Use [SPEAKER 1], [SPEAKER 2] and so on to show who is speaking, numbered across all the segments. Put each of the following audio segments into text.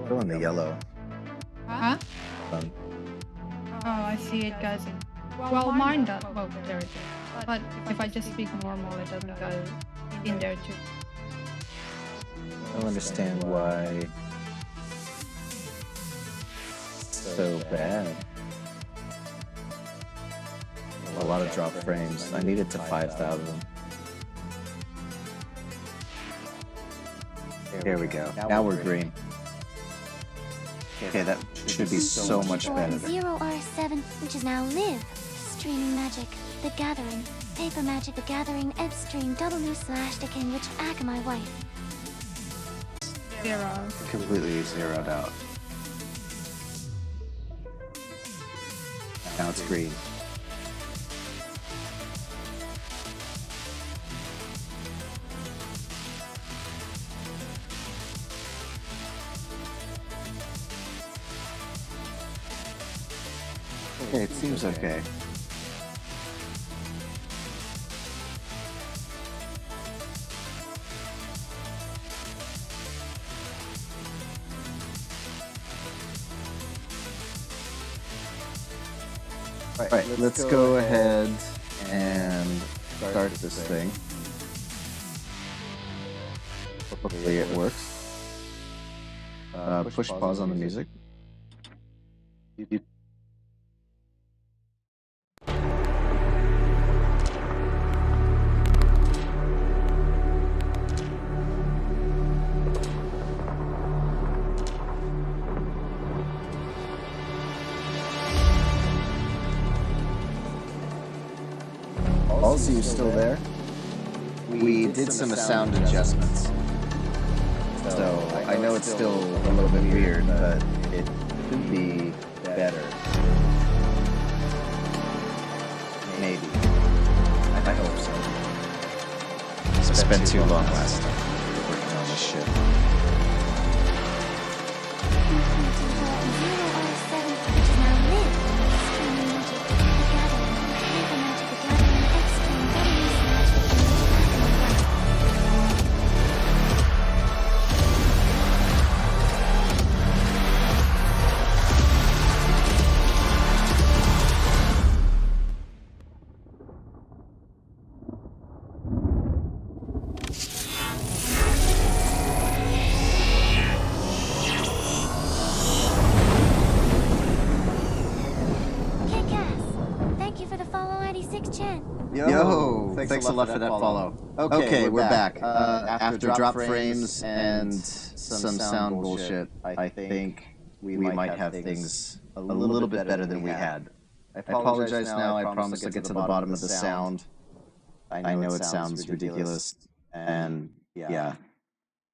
[SPEAKER 1] Still in the yellow.
[SPEAKER 2] Huh?
[SPEAKER 1] Um,
[SPEAKER 2] Oh, I see it goes in. Well, mine does. Well, there it is. But if I just speak normal, it doesn't go in there too.
[SPEAKER 1] I don't understand why it's so bad. A lot of drop frames. I need it to 5,000. There we go. Now we're green. Okay, that should be so much better.
[SPEAKER 3] 0R7, which is now live. Streaming Magic The Gathering. Paper Magic The Gathering Ed Stream /Decaying Witch my wife.
[SPEAKER 2] 0.
[SPEAKER 1] Completely zeroed out. Now it's green. Okay, it seems okay. Alright, let's go ahead and start this thing. Hopefully it works. Push pause on the music. Also, you still there? We did some sound adjustments. So I know it's still a little bit weird, but it could be better. Maybe. I hope so. I spent too long last time working on this shit.
[SPEAKER 3] 0R7, which is now live. Streaming Magic The Gathering. Paper Magic The Gathering Ed Stream /Decaying Witch Thank you for the follow, 96 Chen.
[SPEAKER 1] Yo, thanks a lot for that follow. Okay, we're back. After drop frames and some sound bullshit, I think we might have things a little bit better than we had. I apologize now. I promise I'll get to the bottom of the sound. I know it sounds ridiculous, and yeah,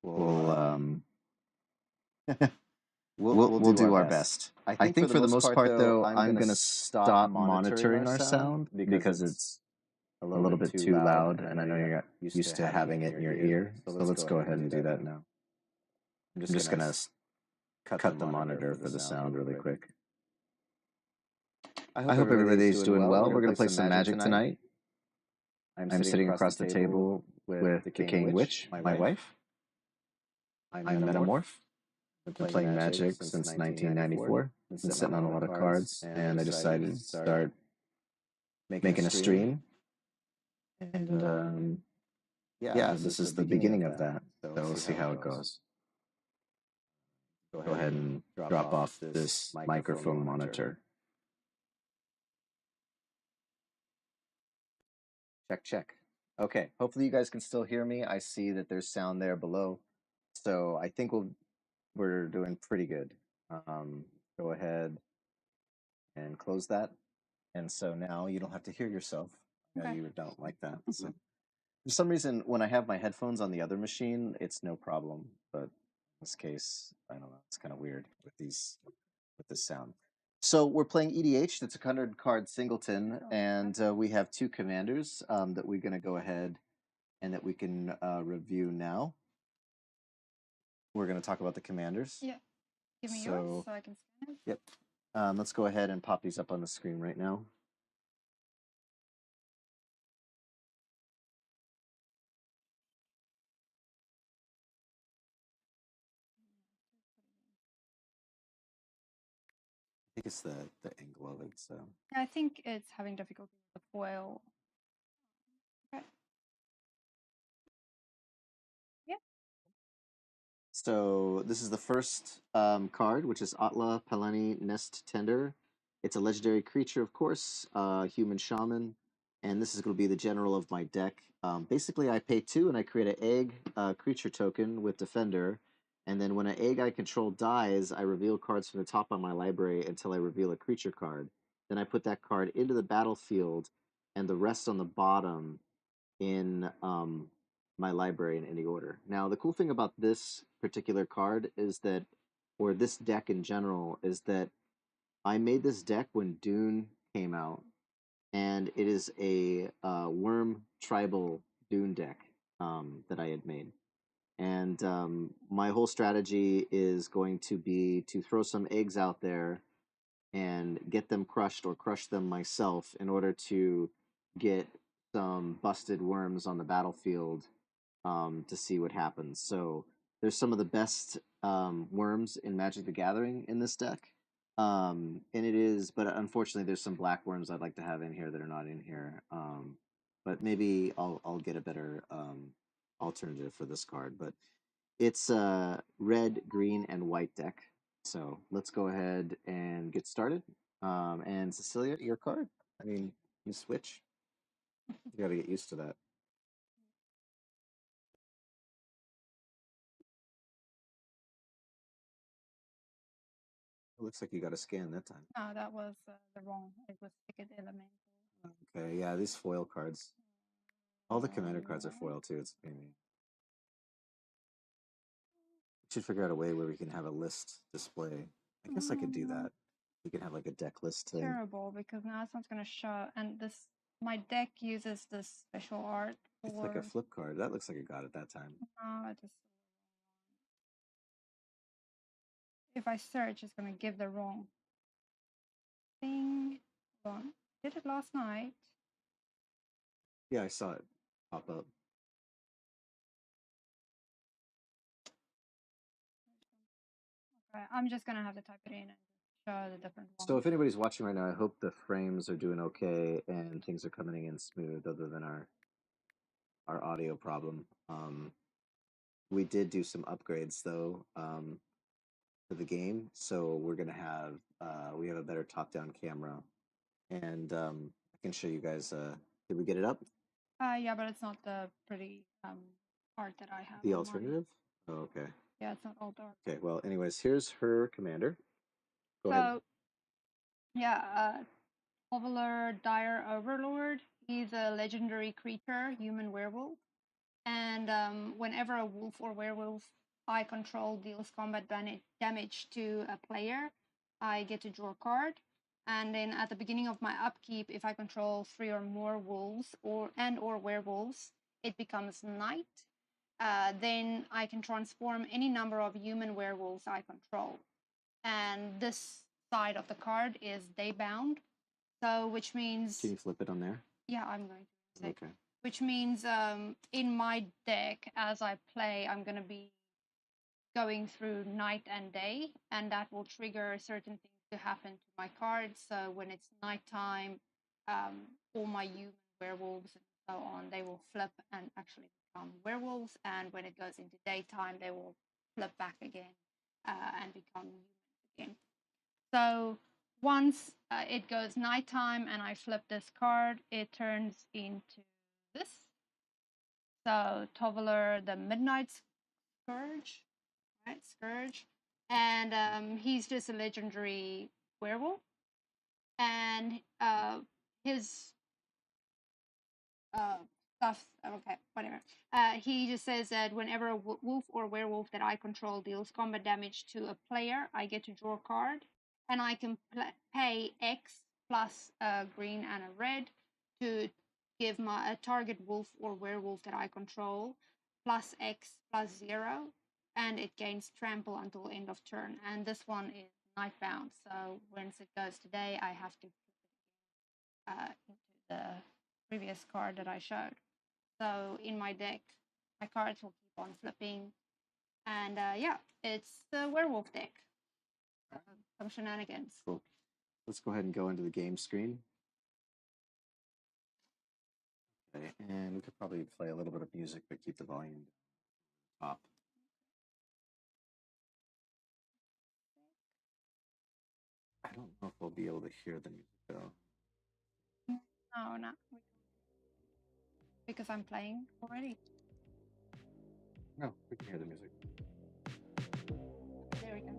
[SPEAKER 1] we'll we'll do our best. I think for the most part, though, I'm gonna stop monitoring our sound because it's a little bit too loud, and I know you're used to having it in your ear. So let's go ahead and do that now. I'm just gonna cut the monitor for the sound really quick. I hope everybody's doing well. We're gonna play some Magic tonight. I'm sitting across the table with Decaying Witch, my wife. I'm Metamorph. I've been playing Magic since 1994. Been sitting on a lot of cards, and I decided to start making a stream. And yeah, this is the beginning of that. So we'll see how it goes. Go ahead and drop off this microphone monitor. Check. Okay, hopefully you guys can still hear me. I see that there's sound there below. So I think we're doing pretty good. Go ahead and close that. And so now you don't have to hear yourself. I know you don't like that. So for some reason, when I have my headphones on the other machine, it's no problem. But in this case, I don't know. It's kind of weird with this sound. So we're playing EDH. That's a 100 card singleton, and we have two commanders that we're going to go ahead and that we can review now. We're going to talk about the commanders.
[SPEAKER 2] Yeah. Give me yours so I can scan it.
[SPEAKER 1] Yep. Let's go ahead and pop these up on the screen right now. think it's the angle of it. So
[SPEAKER 2] I think it's having difficulty with the foil. Okay. Yeah.
[SPEAKER 1] So this is the first card, which is Atla Peleni Nest Tender. It's a legendary creature, of course, human shaman, and this is going to be the general of my deck. Basically, I pay 2 and I create an egg creature token with Defender, and then when an egg I control dies, I reveal cards from the top of my library until I reveal a creature card. Then I put that card into the battlefield, and the rest on the bottom in my library in any order. Now, the cool thing about this particular card is that, or this deck in general, is that I made this deck when Dune came out, and it is a worm tribal Dune deck that I had made. And my whole strategy is going to be to throw some eggs out there and get them crushed or crush them myself in order to get some busted worms on the battlefield to see what happens. So there's some of the best worms in Magic the Gathering in this deck. And it is, but unfortunately, there's some black worms I'd like to have in here that are not in here. But maybe I'll get a better alternative for this card. But it's a red, green, and white deck. So let's go ahead and get started. And Cecilia, your card. I mean, you switch. You got to get used to that. It looks like you got a scan that time.
[SPEAKER 2] No, that was the wrong. It was Ticket Elemental.
[SPEAKER 1] Okay, yeah, these foil cards. All the commander cards are foil too. It's maybe. We should figure out a way where we can have a list display. I guess I could do that. We can have like a deck list thing.
[SPEAKER 2] Terrible, because now it's not going to show. And this, my deck uses this special art.
[SPEAKER 1] It's like a flip card. That looks like it got it that time.
[SPEAKER 2] No, it just. If I search, it's going to give the wrong thing. Hold on. Did it last night?
[SPEAKER 1] Yeah, I saw it pop up.
[SPEAKER 2] Okay, I'm just going to have to type it in and show the different ones.
[SPEAKER 1] So if anybody's watching right now, I hope the frames are doing okay and things are coming in smooth other than our audio problem. We did do some upgrades though for the game, so we're gonna have we have a better top-down camera, and I can show you guys. Did we get it up?
[SPEAKER 2] Yeah, but it's not the pretty art that I have.
[SPEAKER 1] The alternative? Oh, okay.
[SPEAKER 2] Yeah, it's not all dark.
[SPEAKER 1] Okay. Well, anyways, here's her commander. Go ahead.
[SPEAKER 2] Yeah, Traveler Dire Overlord. He's a legendary creature, human werewolf. And whenever a wolf or werewolf I control deals combat damage to a player, I get to draw a card. And then at the beginning of my upkeep, if I control 3 or more wolves or werewolves, it becomes night. Then I can transform any number of human werewolves I control. And this side of the card is daybound. So which means...
[SPEAKER 1] Can you flip it on there?
[SPEAKER 2] Yeah, I'm going to.
[SPEAKER 1] Okay.
[SPEAKER 2] Which means in my deck, as I play, I'm going to be going through night and day, and that will trigger certain things to happen to my cards. So when it's nighttime, all my human werewolves and so on, they will flip and actually become werewolves, and when it goes into daytime, they will flip back again and become humans again. So once it goes nighttime and I flip this card, it turns into this. So Toveler, the Midnight Scourge, right? Scourge, and he's just a legendary werewolf, and his stuff. Okay, whatever. He just says that whenever a wolf or werewolf that I control deals combat damage to a player, I get to draw a card, and I can pay X plus a green and a red to give a target wolf or werewolf that I control plus X plus 0, and it gains trample until end of turn. And this one is nightbound, so once it goes today, I have to put it into the previous card that I showed. So in my deck, my cards will keep on flipping, and yeah, it's the werewolf deck. Some shenanigans.
[SPEAKER 1] Cool. let's go ahead and go into the game screen. Okay, and we could probably play a little bit of music, but keep the volume up. I don't know if we'll be able to hear the music though.
[SPEAKER 2] No, not because I'm playing already.
[SPEAKER 1] No, we can hear the music.
[SPEAKER 2] There we go.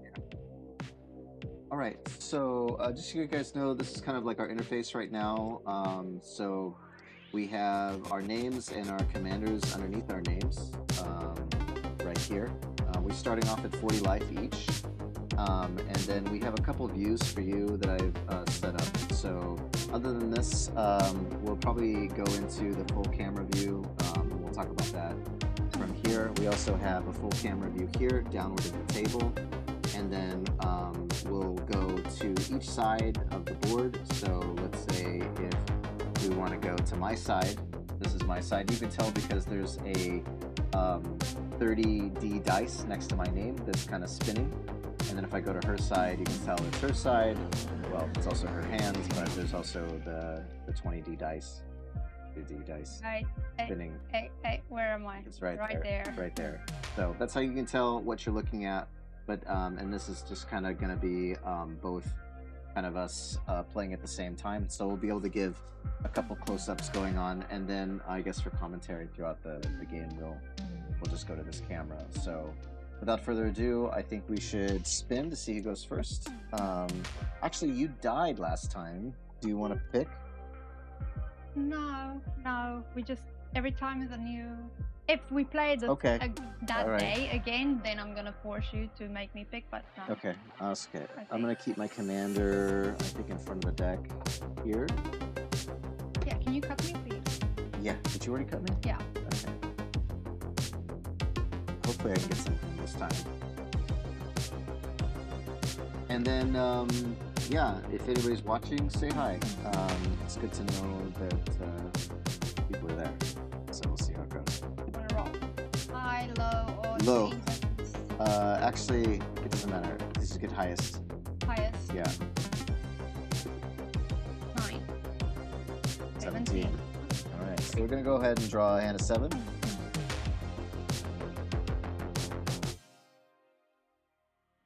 [SPEAKER 1] All right, so just so you guys know, this is kind of like our interface right now. So we have our names and our commanders underneath our names right here. We're starting off at 40 life each. And then we have a couple views for you that I've set up. So other than this, we'll probably go into the full camera view. We'll talk about that from here. We also have a full camera view here, downward at the table. And then we'll go to each side of the board. So let's say if we want to go to my side, this is my side. You can tell because there's a 30D dice next to my name that's kind of spinning. And then if I go to her side, you can tell it's her side. Well, it's also her hands, but there's also the 20D dice, the D dice spinning.
[SPEAKER 2] Hey, where am I?
[SPEAKER 1] It's right
[SPEAKER 2] there.
[SPEAKER 1] Right there. So that's how you can tell what you're looking at. But and this is just kind of going to be both kind of us playing at the same time. So we'll be able to give a couple close-ups going on, and then I guess for commentary throughout the game, we'll just go to this camera. So without further ado, I think we should spin to see who goes first. Actually, you died last time. Do you want to pick?
[SPEAKER 2] No. We just every time is a new. If we play that
[SPEAKER 1] All right.
[SPEAKER 2] day again, then I'm gonna force you to make me pick. But no.
[SPEAKER 1] Okay. Okay. I'm gonna keep my commander, I think, in front of the deck here.
[SPEAKER 2] Yeah. Can you cut me, please?
[SPEAKER 1] Yeah. Did you already cut me?
[SPEAKER 2] Yeah.
[SPEAKER 1] Okay. Hopefully I can get something this time. And then, yeah, if anybody's watching, say hi. It's good to know that people are there. So we'll see how it goes.
[SPEAKER 2] Roll. High, low, or
[SPEAKER 1] Low.
[SPEAKER 2] even?
[SPEAKER 1] Actually, it doesn't matter. Let's just get highest.
[SPEAKER 2] Highest.
[SPEAKER 1] Yeah.
[SPEAKER 2] 9.
[SPEAKER 1] 17. All right. So we're gonna go ahead and draw a hand of 7.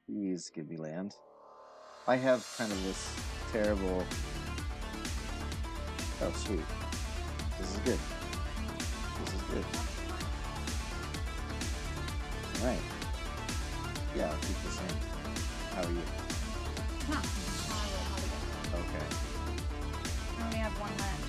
[SPEAKER 1] Please give me land. I have kind of this terrible. Oh, sweet. This is good. This is good. All right. Yeah, I'll keep the same. How are you?
[SPEAKER 2] No.
[SPEAKER 1] Okay.
[SPEAKER 2] I only have 1 land.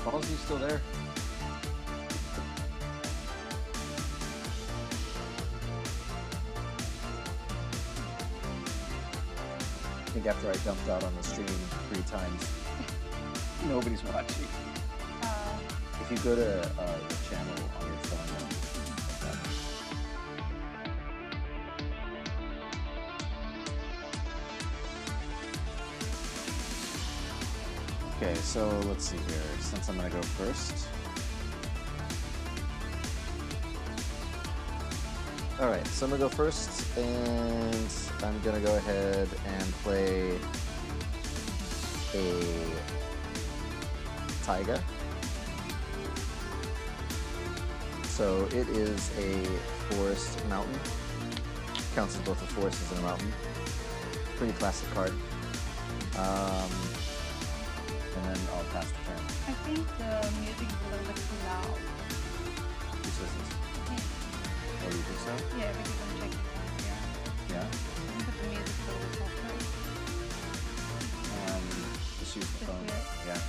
[SPEAKER 1] Balls, you still there? I think after I dumped out on the stream 3 times, nobody's watching. If you go to the channel on your phone, okay, so let's see here. Since I'm gonna go first. All right, so I'm gonna go first, and I'm gonna go ahead and play a taiga. So it is a forest mountain. Counts as both a forest and a mountain. Pretty classic card. And then I'll pass the turn.
[SPEAKER 2] I think the music is a little bit too loud.
[SPEAKER 1] Who says this?
[SPEAKER 2] Me.
[SPEAKER 1] Oh, you think so?
[SPEAKER 2] Yeah, because I'm checking out here.
[SPEAKER 1] Yeah.
[SPEAKER 2] But the music's a little bit softer.
[SPEAKER 1] Just use the
[SPEAKER 2] Just
[SPEAKER 1] phone.
[SPEAKER 2] weird.
[SPEAKER 1] Yeah.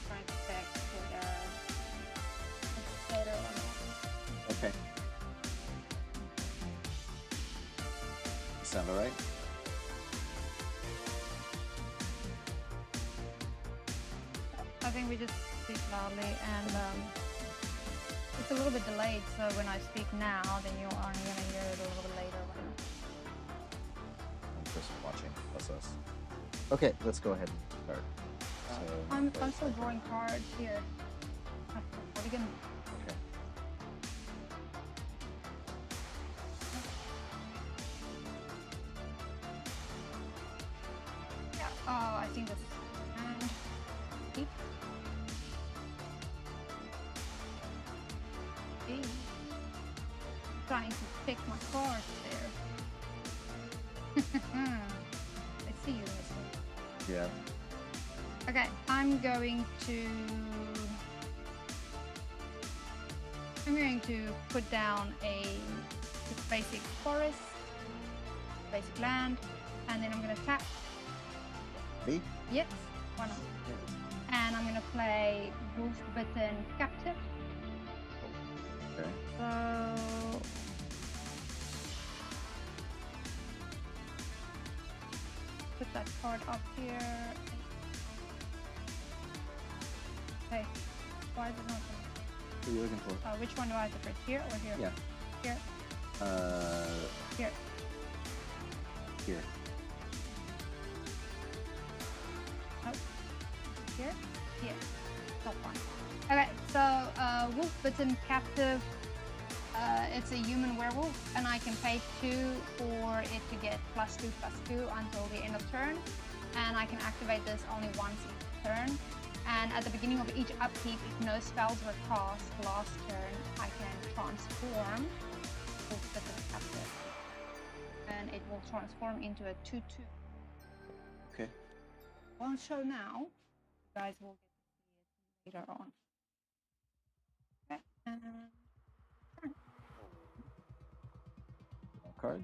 [SPEAKER 2] Trying to check whether it's better or not.
[SPEAKER 1] Okay. Sound all right?
[SPEAKER 2] I think we just speak loudly, and it's a little bit delayed, so when I speak now, then you're only going to hear it a little bit later.
[SPEAKER 1] I'm just watching. That's us. Okay, let's go ahead and start. So,
[SPEAKER 2] I'm still drawing cards here. What are you going to...
[SPEAKER 1] Okay.
[SPEAKER 2] Yeah. Oh, I think this is... And... Keep. Okay. Trying to pick my cards there. I see you, mister.
[SPEAKER 1] Yeah.
[SPEAKER 2] Okay, I'm going to put down a basic forest, basic land, and then I'm gonna tap.
[SPEAKER 1] Me?
[SPEAKER 2] Yes, why not? And I'm gonna play Wolf-Bitten Captive.
[SPEAKER 1] Okay.
[SPEAKER 2] So put that card up here. Okay, why is it not?
[SPEAKER 1] What are you looking for?
[SPEAKER 2] Which one do I have to press? Here or here?
[SPEAKER 1] Yeah.
[SPEAKER 2] Here. Here.
[SPEAKER 1] Here.
[SPEAKER 2] Oh. Here? Here. Top one. Okay, so Wolf-Bitten Captive. It's a human werewolf, and I can pay 2 for it to get +2/+2 until the end of turn. And I can activate this only once each turn. And at the beginning of each upkeep, if no spells were cast last turn, I can transform Wolf-Bitten Captive. And it will transform into a 2/2.
[SPEAKER 1] Okay.
[SPEAKER 2] Won't show now. You guys will get to see it later on. Okay. And turn.
[SPEAKER 1] Card.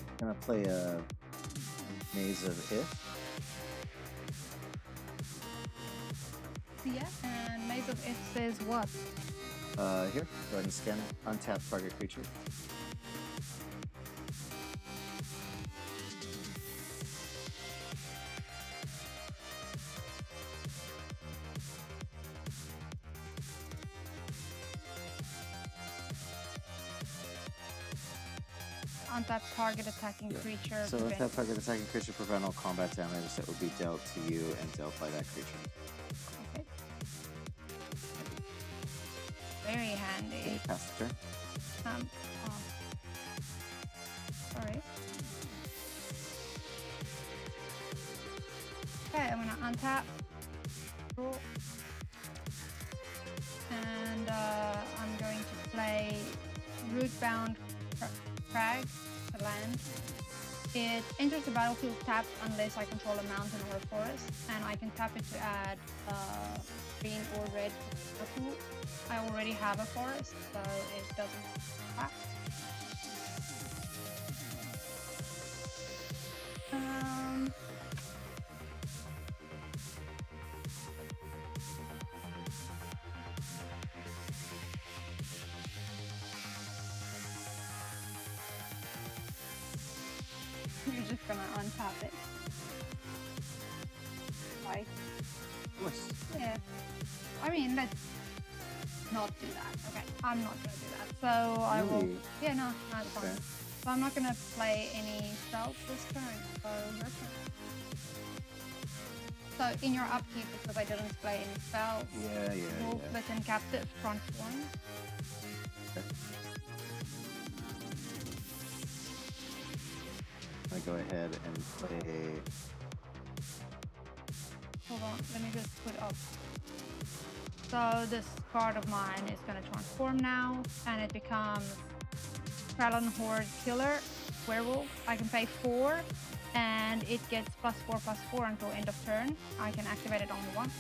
[SPEAKER 1] I'm gonna play a Maze of If.
[SPEAKER 2] Yeah. And Maze of If says what?
[SPEAKER 1] Here, go ahead and scan it. Untap target creature.
[SPEAKER 2] Untap target attacking creature.
[SPEAKER 1] So
[SPEAKER 2] prevent-
[SPEAKER 1] untap target attacking creature, prevent all combat damage that would be dealt to you and dealt by that creature.
[SPEAKER 2] Okay. Very
[SPEAKER 1] Okay,
[SPEAKER 2] handy.
[SPEAKER 1] pass the turn.
[SPEAKER 2] Oh. Sorry. Okay, I'm gonna untap. Draw. And I'm going to play Rootbound Crag, the land. It enters the battlefield tapped unless I control a mountain or a forest, and I can tap it to add green or red to the pool. I already have a forest, so it doesn't tap. You're just gonna untap it. Right?
[SPEAKER 1] Nice.
[SPEAKER 2] Yeah. I mean, let's not do that. Okay, I'm not gonna do that. So I will.
[SPEAKER 1] Really?
[SPEAKER 2] Yeah, no, it's fine.
[SPEAKER 1] Okay.
[SPEAKER 2] So I'm not gonna play any spells this turn. So your turn. So in your upkeep, because I didn't play any spells,
[SPEAKER 1] Yeah.
[SPEAKER 2] Wolf-Bitten Captive transform.
[SPEAKER 1] Okay. go ahead and play.
[SPEAKER 2] Hold on, let me just put up. So this card of mine is going to transform now, and it becomes Krallen Horde Killer Werewolf. I can pay 4, and it gets +4/+4 until end of turn. I can activate it only once.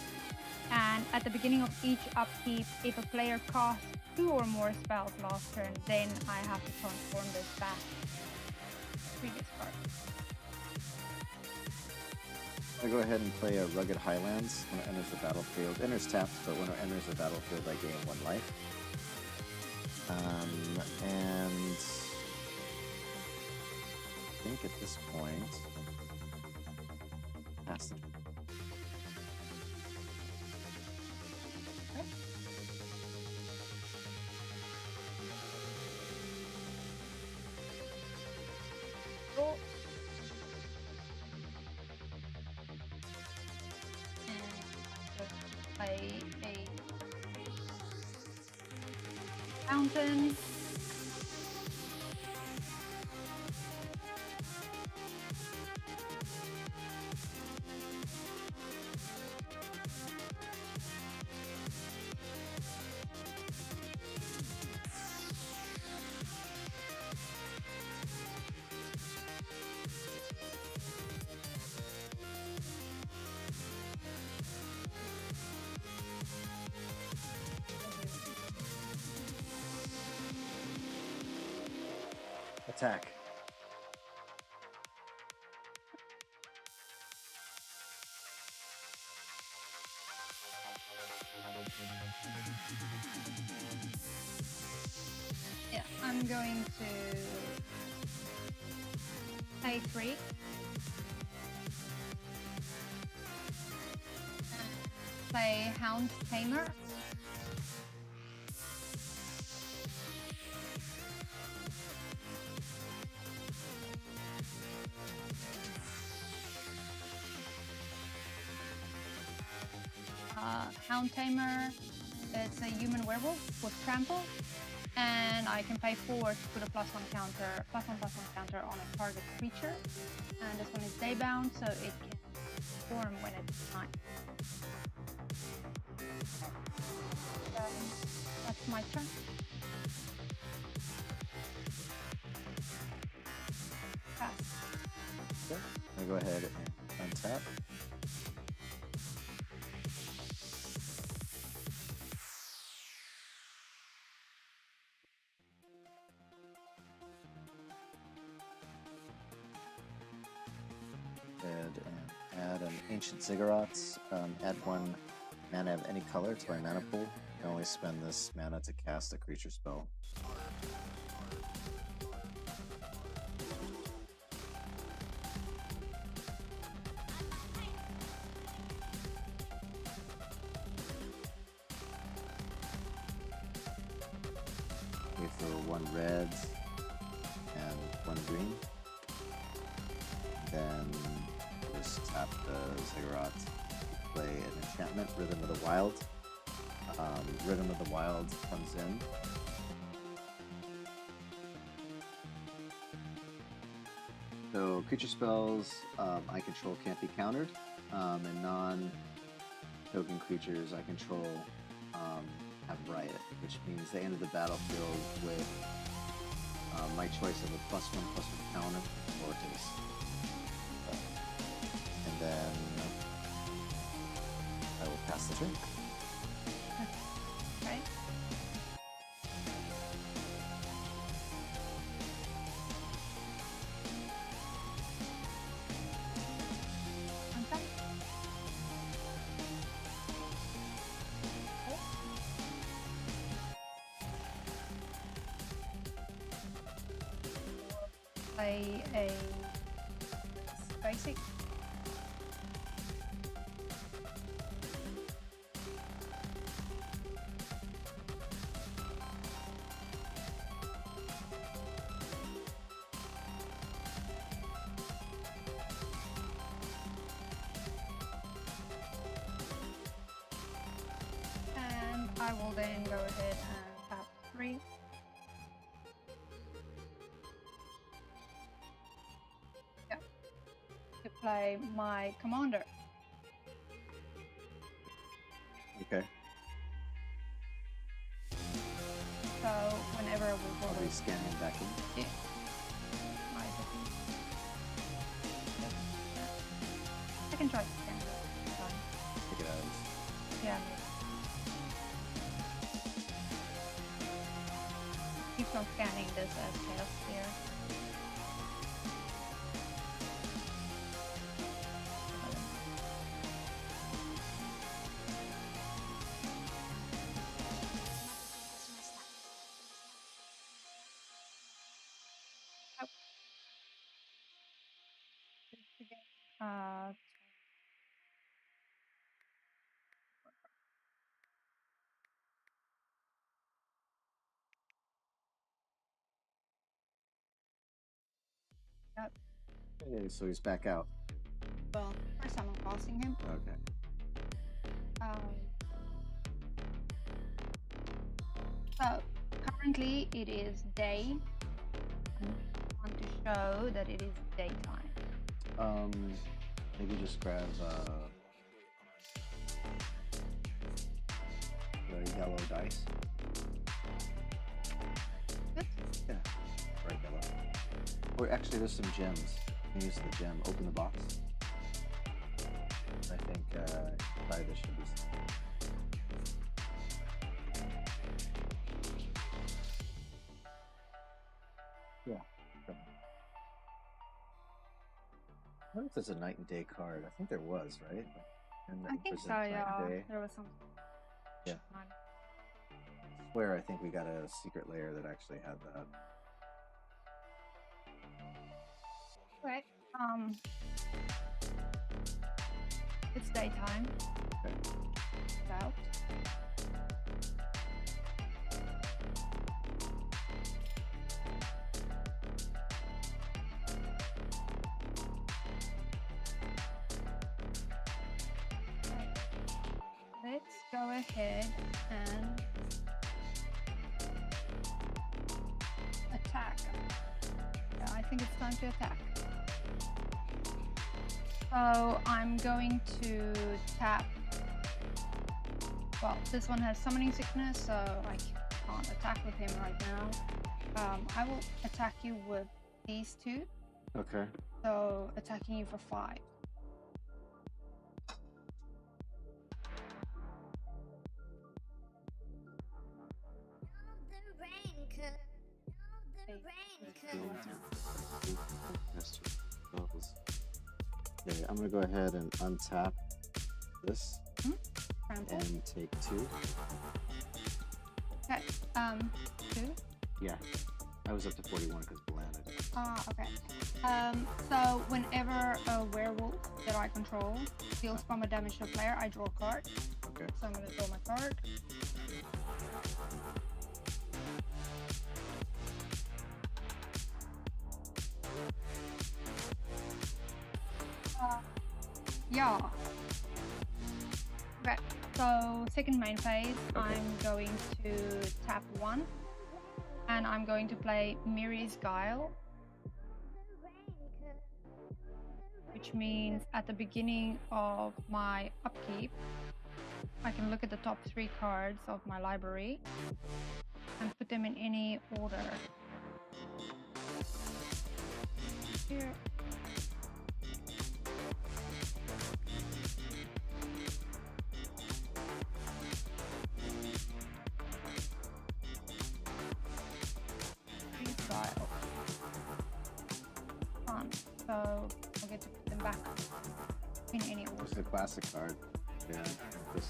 [SPEAKER 2] And at the beginning of each upkeep, if a player casts 2 or more spells last turn, then I have to transform this back. Previous card.
[SPEAKER 1] I'm going to go ahead and play a Rugged Highlands. When it enters the battlefield, enters tapped, but when it enters the battlefield, I gain 1 life. And I think at this point, pass the.
[SPEAKER 2] Roll. Play a fountain.
[SPEAKER 1] Attack.
[SPEAKER 2] Yeah, I'm going to pay 3. Play Hound Tamer. Hound Tamer, it's a human werewolf with trample, and I can pay 4 to put a +1 counter, +1/+1 counter on a target creature. And this one is daybound, so it can form when it's time. That's my turn. Pass.
[SPEAKER 1] Okay. I'm going to go ahead and untap. And add an Ancient Ziggurat. Add 1 mana of any color to my mana pool. You can only spend this mana to cast a creature spell. We throw 1 red and 1 green. Then just tap the Ziggurat, play an enchantment, Rhythm of the Wild. Rhythm of the Wild comes in. So creature spells I control can't be countered, and non-token creatures I control have Riot, which means they enter the battlefield with my choice of a +1/+1 counter or taste. And then I will pass the turn.
[SPEAKER 2] Okay. Okay. Play a basic. And I will then go ahead and tap 3. Yeah. play my commander.
[SPEAKER 1] Okay.
[SPEAKER 2] So whenever we
[SPEAKER 1] I'll
[SPEAKER 2] roll
[SPEAKER 1] be
[SPEAKER 2] it,
[SPEAKER 1] scanning back in.
[SPEAKER 2] yeah. My second. I can try to scan it. It's fine.
[SPEAKER 1] Take it as.
[SPEAKER 2] Yeah. Maybe. Keep on scanning this as chaos here. Uh, yep.
[SPEAKER 1] Okay, so he's back out.
[SPEAKER 2] Well, first time I'm casting him.
[SPEAKER 1] Okay.
[SPEAKER 2] So currently it is day. I want to show that it is daytime.
[SPEAKER 1] Maybe just grab the yellow dice.
[SPEAKER 2] Good.
[SPEAKER 1] Yeah, bright yellow. Or actually, there's some gems. You can use the gem. Open the box. I think probably this should be. Yeah. Okay. I wonder if there's a night and day card. I think there was, right? And
[SPEAKER 2] I think so,
[SPEAKER 1] night and
[SPEAKER 2] yeah.
[SPEAKER 1] day.
[SPEAKER 2] There was some.
[SPEAKER 1] Yeah. I swear, I think we got a secret layer that actually had that.
[SPEAKER 2] Okay. It's daytime.
[SPEAKER 1] Okay.
[SPEAKER 2] It's out. Let's go ahead and attack. Yeah, I think it's time to attack. So I'm going to tap. Well, this one has summoning sickness, so I can't attack with him right now. I will attack you with these two.
[SPEAKER 1] Okay.
[SPEAKER 2] So attacking you for 5.
[SPEAKER 1] Okay, I'm gonna go ahead and untap this
[SPEAKER 2] Trample.
[SPEAKER 1] and take 2.
[SPEAKER 2] Okay. 2.
[SPEAKER 1] Yeah, I was up to 41 because landed.
[SPEAKER 2] Okay. So whenever a werewolf that I control deals combat damage to a player, I draw a card.
[SPEAKER 1] Okay.
[SPEAKER 2] So I'm gonna draw my card. Yeah. Okay. So second main phase,
[SPEAKER 1] Okay.
[SPEAKER 2] I'm going to tap 1, and I'm going to play Miri's Guile, which means at the beginning of my upkeep, I can look at the top 3 cards of my library and put them in any order. Here. Style. Fun. So I'll get to put them back in any order.
[SPEAKER 1] This is a classic card. Yeah. Just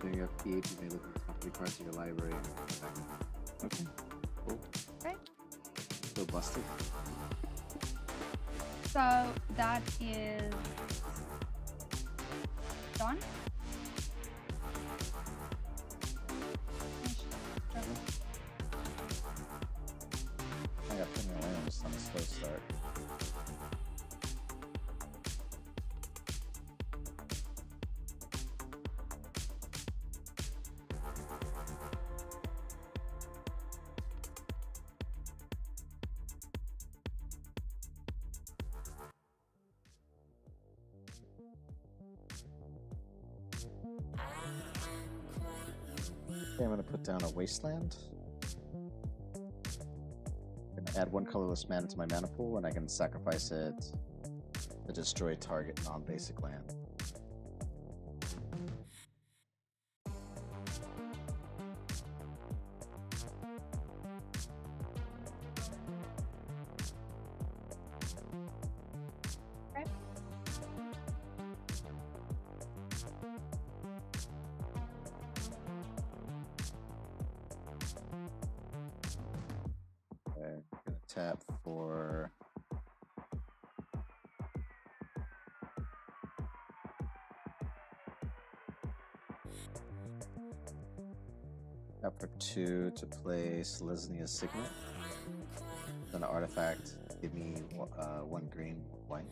[SPEAKER 1] during your upkeep, you may look at the top 3 cards of your library. Okay. Cool.
[SPEAKER 2] Okay.
[SPEAKER 1] So busted.
[SPEAKER 2] So that is done.
[SPEAKER 1] I got plenty of land just on a slow start. Okay, I'm going to put down a wasteland. I'm going to add 1 colorless mana to my mana pool, and I can sacrifice it to destroy target non-basic land. I'm going to tap for tap for 2 to play Selesnia's Signet. Then an artifact, give me 1 green, 1 white.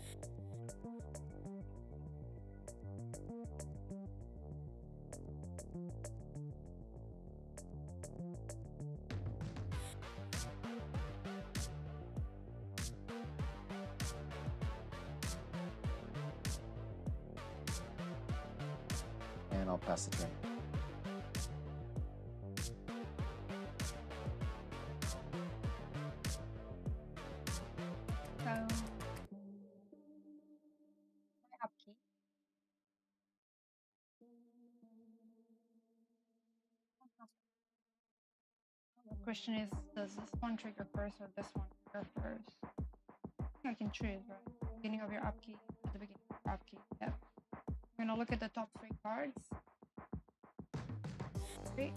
[SPEAKER 1] And I'll pass the turn.
[SPEAKER 2] So my upkeep. The question is, does this one trigger first or this one trigger first? I can choose, right? Beginning of your upkeep, at the beginning of your upkeep. Yep. I'm gonna look at the top 3 cards. 3.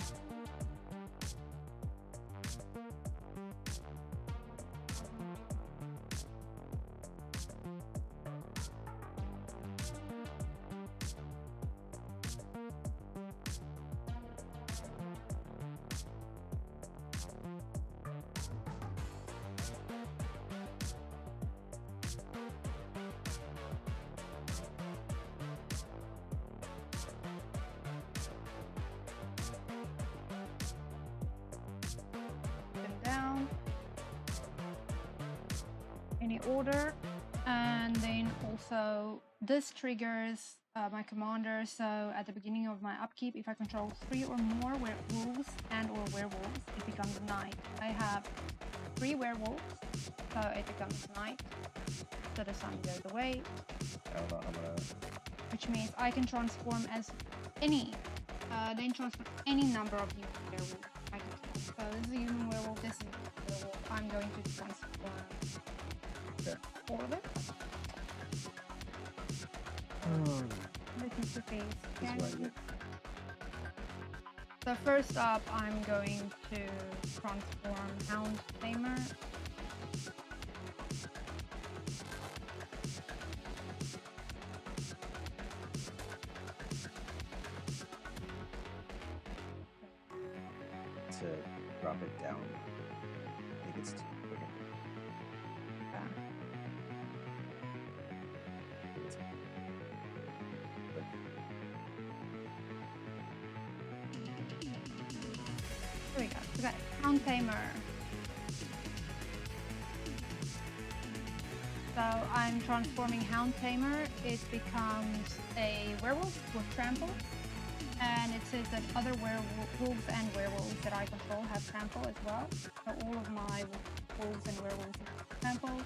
[SPEAKER 2] Down any order, and then also this triggers my commander. So at the beginning of my upkeep, if I control 3 or more wolves and or werewolves, it becomes a knight. I have 3 werewolves, so it becomes knight. So the sun goes away, which means I can transform as any then transfer any number of human werewolves I control. So this is a human werewolf, this is a werewolf. I'm going to transform 4 of them. Let me put these. So first up, I'm going to transform Hound Tamer.
[SPEAKER 1] To drop it down. I think it's too quick.
[SPEAKER 2] Here we go. We got Hound Tamer. So I'm transforming Hound Tamer. It becomes a werewolf with trample. And it says that other wolves and werewolves that I control have trample as well. So all of my wolves and werewolves have trample.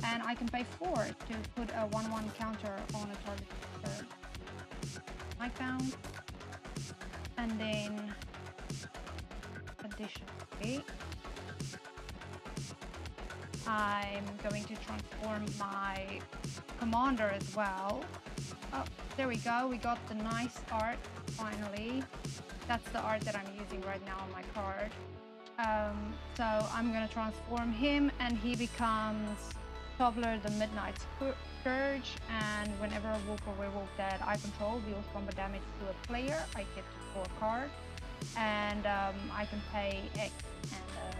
[SPEAKER 2] And I can pay 4 to put a 1/1 counter on a target Nightbound. And then additionally, I'm going to transform my commander as well. Oh, there we go. We got the nice art finally. That's the art that I'm using right now on my card. So I'm going to transform him, and he becomes Toddler the Midnight Scourge. And whenever a wolf or werewolf that I control deals combat damage to a player, I get to draw a card. And I can pay X and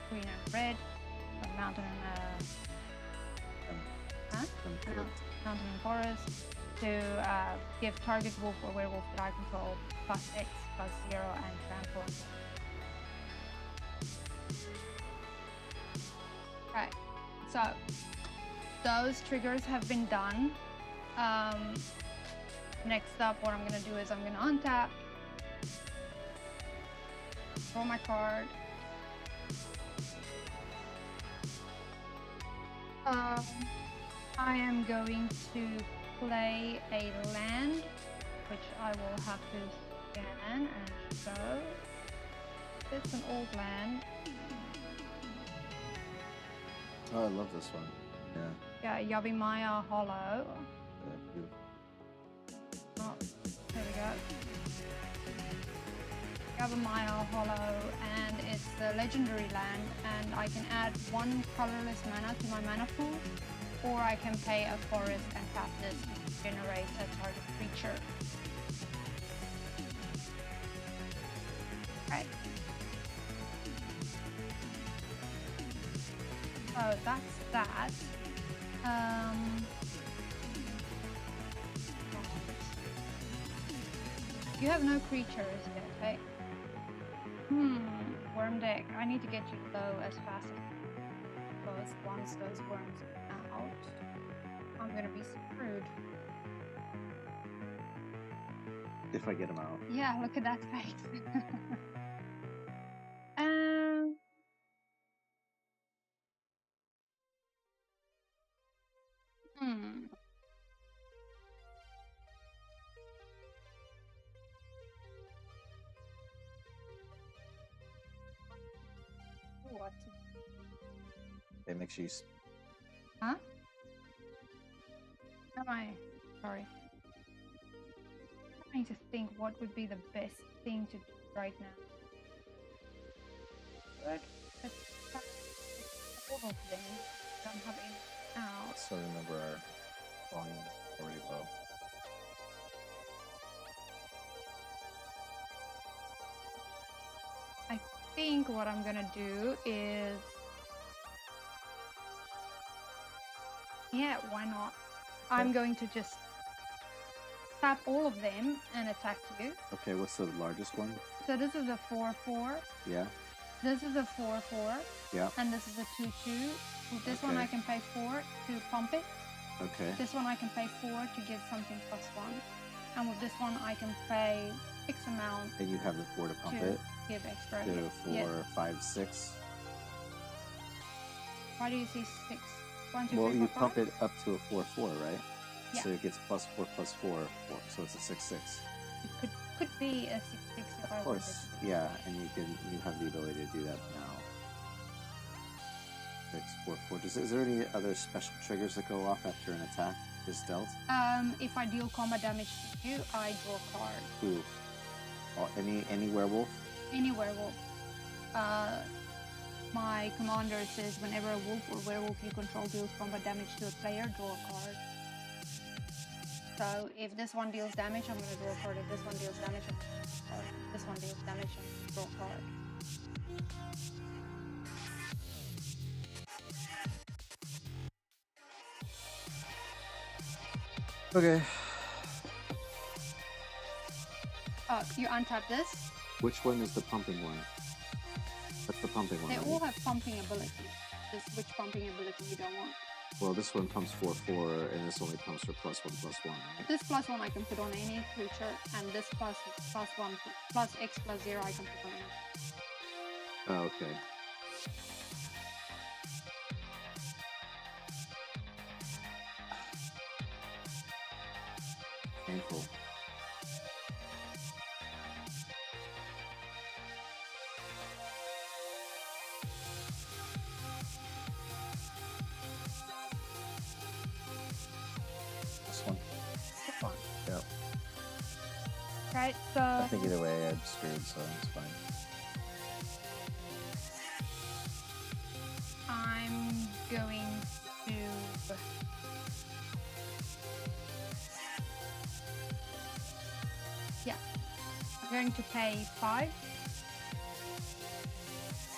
[SPEAKER 2] green and red, a mountain and mountain and forest, to give target wolf or werewolf that I control plus X plus 0 and trample. Right, so those triggers have been done. Next up, what I'm gonna do is I'm gonna untap, draw my card. I am going to play a land, which I will have to scan and show. It's an old land.
[SPEAKER 1] Oh, I love this one. Yeah.
[SPEAKER 2] Yeah, Yavimaya Hollow.
[SPEAKER 1] Beautiful.
[SPEAKER 2] Oh, there we go. Yavimaya Hollow, and it's a legendary land, and I can add 1 colorless mana to my mana pool, or I can pay a forest and tap this to generate a target creature. Right. So that's that. You have no creatures yet, right? Worm deck. I need to get you low as fast as possible, because once those worms are out, I'm gonna be screwed.
[SPEAKER 1] If I get them out.
[SPEAKER 2] Yeah, look at that face. What?
[SPEAKER 1] It makes you.
[SPEAKER 2] Huh? Am I? Sorry. I'm trying to think what would be the best thing to do right now. But all of them don't have any out.
[SPEAKER 1] So remember our volume is already low.
[SPEAKER 2] I think what I'm gonna do is, yeah, why not? I'm going to just tap all of them and attack you.
[SPEAKER 1] Okay, what's the largest one?
[SPEAKER 2] So this is a 4/4.
[SPEAKER 1] Yeah.
[SPEAKER 2] This is a 4/4.
[SPEAKER 1] Yeah.
[SPEAKER 2] And this is a 2/2. With this one
[SPEAKER 1] Okay.
[SPEAKER 2] I can pay 4 to pump it.
[SPEAKER 1] Okay.
[SPEAKER 2] This one I can pay 4 to give something +1. And with this one I can pay X amount
[SPEAKER 1] And you have the 4 to pump
[SPEAKER 2] to
[SPEAKER 1] it.
[SPEAKER 2] give extra.
[SPEAKER 1] 2, 4,
[SPEAKER 2] Yeah.
[SPEAKER 1] 5, 6.
[SPEAKER 2] Why do you see 6? 1, 2,
[SPEAKER 1] Well,
[SPEAKER 2] 3,
[SPEAKER 1] you
[SPEAKER 2] 4,
[SPEAKER 1] pump
[SPEAKER 2] 5?
[SPEAKER 1] it up to a 4/4, right?
[SPEAKER 2] Yeah.
[SPEAKER 1] So it gets +4 +4, 4. So it's a 6/6.
[SPEAKER 2] It could be a 6/6 if I
[SPEAKER 1] Of
[SPEAKER 2] wanted.
[SPEAKER 1] course, yeah, and you have the ability to do that now. 6, 4, 4. Is there any other special triggers that go off after an attack is dealt?
[SPEAKER 2] If I deal combat damage to you, I draw a card.
[SPEAKER 1] Ooh. Any werewolf?
[SPEAKER 2] Any werewolf. My commander says whenever a wolf or werewolf you control deals combat damage to a player, draw a card. So if this one deals damage, I'm gonna draw a card. If this one deals damage, I'm gonna draw a card. If this one deals damage, I'm gonna draw a card.
[SPEAKER 1] Okay.
[SPEAKER 2] You untap this.
[SPEAKER 1] Which one is the pumping one? That's the pumping one.
[SPEAKER 2] They
[SPEAKER 1] right?
[SPEAKER 2] all have pumping ability. Just which pumping ability you don't want.
[SPEAKER 1] Well, this one pumps 4/4, and this only pumps for +1/+1, right?
[SPEAKER 2] This +1 I can put on any creature, and this +1 plus X +0 I can put on any.
[SPEAKER 1] Oh, okay. Painful. This one.
[SPEAKER 2] This one.
[SPEAKER 1] Yep.
[SPEAKER 2] Right, so
[SPEAKER 1] I think either way I'm screwed, so it's fine.
[SPEAKER 2] I'm going to I'm going to pay 5.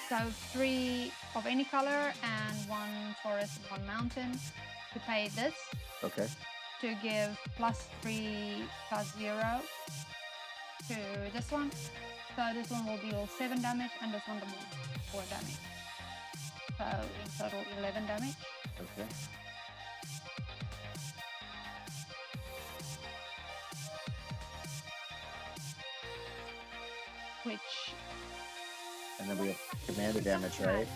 [SPEAKER 2] So 3 of any color and 1 forest and 1 mountain to pay this
[SPEAKER 1] Okay.
[SPEAKER 2] to give +3 +0 to this one. So this one will deal 7 damage and this one will deal 4 damage. So in total 11 damage.
[SPEAKER 1] Okay. and then we have commander damage, right?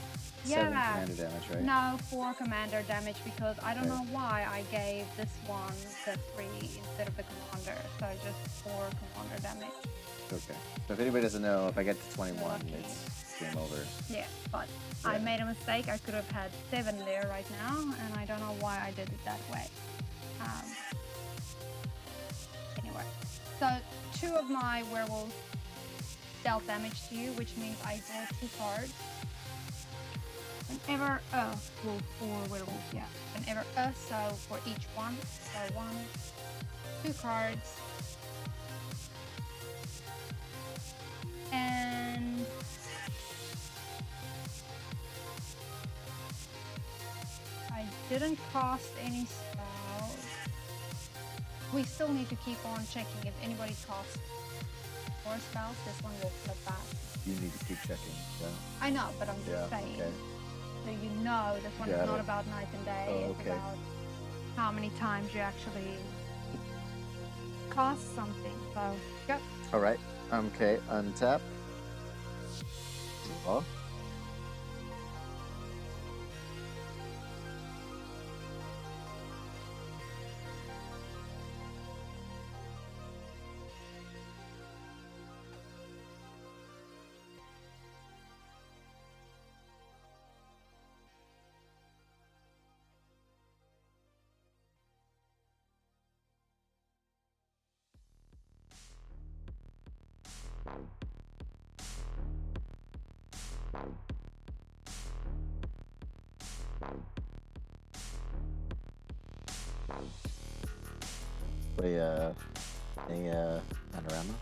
[SPEAKER 2] Yeah.
[SPEAKER 1] 7 commander damage, right?
[SPEAKER 2] No, 4 commander damage because I don't
[SPEAKER 1] Okay.
[SPEAKER 2] know why I gave this one the 3 instead of the commander. So just 4 commander damage.
[SPEAKER 1] Okay. So if anybody doesn't know, if I get to 21,
[SPEAKER 2] Lucky.
[SPEAKER 1] it's game over.
[SPEAKER 2] Yeah, but I
[SPEAKER 1] Yeah.
[SPEAKER 2] made a mistake. I could have had 7 there right now, and I don't know why I did it that way. Anyway, so 2 of my werewolves dealt damage to you, which means I draw 2 cards. Whenever, wolf or werewolf, yeah. Whenever, so for each one, so 1, 2 cards. And I didn't cast any spells. We still need to keep on checking if anybody casts more spells. This one will flip back.
[SPEAKER 1] You need to keep checking. Yeah.
[SPEAKER 2] I know, but I'm just saying.
[SPEAKER 1] Okay.
[SPEAKER 2] So you know this one
[SPEAKER 1] Got
[SPEAKER 2] is not
[SPEAKER 1] it.
[SPEAKER 2] about night and day.
[SPEAKER 1] Oh,
[SPEAKER 2] it's
[SPEAKER 1] okay.
[SPEAKER 2] about how many times you actually cast something. So, go.
[SPEAKER 1] All right. Okay. Untap. Draw. Play a panorama.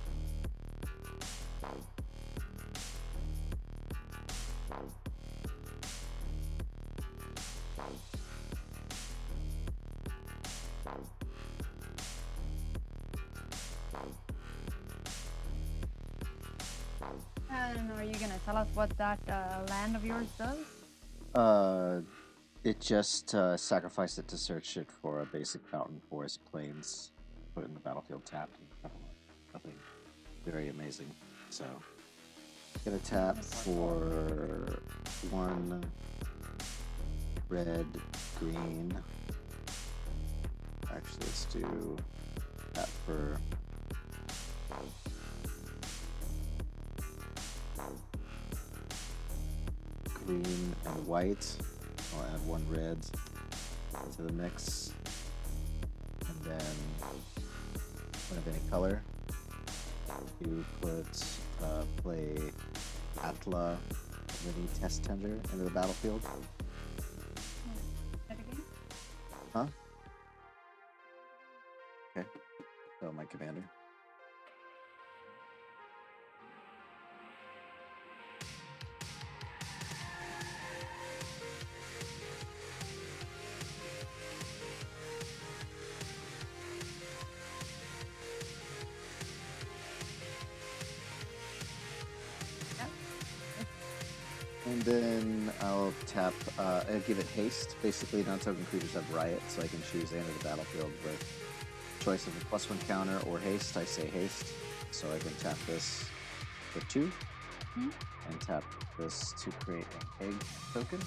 [SPEAKER 2] And are you going to tell us what that land of yours does?
[SPEAKER 1] It just sacrificed it to search it for a basic mountain forest plains. Put it in the battlefield tapped. Nothing very amazing. So, gonna tap for 1 red, green. Actually, let's do that for green and white. I'll add 1 red to the mix, and then one of any color. You put play Atla Mini Test Tender into the battlefield.
[SPEAKER 2] That again?
[SPEAKER 1] Huh? Okay. So my commander. And then I'll tap, I'll give it haste. Basically, non-token creatures have riot, so I can choose to enter the battlefield with choice of a +1 counter or haste. I say haste, so I can tap this for 2, and tap this to create an egg token.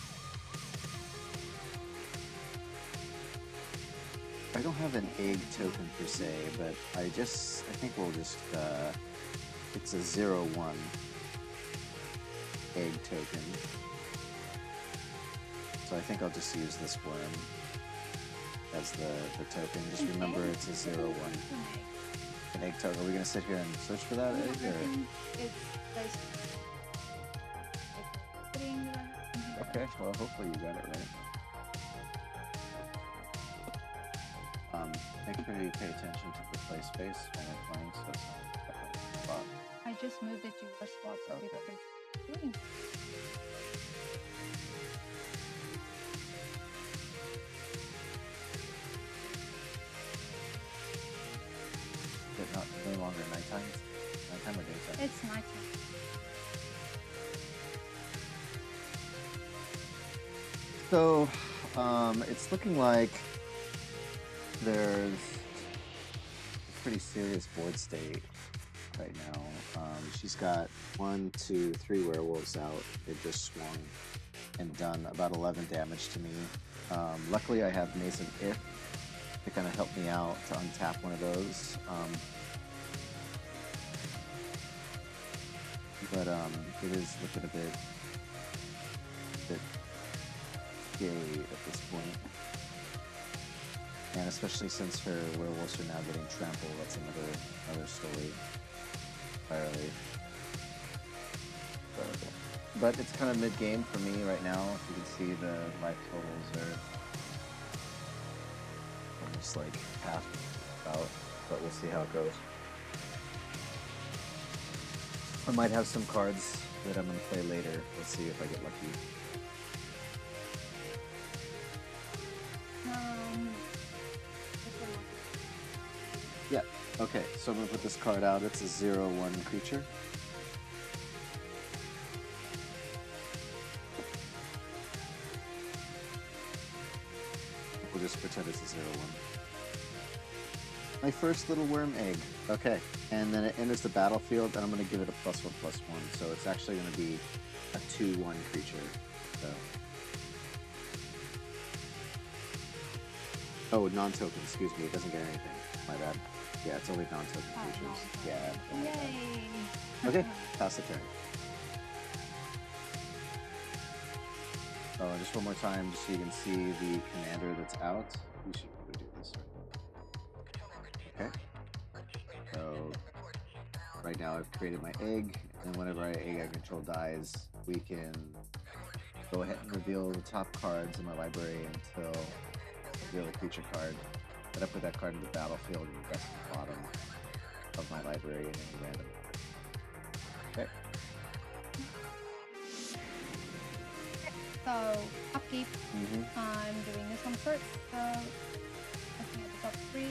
[SPEAKER 1] I don't have an egg token per se, but I think we'll just, it's a 0/1 egg token. So I think I'll just use this worm as the token. Just remember it's a 0/1 an egg token. Are we gonna sit here and search for that egg, or?
[SPEAKER 2] It's basically
[SPEAKER 1] Okay, well hopefully you got it right. Make sure you pay attention to the play space when we're playing, so it's not a spot.
[SPEAKER 2] I just moved it to your spot so people can see.
[SPEAKER 1] Is it no longer nighttime? Nighttime or daytime?
[SPEAKER 2] It's nighttime.
[SPEAKER 1] So, it's looking like there's a pretty serious board state right now. She's got 1, 2, 3 werewolves out. They just swung and done about 11 damage to me. Luckily, I have Maze of If to kind of help me out to untap one of those. But it is looking a bit scary at this point. And especially since her werewolves are now getting trampled, that's another story entirely. But it's kind of mid-game for me right now. If you can see, the life totals are almost like half out, but we'll see how it goes. I might have some cards that I'm going to play later. We'll see if I get lucky. Yeah, okay, so I'm going to put this card out. It's a 0/1 creature. We'll just pretend it's a 0/1. My first little worm egg. Okay, and then it enters the battlefield, and I'm going to give it a +1/+1. So it's actually going to be a 2/1 creature. So. Oh, non-token. Excuse me. It doesn't get anything. My bad. Yeah, it's only non-token creatures. Yeah.
[SPEAKER 2] Yay!
[SPEAKER 1] Okay, pass the turn. Oh, and just one more time, just so you can see the commander that's out. We should probably do this. Okay. So right now I've created my egg, and whenever our egg I control dies, we can go ahead and reveal the top cards in my library until I reveal a creature card. Then I put that card in the battlefield and rest at the bottom of my library in any random order. Okay.
[SPEAKER 2] So, upkeep. I'm doing this one first. So, looking at the top 3.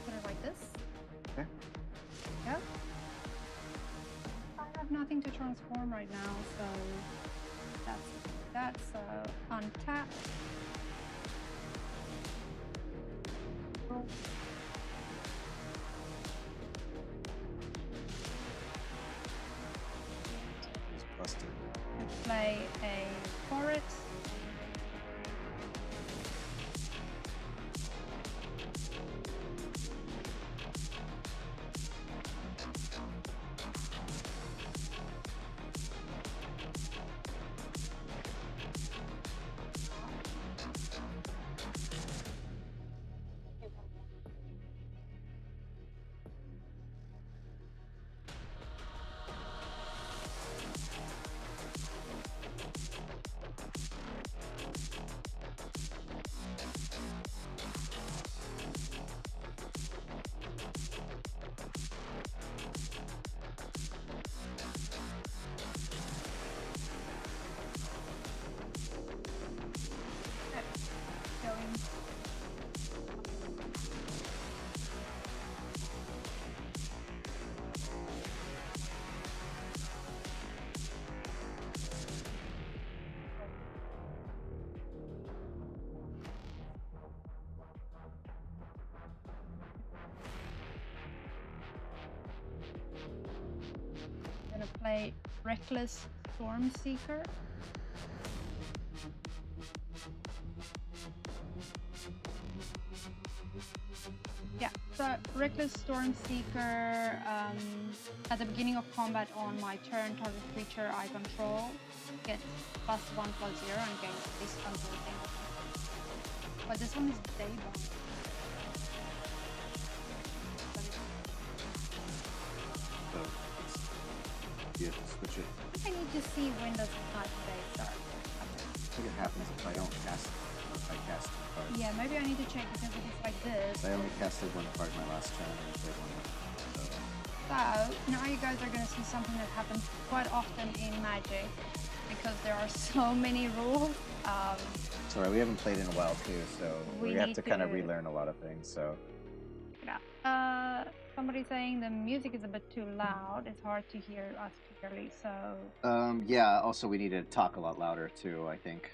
[SPEAKER 2] Put it like this.
[SPEAKER 1] Okay.
[SPEAKER 2] Yeah. I have nothing to transform right now, so that's untap.
[SPEAKER 1] It's busted.
[SPEAKER 2] Play a forest. Going. I'm gonna play Reckless Stormseeker. Yeah, so Reckless Stormseeker, at the beginning of combat on my turn, target creature I control gets +1/+0 and gains this until the end of my turn. But this one is Daybound.
[SPEAKER 1] So you have to switch it.
[SPEAKER 2] I need to see when does not day start.
[SPEAKER 1] I think it happens if I don't cast. If I cast 2 cards. cards.
[SPEAKER 2] Yeah, maybe I need to check because if it's like this.
[SPEAKER 1] I only casted one card my last turn and played one more.
[SPEAKER 2] So now you guys are going to see something that happens quite often in Magic because there are so many rules.
[SPEAKER 1] It's alright, we haven't played in a while too, so
[SPEAKER 2] We
[SPEAKER 1] we have
[SPEAKER 2] need
[SPEAKER 1] to kind of
[SPEAKER 2] to-
[SPEAKER 1] relearn a lot of things. So
[SPEAKER 2] Yeah. Somebody saying the music is a bit too loud. It's hard to hear us clearly. So
[SPEAKER 1] yeah. Also, we need to talk a lot louder too. I think.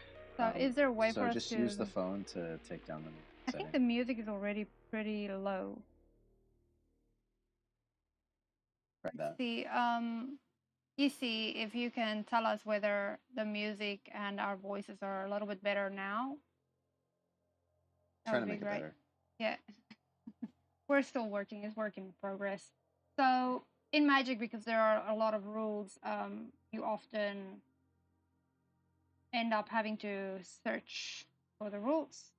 [SPEAKER 2] is there a way
[SPEAKER 1] So
[SPEAKER 2] for us
[SPEAKER 1] just
[SPEAKER 2] to
[SPEAKER 1] use the phone to take down the
[SPEAKER 2] I
[SPEAKER 1] setting.
[SPEAKER 2] think the music is already pretty low.
[SPEAKER 1] Try that.
[SPEAKER 2] See, you see if you can tell us whether the music and our voices are a little bit better now. That
[SPEAKER 1] Trying
[SPEAKER 2] would
[SPEAKER 1] to
[SPEAKER 2] be
[SPEAKER 1] make it
[SPEAKER 2] great.
[SPEAKER 1] better.
[SPEAKER 2] Yeah. We're still working. It's work in progress. So in Magic, because there are a lot of rules, you often end up having to search for the rules.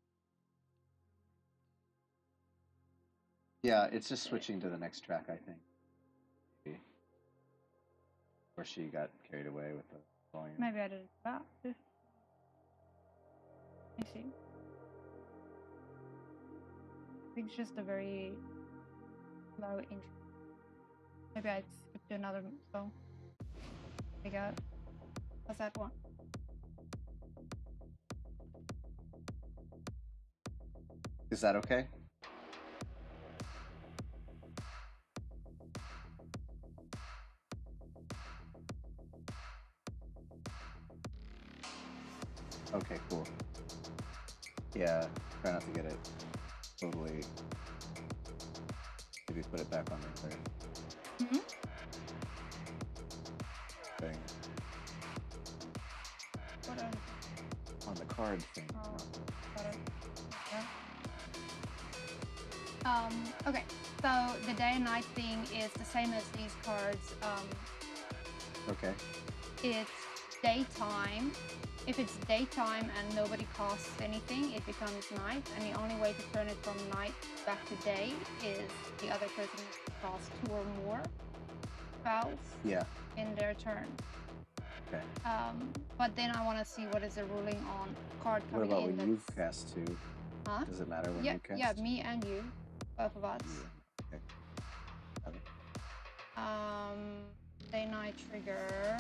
[SPEAKER 1] Yeah, it's just switching to the next track, I think. Maybe. Or she got carried away with the volume.
[SPEAKER 2] Maybe I did it about this. I see. I think it's just a very low intro. Maybe I'd skip to another song. There we go. How's that one?
[SPEAKER 1] Is that okay? Okay, cool. Yeah, try not to get it totally. Maybe put it back on there.
[SPEAKER 2] Mm-hmm.
[SPEAKER 1] Thing.
[SPEAKER 2] What else?
[SPEAKER 1] On the card thing.
[SPEAKER 2] Oh, got it. Yeah. Okay, so the day and night thing is the same as these cards.
[SPEAKER 1] Okay.
[SPEAKER 2] It's daytime. If it's daytime and nobody casts anything, it becomes night, and the only way to turn it from night back to day is the other person has to cast 2 or more spells
[SPEAKER 1] Yeah.
[SPEAKER 2] in their turn.
[SPEAKER 1] Okay.
[SPEAKER 2] But then I want to see what is the ruling on card
[SPEAKER 1] What
[SPEAKER 2] coming
[SPEAKER 1] about
[SPEAKER 2] in.
[SPEAKER 1] when you cast too?
[SPEAKER 2] Huh?
[SPEAKER 1] Does it matter when
[SPEAKER 2] Yeah,
[SPEAKER 1] you cast?
[SPEAKER 2] yeah, me and you, both of us.
[SPEAKER 1] Yeah. Okay.
[SPEAKER 2] Day night trigger.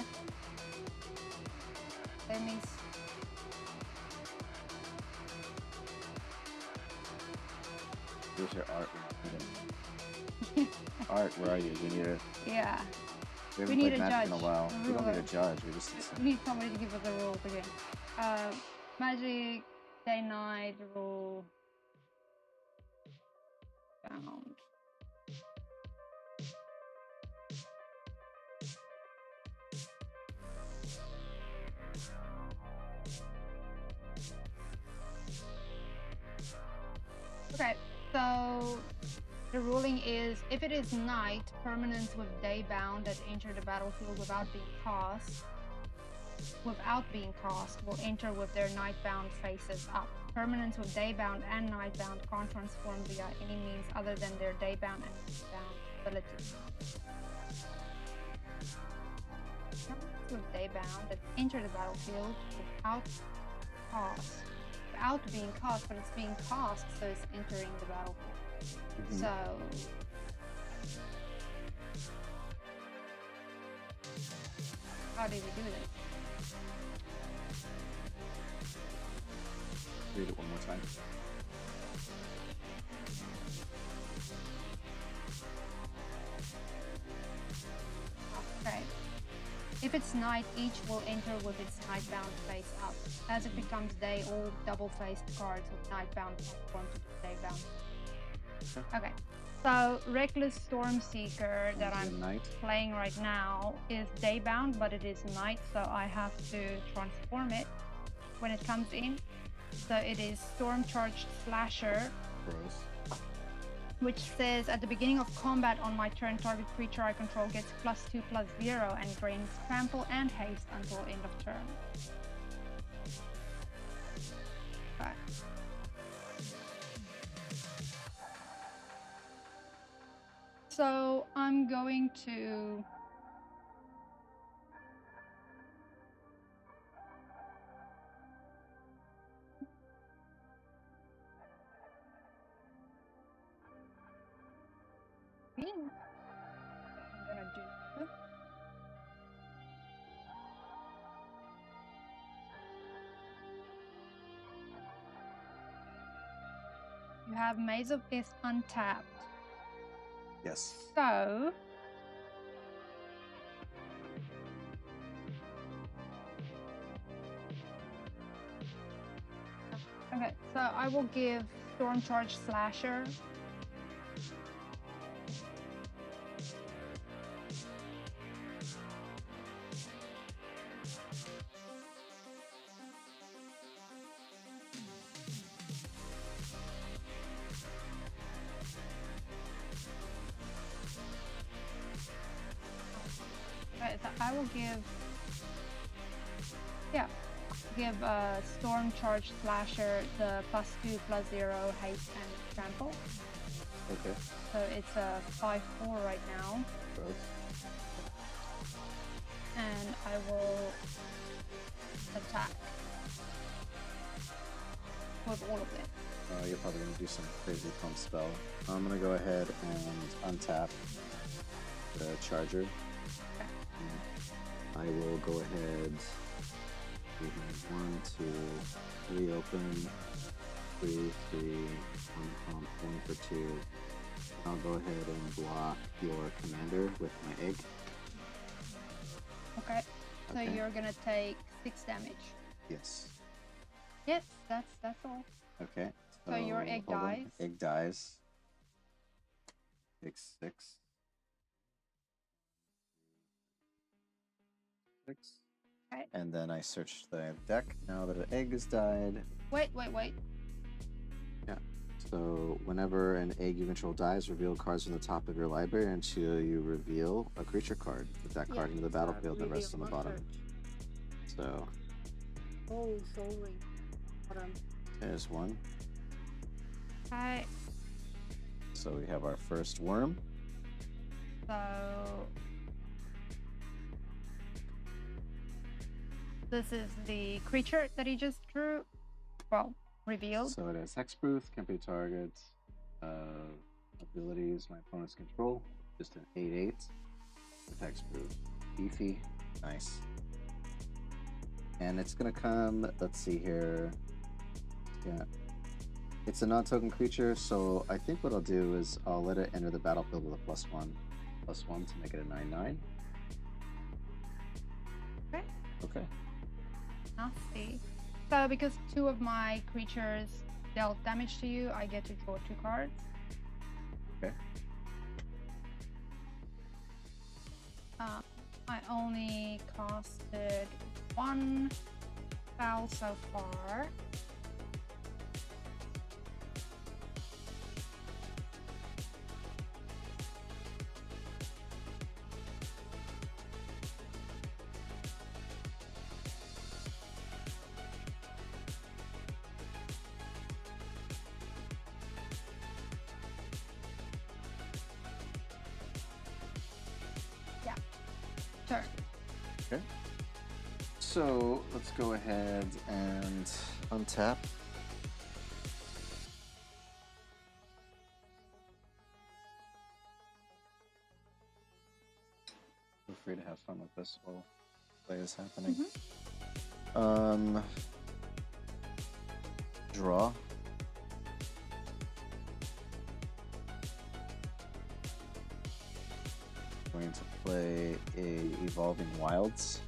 [SPEAKER 2] Let me.
[SPEAKER 1] Here's your art. Art, where are you? We need a.
[SPEAKER 2] Yeah.
[SPEAKER 1] We haven't
[SPEAKER 2] need
[SPEAKER 1] played
[SPEAKER 2] a
[SPEAKER 1] Magic in a
[SPEAKER 2] judge,
[SPEAKER 1] while.
[SPEAKER 2] a
[SPEAKER 1] We don't need a
[SPEAKER 2] ruler.
[SPEAKER 1] judge. We just need
[SPEAKER 2] We need somebody to give us the rules again. Magic day night rule. Bound. Okay, so the ruling is if it is night, permanents with day bound that enter the battlefield without being cast will enter with their night bound faces up. Permanents with day bound and night bound can't transform via any means other than their day bound and night bound abilities. Permanents with day bound that enter the battlefield without being cast, but it's being cast, so it's entering the battlefield. So how do we do this?
[SPEAKER 1] read it one more time.
[SPEAKER 2] Okay. If it's night, each will enter with its nightbound face up. As it becomes day, all double-faced cards with nightbound transform to daybound. Okay. So Reckless Stormseeker that I'm
[SPEAKER 1] Night.
[SPEAKER 2] playing right now is daybound, but it is night, so I have to transform it when it comes in. So it is Storm Charged Slasher,
[SPEAKER 1] Gross.
[SPEAKER 2] which says at the beginning of combat on my turn, target creature I control gets +2/+0 and gains trample and haste until end of turn. Okay. So I'm going to I'm gonna do. You have Maze of Ith untapped.
[SPEAKER 1] Yes.
[SPEAKER 2] So okay, so I will give Storm Charge Slasher. Okay, so I will give Storm Charge Slasher the +2/+0 haste and trample.
[SPEAKER 1] Okay.
[SPEAKER 2] So it's a 5/4 right now.
[SPEAKER 1] Gross.
[SPEAKER 2] And I will attack with all of them.
[SPEAKER 1] You're probably gonna do some crazy pump spell. I'm gonna go ahead and untap the charger.
[SPEAKER 2] Okay.
[SPEAKER 1] I will go ahead. We have 1, 2, 3 open, 3, 1 pump, 1 for 2. I'll go ahead and block your commander with my egg.
[SPEAKER 2] Okay. So
[SPEAKER 1] Okay.
[SPEAKER 2] you're gonna take 6 damage.
[SPEAKER 1] Yes.
[SPEAKER 2] Yes, that's all.
[SPEAKER 1] Okay.
[SPEAKER 2] So your egg
[SPEAKER 1] hold on.
[SPEAKER 2] dies.
[SPEAKER 1] Egg dies. Takes 6. 6.
[SPEAKER 2] Okay.
[SPEAKER 1] And then I search the deck now that an egg has died.
[SPEAKER 2] Wait.
[SPEAKER 1] Yeah. So whenever an egg you control dies, reveal cards from the top of your library until you reveal a creature card. Put that card into the battlefield and the rest on the bottom. So
[SPEAKER 2] Oh, sorry. Bottom.
[SPEAKER 1] there's one.
[SPEAKER 2] Okay.
[SPEAKER 1] So we have our first worm.
[SPEAKER 2] So this is the creature that he just drew. Well, revealed.
[SPEAKER 1] So it has Hexproof, can be target. Abilities my opponent's control. Just an 8/8 with Hexproof. Beefy. Nice. And it's gonna come, let's see here. Yeah. It's a non-token creature, so I think what I'll do is I'll let it enter the battlefield with a +1/+1 to make it a 9/9.
[SPEAKER 2] Okay.
[SPEAKER 1] Okay.
[SPEAKER 2] Nasty. So because 2 of my creatures dealt damage to you, I get to draw 2 cards.
[SPEAKER 1] Okay.
[SPEAKER 2] I only casted 1 spell so far. Turn.
[SPEAKER 1] Okay. So let's go ahead and untap. Feel free to have fun with this while play is happening. Draw. Going to play a Evolving Wilds.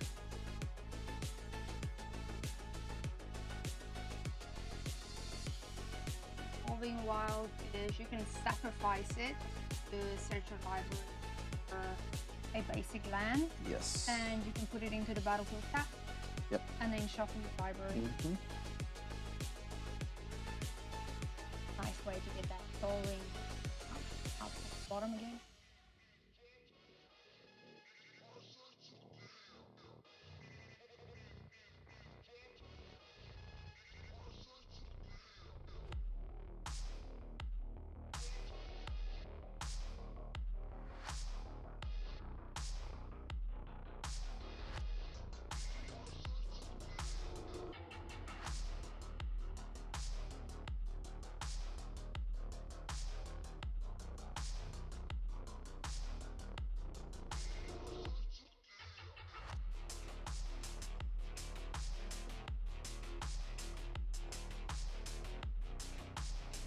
[SPEAKER 2] Evolving Wild is you can sacrifice it to search your library for a basic land.
[SPEAKER 1] Yes.
[SPEAKER 2] And you can put it into the battlefield tap.
[SPEAKER 1] Yep.
[SPEAKER 2] And then shuffle your library.
[SPEAKER 1] Mm-hmm.
[SPEAKER 2] Nice way to get that soul ring out to the bottom again.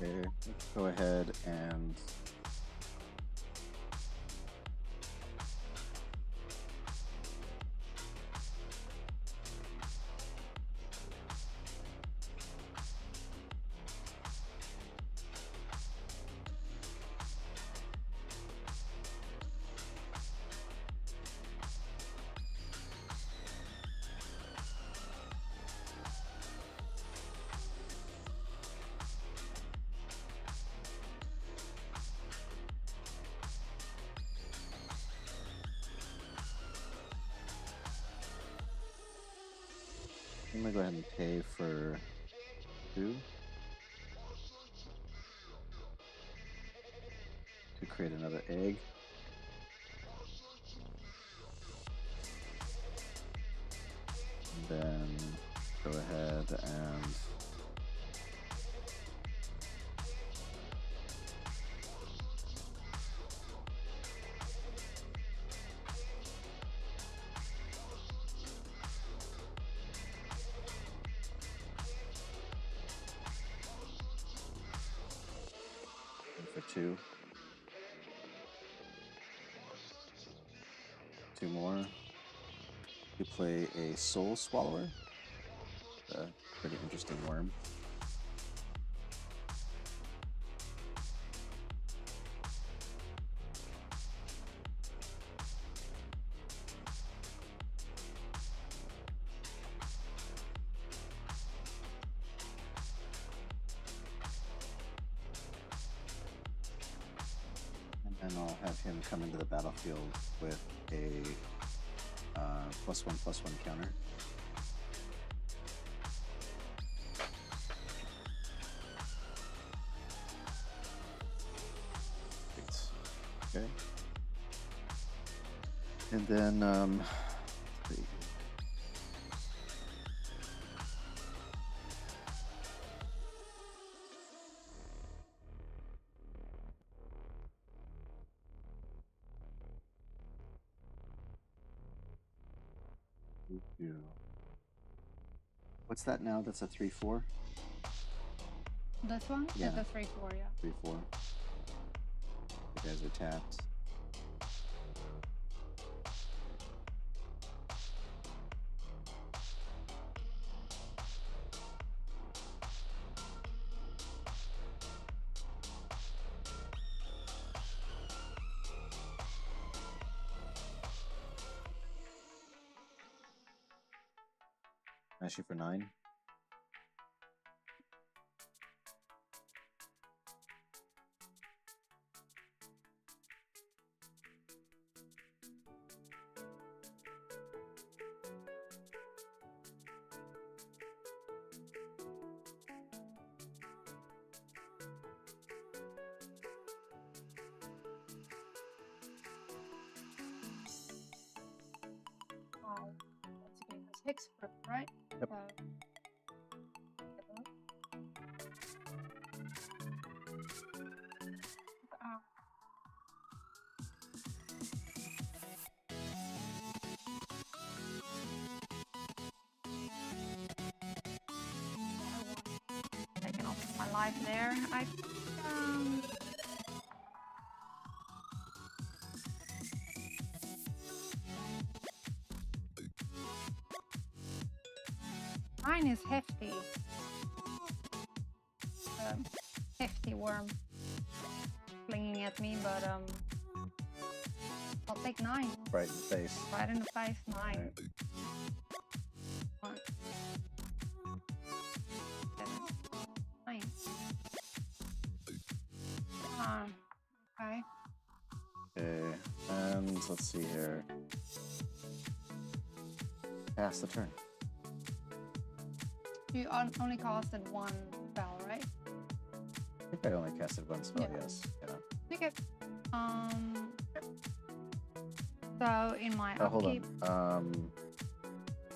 [SPEAKER 1] Okay, let's go ahead and I'm gonna go ahead and pay for 2 to create another egg. And then go ahead and for 2. 2 more. You play a Soul Swallower. A pretty interesting worm. And then I'll have him come into the battlefield with a +1/+1 counter. Okay. And then let's see. What's that now? That's a 3/4?
[SPEAKER 2] This one?
[SPEAKER 1] Yeah.
[SPEAKER 2] The 3/4, yeah.
[SPEAKER 1] 3/4. You guys are tapped. I shoot for 9.
[SPEAKER 2] Let's see, it's Hexproof, right?
[SPEAKER 1] Yep.
[SPEAKER 2] Taking off my life there. I mine is hefty. Hefty worm flinging at me, but I'll take 9.
[SPEAKER 1] Right in the face.
[SPEAKER 2] Right in the face, 9.
[SPEAKER 1] Right.
[SPEAKER 2] 1, 7, 9. Okay.
[SPEAKER 1] Okay, and let's see here. Pass the turn.
[SPEAKER 2] You only casted 1 spell, right?
[SPEAKER 1] I think I only casted 1 spell,
[SPEAKER 2] Yeah.
[SPEAKER 1] yes. Yeah.
[SPEAKER 2] Okay. So in my
[SPEAKER 1] Oh, hold
[SPEAKER 2] upkeep,
[SPEAKER 1] on.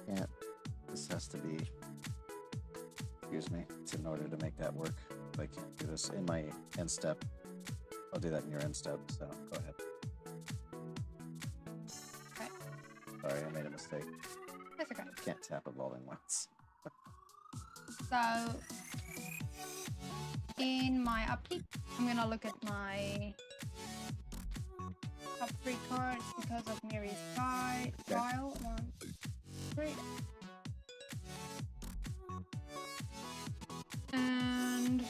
[SPEAKER 1] Can't. This has to be. Excuse me. It's in order to make that work. I can't do this in my end step. I'll do that in your end step. So go ahead.
[SPEAKER 2] Okay.
[SPEAKER 1] Sorry, I made a mistake.
[SPEAKER 2] That's okay.
[SPEAKER 1] Can't tap Evolving Wilds.
[SPEAKER 2] So In my upkeep, I'm gonna look at my top 3 cards because of Miri's trial. 1, 3. And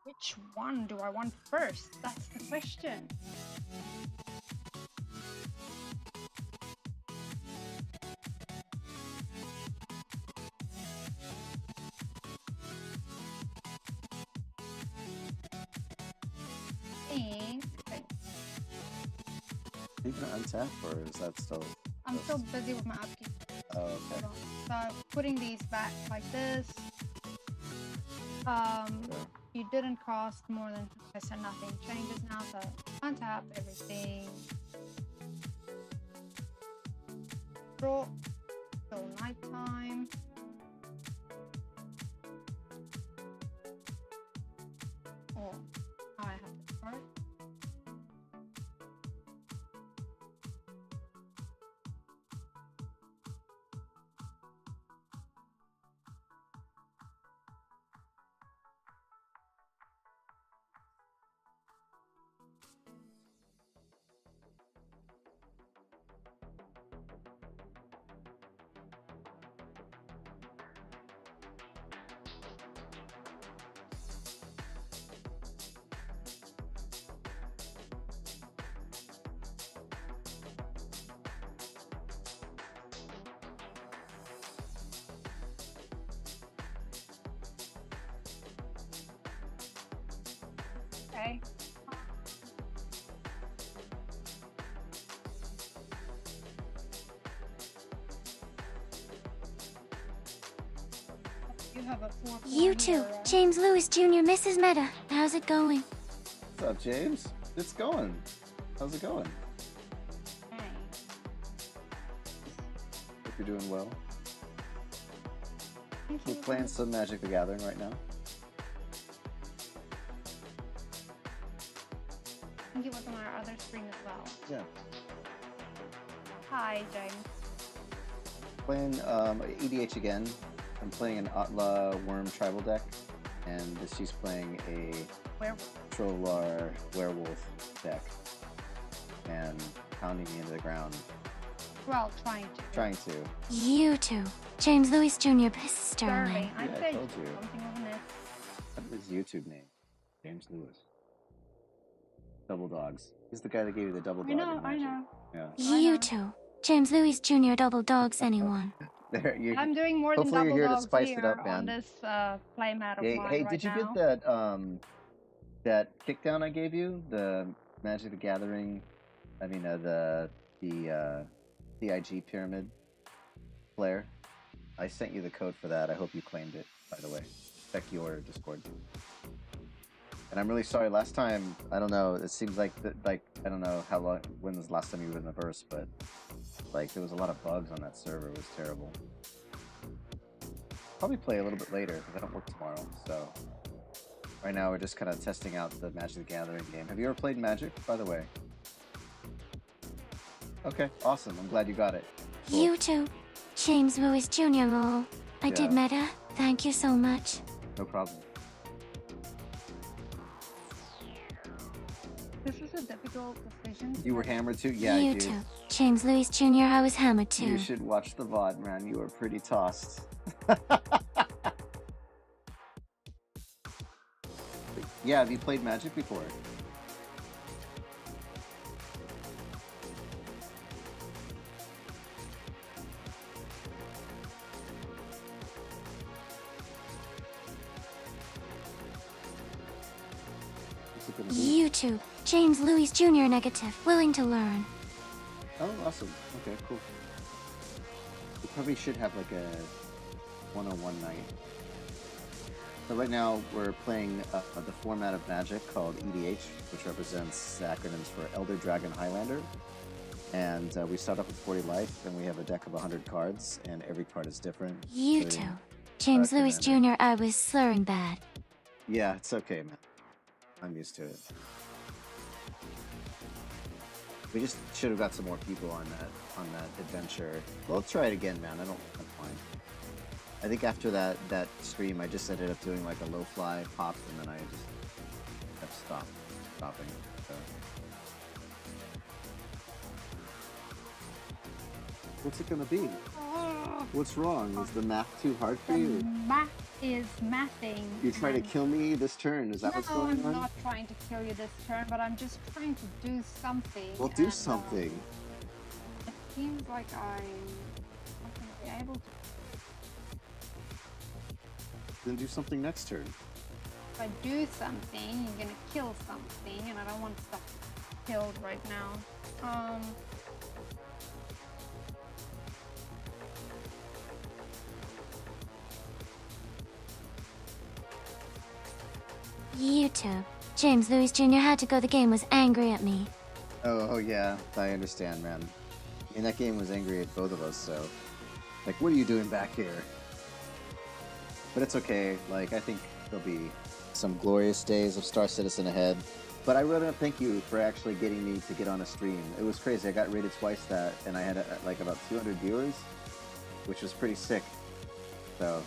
[SPEAKER 2] which one do I want first? That's the question. Okay.
[SPEAKER 1] Are you gonna untap, or is that still?
[SPEAKER 2] I'm still busy with my upkeep.
[SPEAKER 1] Oh, okay.
[SPEAKER 2] So putting these back like this.
[SPEAKER 1] Sure.
[SPEAKER 2] You didn't cost more than, I said nothing changes now, so untap everything. Draw till nighttime. Oh, I have this card. Okay. You have a 4.
[SPEAKER 3] You too, James Lewis Jr., Mrs. Meta. How's it going?
[SPEAKER 1] What's up, James? It's going. How's it going?
[SPEAKER 2] Okay.
[SPEAKER 1] Hope you're doing well.
[SPEAKER 2] Thank
[SPEAKER 1] We're
[SPEAKER 2] you.
[SPEAKER 1] playing some Magic the Gathering right now.
[SPEAKER 2] Thank you. What's on our other screen as well.
[SPEAKER 1] Yeah.
[SPEAKER 2] Hi, James.
[SPEAKER 1] Playing EDH again. I'm playing an Atla Worm tribal deck, and she's playing a
[SPEAKER 2] Werewolf.
[SPEAKER 1] Trovar werewolf deck, and pounding me into the ground.
[SPEAKER 2] Well, trying to.
[SPEAKER 3] You too, James Lewis Jr., Sterling.
[SPEAKER 2] Sterling. I
[SPEAKER 1] Yeah, I
[SPEAKER 2] said
[SPEAKER 1] told you.
[SPEAKER 2] something of an S.
[SPEAKER 1] What's his YouTube name? James Lewis. Double Dogs. He's the guy that gave you the double dog.
[SPEAKER 2] I know,
[SPEAKER 1] in
[SPEAKER 2] I
[SPEAKER 1] Magic.
[SPEAKER 2] know.
[SPEAKER 1] Yeah.
[SPEAKER 3] You too, James Lewis Jr., Double Dogs, anyone?
[SPEAKER 1] There you.
[SPEAKER 2] I'm doing more than
[SPEAKER 1] Hopefully you're
[SPEAKER 2] double
[SPEAKER 1] here to
[SPEAKER 2] dogs
[SPEAKER 1] spice it
[SPEAKER 2] here
[SPEAKER 1] up,
[SPEAKER 2] on
[SPEAKER 1] man.
[SPEAKER 2] this playmat of
[SPEAKER 1] Hey,
[SPEAKER 2] mine
[SPEAKER 1] hey,
[SPEAKER 2] right
[SPEAKER 1] did you
[SPEAKER 2] now.
[SPEAKER 1] get that kickdown I gave you? The Magic the Gathering. I mean, the CIG pyramid flare. I sent you the code for that. I hope you claimed it. By the way, check your Discord. And I'm really sorry. Last time, I don't know. It seems like I don't know how long. When was the last time you were in the verse? But like there was a lot of bugs on that server. It was terrible. Probably play a little bit later because I don't work tomorrow. So right now we're just kind of testing out the Magic the Gathering game. Have you ever played Magic, by the way? Okay, awesome. I'm glad you got it. Cool.
[SPEAKER 3] You too, James Lewis Jr. Lol. I did
[SPEAKER 1] Yeah.
[SPEAKER 3] Meta. Thank you so much.
[SPEAKER 1] No problem.
[SPEAKER 2] This is a difficult decision.
[SPEAKER 1] You were hammered too? Yeah,
[SPEAKER 3] you
[SPEAKER 1] dude.
[SPEAKER 3] too, James Lewis Jr. I was hammered too.
[SPEAKER 1] You should watch the VOD, man. You were pretty tossed. Yeah, have you played Magic before? What's it gonna be?
[SPEAKER 3] You too, James Lewis Jr. Negative. Willing to learn.
[SPEAKER 1] Oh, awesome. Okay, cool. We probably should have like a 101 night. So right now we're playing the format of Magic called EDH, which represents the acronyms for Elder Dragon Highlander. And we start off with 40 life, and we have a deck of 100 cards, and every card is different.
[SPEAKER 3] You
[SPEAKER 1] including
[SPEAKER 3] too. James Lewis
[SPEAKER 1] Commander.
[SPEAKER 3] Jr. I was slurring bad.
[SPEAKER 1] Yeah, it's okay, man. I'm used to it. We just should have got some more people on that adventure. We'll try it again, man. I'm fine. I think after that stream, I just ended up doing like a low fly pop, and then I just kept stopping. So. What's it gonna be?
[SPEAKER 2] Oh,
[SPEAKER 1] What's wrong? Is the math too hard for
[SPEAKER 2] the
[SPEAKER 1] you?
[SPEAKER 2] math is mathing.
[SPEAKER 1] You're trying to kill me this turn? Is that what's going
[SPEAKER 2] I'm
[SPEAKER 1] on?
[SPEAKER 2] not trying to kill you this turn, but I'm just trying to do something.
[SPEAKER 1] Well, do
[SPEAKER 2] and,
[SPEAKER 1] something.
[SPEAKER 2] It seems like I'm not going to be able to.
[SPEAKER 1] Then do something next turn.
[SPEAKER 2] If I do something, you're going to kill something, and I don't want stuff killed right now.
[SPEAKER 3] YouTube. James Lewis Jr. had to go. The game was angry at me.
[SPEAKER 1] Oh yeah, I understand, man. I mean, that game was angry at both of us, so... Like, what are you doing back here? But it's okay. Like, I think there'll be some glorious days of Star Citizen ahead. But I really want to thank you for actually getting me to get on a stream. It was crazy. I got rated twice that, and I had like about 200 viewers, which was pretty sick. So...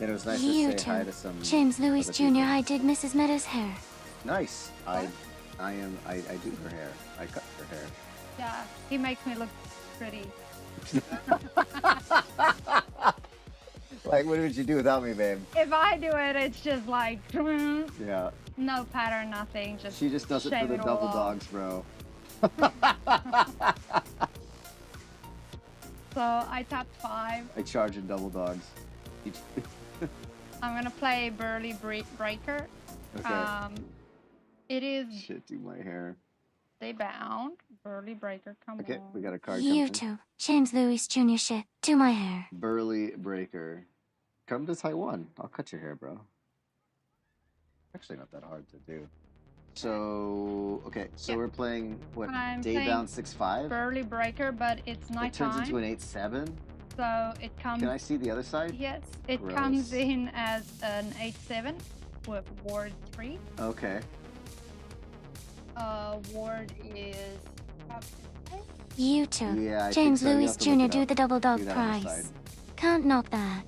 [SPEAKER 1] And it was nice
[SPEAKER 3] You
[SPEAKER 1] to say hi
[SPEAKER 3] too.
[SPEAKER 1] to some
[SPEAKER 3] James Lewis
[SPEAKER 1] other
[SPEAKER 3] Jr.
[SPEAKER 1] people.
[SPEAKER 3] I did Mrs. Meadows' hair.
[SPEAKER 1] Nice. I
[SPEAKER 2] What?
[SPEAKER 1] do her hair. I cut her hair.
[SPEAKER 2] Yeah, he makes me look pretty.
[SPEAKER 1] Like, what would you do without me, babe?
[SPEAKER 2] If I do it, it's just like
[SPEAKER 1] Yeah.
[SPEAKER 2] no pattern, nothing. Just
[SPEAKER 1] She just does it for
[SPEAKER 2] shave
[SPEAKER 1] the
[SPEAKER 2] all
[SPEAKER 1] double
[SPEAKER 2] off.
[SPEAKER 1] dogs, bro.
[SPEAKER 2] So I tapped 5.
[SPEAKER 1] I charge in double dogs. Each...
[SPEAKER 2] I'm gonna play Burly Breaker.
[SPEAKER 1] Okay.
[SPEAKER 2] It is
[SPEAKER 1] Shit, do my hair.
[SPEAKER 2] Stay bound. Burly Breaker, come
[SPEAKER 1] Okay,
[SPEAKER 2] on.
[SPEAKER 1] we got a card coming.
[SPEAKER 3] YouTube. James Lewis Jr. shit. Do my hair.
[SPEAKER 1] Burly Breaker. Come to Taiwan. I'll cut your hair, bro. Actually, not that hard to do. So, okay, so
[SPEAKER 2] Yeah.
[SPEAKER 1] we're playing, what,
[SPEAKER 2] I'm
[SPEAKER 1] day
[SPEAKER 2] playing
[SPEAKER 1] bound 6-5?
[SPEAKER 2] Burly Breaker, but it's
[SPEAKER 1] It turns into
[SPEAKER 2] nighttime,
[SPEAKER 1] an 8-7?
[SPEAKER 2] so it comes.
[SPEAKER 1] Can I see the other side?
[SPEAKER 2] Yes, it
[SPEAKER 1] Gross.
[SPEAKER 2] comes in as an 8/7 with Ward 3.
[SPEAKER 1] Okay.
[SPEAKER 2] Ward is.
[SPEAKER 3] YouTube.
[SPEAKER 1] Yeah, I
[SPEAKER 3] James
[SPEAKER 1] think so. You
[SPEAKER 3] Lewis
[SPEAKER 1] have to look
[SPEAKER 3] Jr.
[SPEAKER 1] it
[SPEAKER 3] do
[SPEAKER 1] up.
[SPEAKER 3] the double dog
[SPEAKER 1] Do that on the
[SPEAKER 3] price.
[SPEAKER 1] side.
[SPEAKER 3] Can't knock that.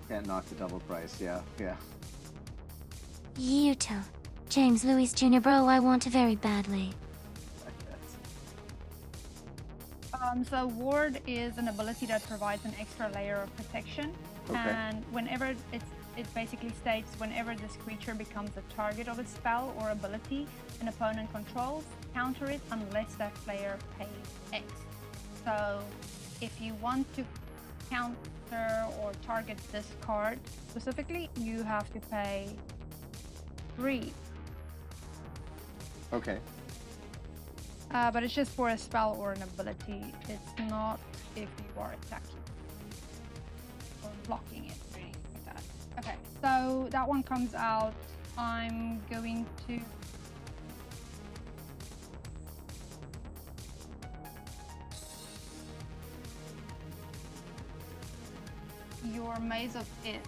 [SPEAKER 1] Can't knock the double price, yeah.
[SPEAKER 3] YouTube. James Lewis Jr. Bro, I want to very badly.
[SPEAKER 2] So Ward is an ability that provides an extra layer of protection,
[SPEAKER 1] Okay.
[SPEAKER 2] and whenever it basically states whenever this creature becomes a target of a spell or ability an opponent controls, counter it unless that player pays X. So if you want to counter or target this card specifically, you have to pay 3.
[SPEAKER 1] Okay.
[SPEAKER 2] But it's just for a spell or an ability. It's not if you are attacking or blocking it or anything like that. Okay, so that one comes out. I'm going to your Maze of It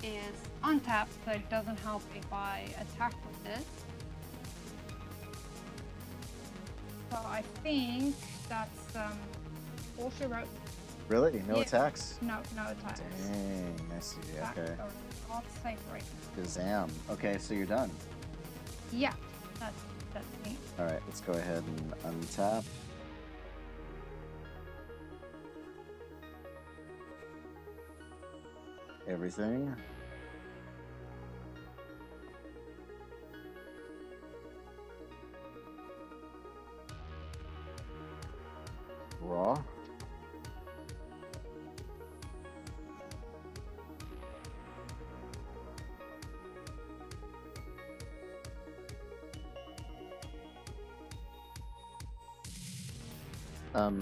[SPEAKER 2] is untapped, so it doesn't help if I attack with this. So I think that's all she wrote.
[SPEAKER 1] Really? No
[SPEAKER 2] Yeah.
[SPEAKER 1] attacks?
[SPEAKER 2] No attacks.
[SPEAKER 1] Dang, I see.
[SPEAKER 2] Attacks
[SPEAKER 1] Okay.
[SPEAKER 2] are not safe right now.
[SPEAKER 1] Kazam. Okay, so you're done.
[SPEAKER 2] Yeah, that's me.
[SPEAKER 1] Alright, let's go ahead and untap. Everything. Raw.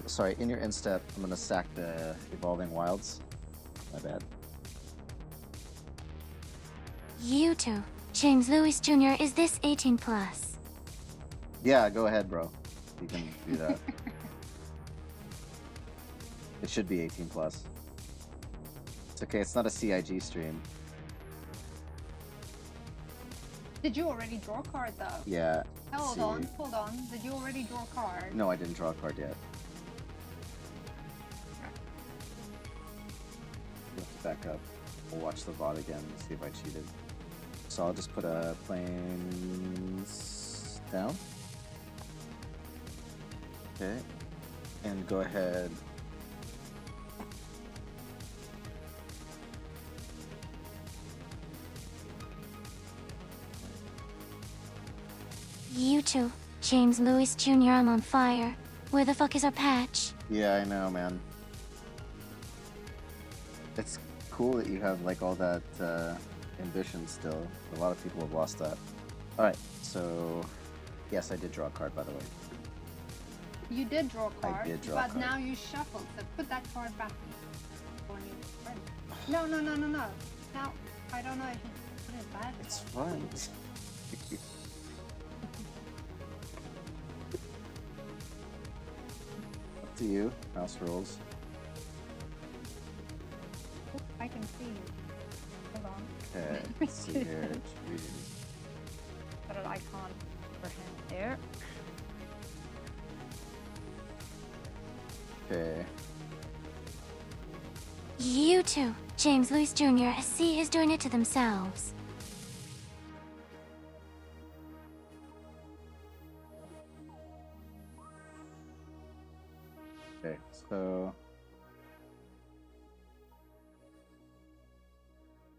[SPEAKER 1] Sorry, in your end step, I'm gonna sack the Evolving Wilds. My bad.
[SPEAKER 3] YouTube. James Lewis Jr., is this 18 plus?
[SPEAKER 1] Yeah, go ahead, bro. You can do that. It should be 18 plus. It's okay, it's not a CIG stream.
[SPEAKER 2] Did you already draw a card though?
[SPEAKER 1] Yeah.
[SPEAKER 2] Hold on. Did you already draw a card?
[SPEAKER 1] No, I didn't draw a card yet. You have to back up. We'll watch the VOD again and see if I cheated. So I'll just put a planes down. Okay. And go ahead.
[SPEAKER 3] YouTube. James Lewis Jr., I'm on fire. Where the fuck is our patch?
[SPEAKER 1] Yeah, I know, man. It's cool that you have like all that ambition still. A lot of people have lost that. Alright, so yes, I did draw a card, by the way.
[SPEAKER 2] You did draw a card,
[SPEAKER 1] did draw a
[SPEAKER 2] but
[SPEAKER 1] card.
[SPEAKER 2] now you shuffled, so put that card back. No. Now, I don't know if you put it back.
[SPEAKER 1] It's fun. Up to you, house rules.
[SPEAKER 2] Oh, I can see you. Hold on.
[SPEAKER 1] Okay, let's see here.
[SPEAKER 2] Put an icon for him there.
[SPEAKER 1] Okay.
[SPEAKER 3] YouTube. James Lewis Jr., see is doing it to themselves.
[SPEAKER 1] Okay, so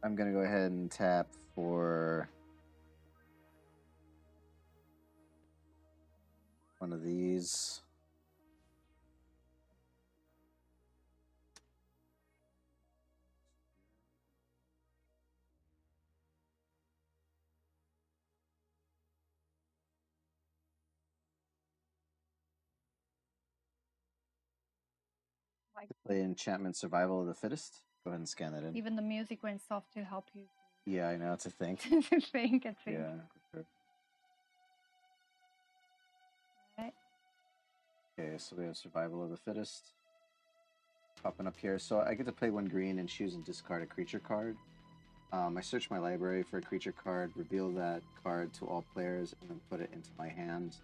[SPEAKER 1] I'm gonna go ahead and tap for one of these. Play Enchantment Survival of the Fittest. Go ahead and scan that in.
[SPEAKER 2] Even the music went soft to help you
[SPEAKER 1] Yeah, I know, it's a thing.
[SPEAKER 2] to think.
[SPEAKER 1] Yeah, for sure.
[SPEAKER 2] Right.
[SPEAKER 1] Okay, so we have Survival of the Fittest popping up here. So I get to play one green and choose and discard a creature card. I search my library for a creature card, reveal that card to all players, and then put it into my hand,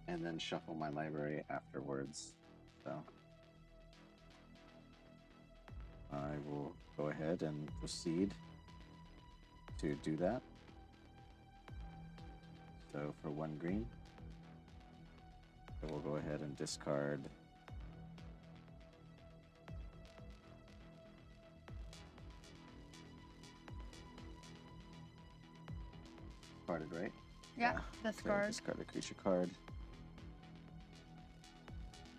[SPEAKER 1] and then shuffle my library afterwards. So I will go ahead and proceed to do that. So for one green, I will go ahead and discard carded, right?
[SPEAKER 2] Yeah,
[SPEAKER 1] So
[SPEAKER 2] discard.
[SPEAKER 1] discard a creature card.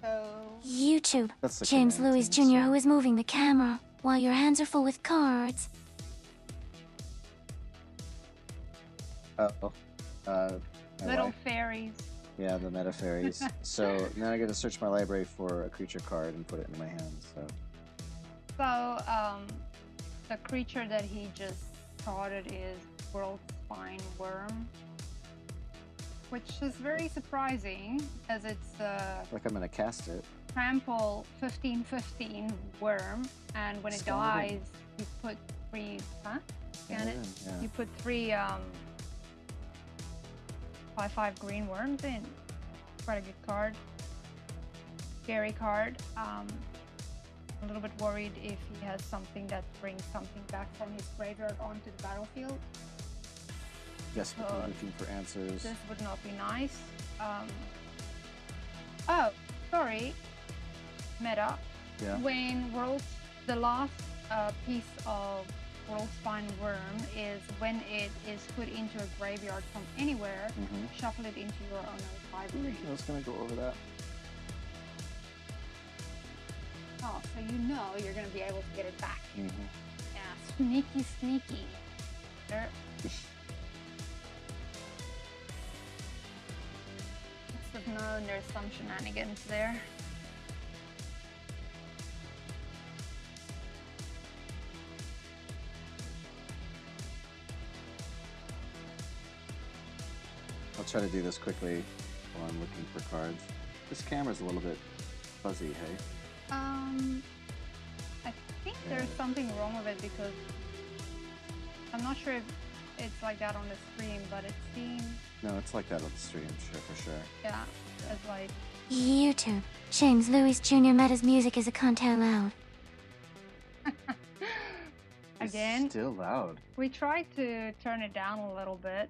[SPEAKER 2] So
[SPEAKER 3] YouTube.
[SPEAKER 1] That's the
[SPEAKER 3] James
[SPEAKER 1] command
[SPEAKER 3] Lewis
[SPEAKER 1] team,
[SPEAKER 3] Jr.,
[SPEAKER 1] so-
[SPEAKER 3] who is moving the camera while your hands are full with cards.
[SPEAKER 1] Oh, my
[SPEAKER 2] little
[SPEAKER 1] wife.
[SPEAKER 2] fairies.
[SPEAKER 1] Yeah, the meta fairies. So now I get to search my library for a creature card and put it in my hand. So
[SPEAKER 2] So the creature that he just started is World Spine Worm, which is very surprising as it's
[SPEAKER 1] like I'm gonna cast it.
[SPEAKER 2] trample 15/15 worm, and when it
[SPEAKER 1] Scan it in.
[SPEAKER 2] dies, you put three. Huh?
[SPEAKER 1] Scan
[SPEAKER 2] Scan
[SPEAKER 1] it
[SPEAKER 2] it.
[SPEAKER 1] in, yeah.
[SPEAKER 2] You put three 5/5 green worms in. Quite a good card. Scary card. A little bit worried if he has something that brings something back from his graveyard onto the battlefield.
[SPEAKER 1] Yes, but we're looking for answers.
[SPEAKER 2] This would not be nice. Oh, sorry. Meta.
[SPEAKER 1] Yeah.
[SPEAKER 2] When the last piece of World Spine Worm is when it is put into a graveyard from anywhere, shuffle it into your owner's library.
[SPEAKER 1] I was gonna go over that.
[SPEAKER 2] Oh, so you know you're going to be able to get it back.
[SPEAKER 1] Mm-hmm.
[SPEAKER 2] Yeah, sneaky, sneaky. There. Must have known there's some shenanigans there.
[SPEAKER 1] I'll try to do this quickly while I'm looking for cards. This camera's a little bit fuzzy, hey?
[SPEAKER 2] I think there's something wrong with it because I'm not sure if it's like that on the stream, but it seems.
[SPEAKER 1] No, it's like that on the stream, for sure.
[SPEAKER 2] Yeah, it's like.
[SPEAKER 3] YouTube. James Lewis Jr. Meta's music is a cunt out loud.
[SPEAKER 2] Again.
[SPEAKER 1] It's still loud.
[SPEAKER 2] We tried to turn it down a little bit.